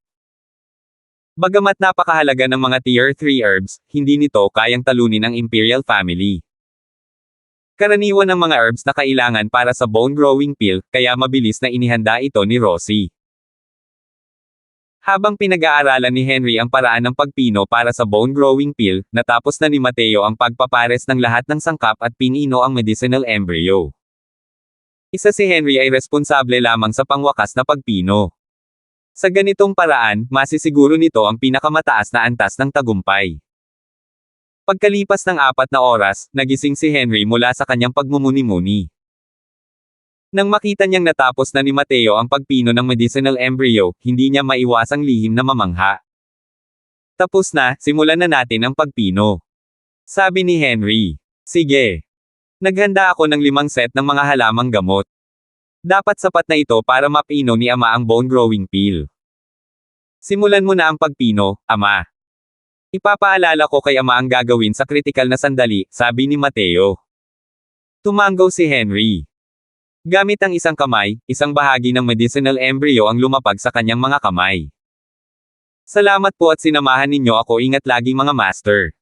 Bagamat napakahalaga ng mga tier 3 herbs, hindi nito kayang talunin ang Imperial Family. Karaniwan ng mga herbs na kailangan para sa bone growing pill, kaya mabilis na inihanda ito ni Rosie. Habang pinag-aaralan ni Henry ang paraan ng pagpino para sa bone growing pill, natapos na ni Mateo ang pagpapares ng lahat ng sangkap at pinino ang medicinal embryo. Isa si Henry ay responsable lamang sa pangwakas na pagpino. Sa ganitong paraan, masisiguro nito ang pinakamataas na antas ng tagumpay. Pagkalipas ng 4 na oras, nagising si Henry mula sa kanyang pagmumuni-muni. Nang makita niyang natapos na ni Mateo ang pagpino ng medicinal embryo, hindi niya maiwasang lihim na mamangha. Tapos na, simulan na natin ang pagpino. Sabi ni Henry. Sige. Naghanda ako ng 5 set ng mga halamang gamot. Dapat sapat na ito para mapino ni Ama ang bone growing pill. Simulan mo na ang pagpino, Ama. Ipapaalala ko kay Ama ang gagawin sa kritikal na sandali, sabi ni Mateo. Tumanggaw si Henry. Gamit ang isang kamay, isang bahagi ng medicinal embryo ang lumapag sa kanyang mga kamay. Salamat po at sinamahan ninyo ako, ingat lagi mga master.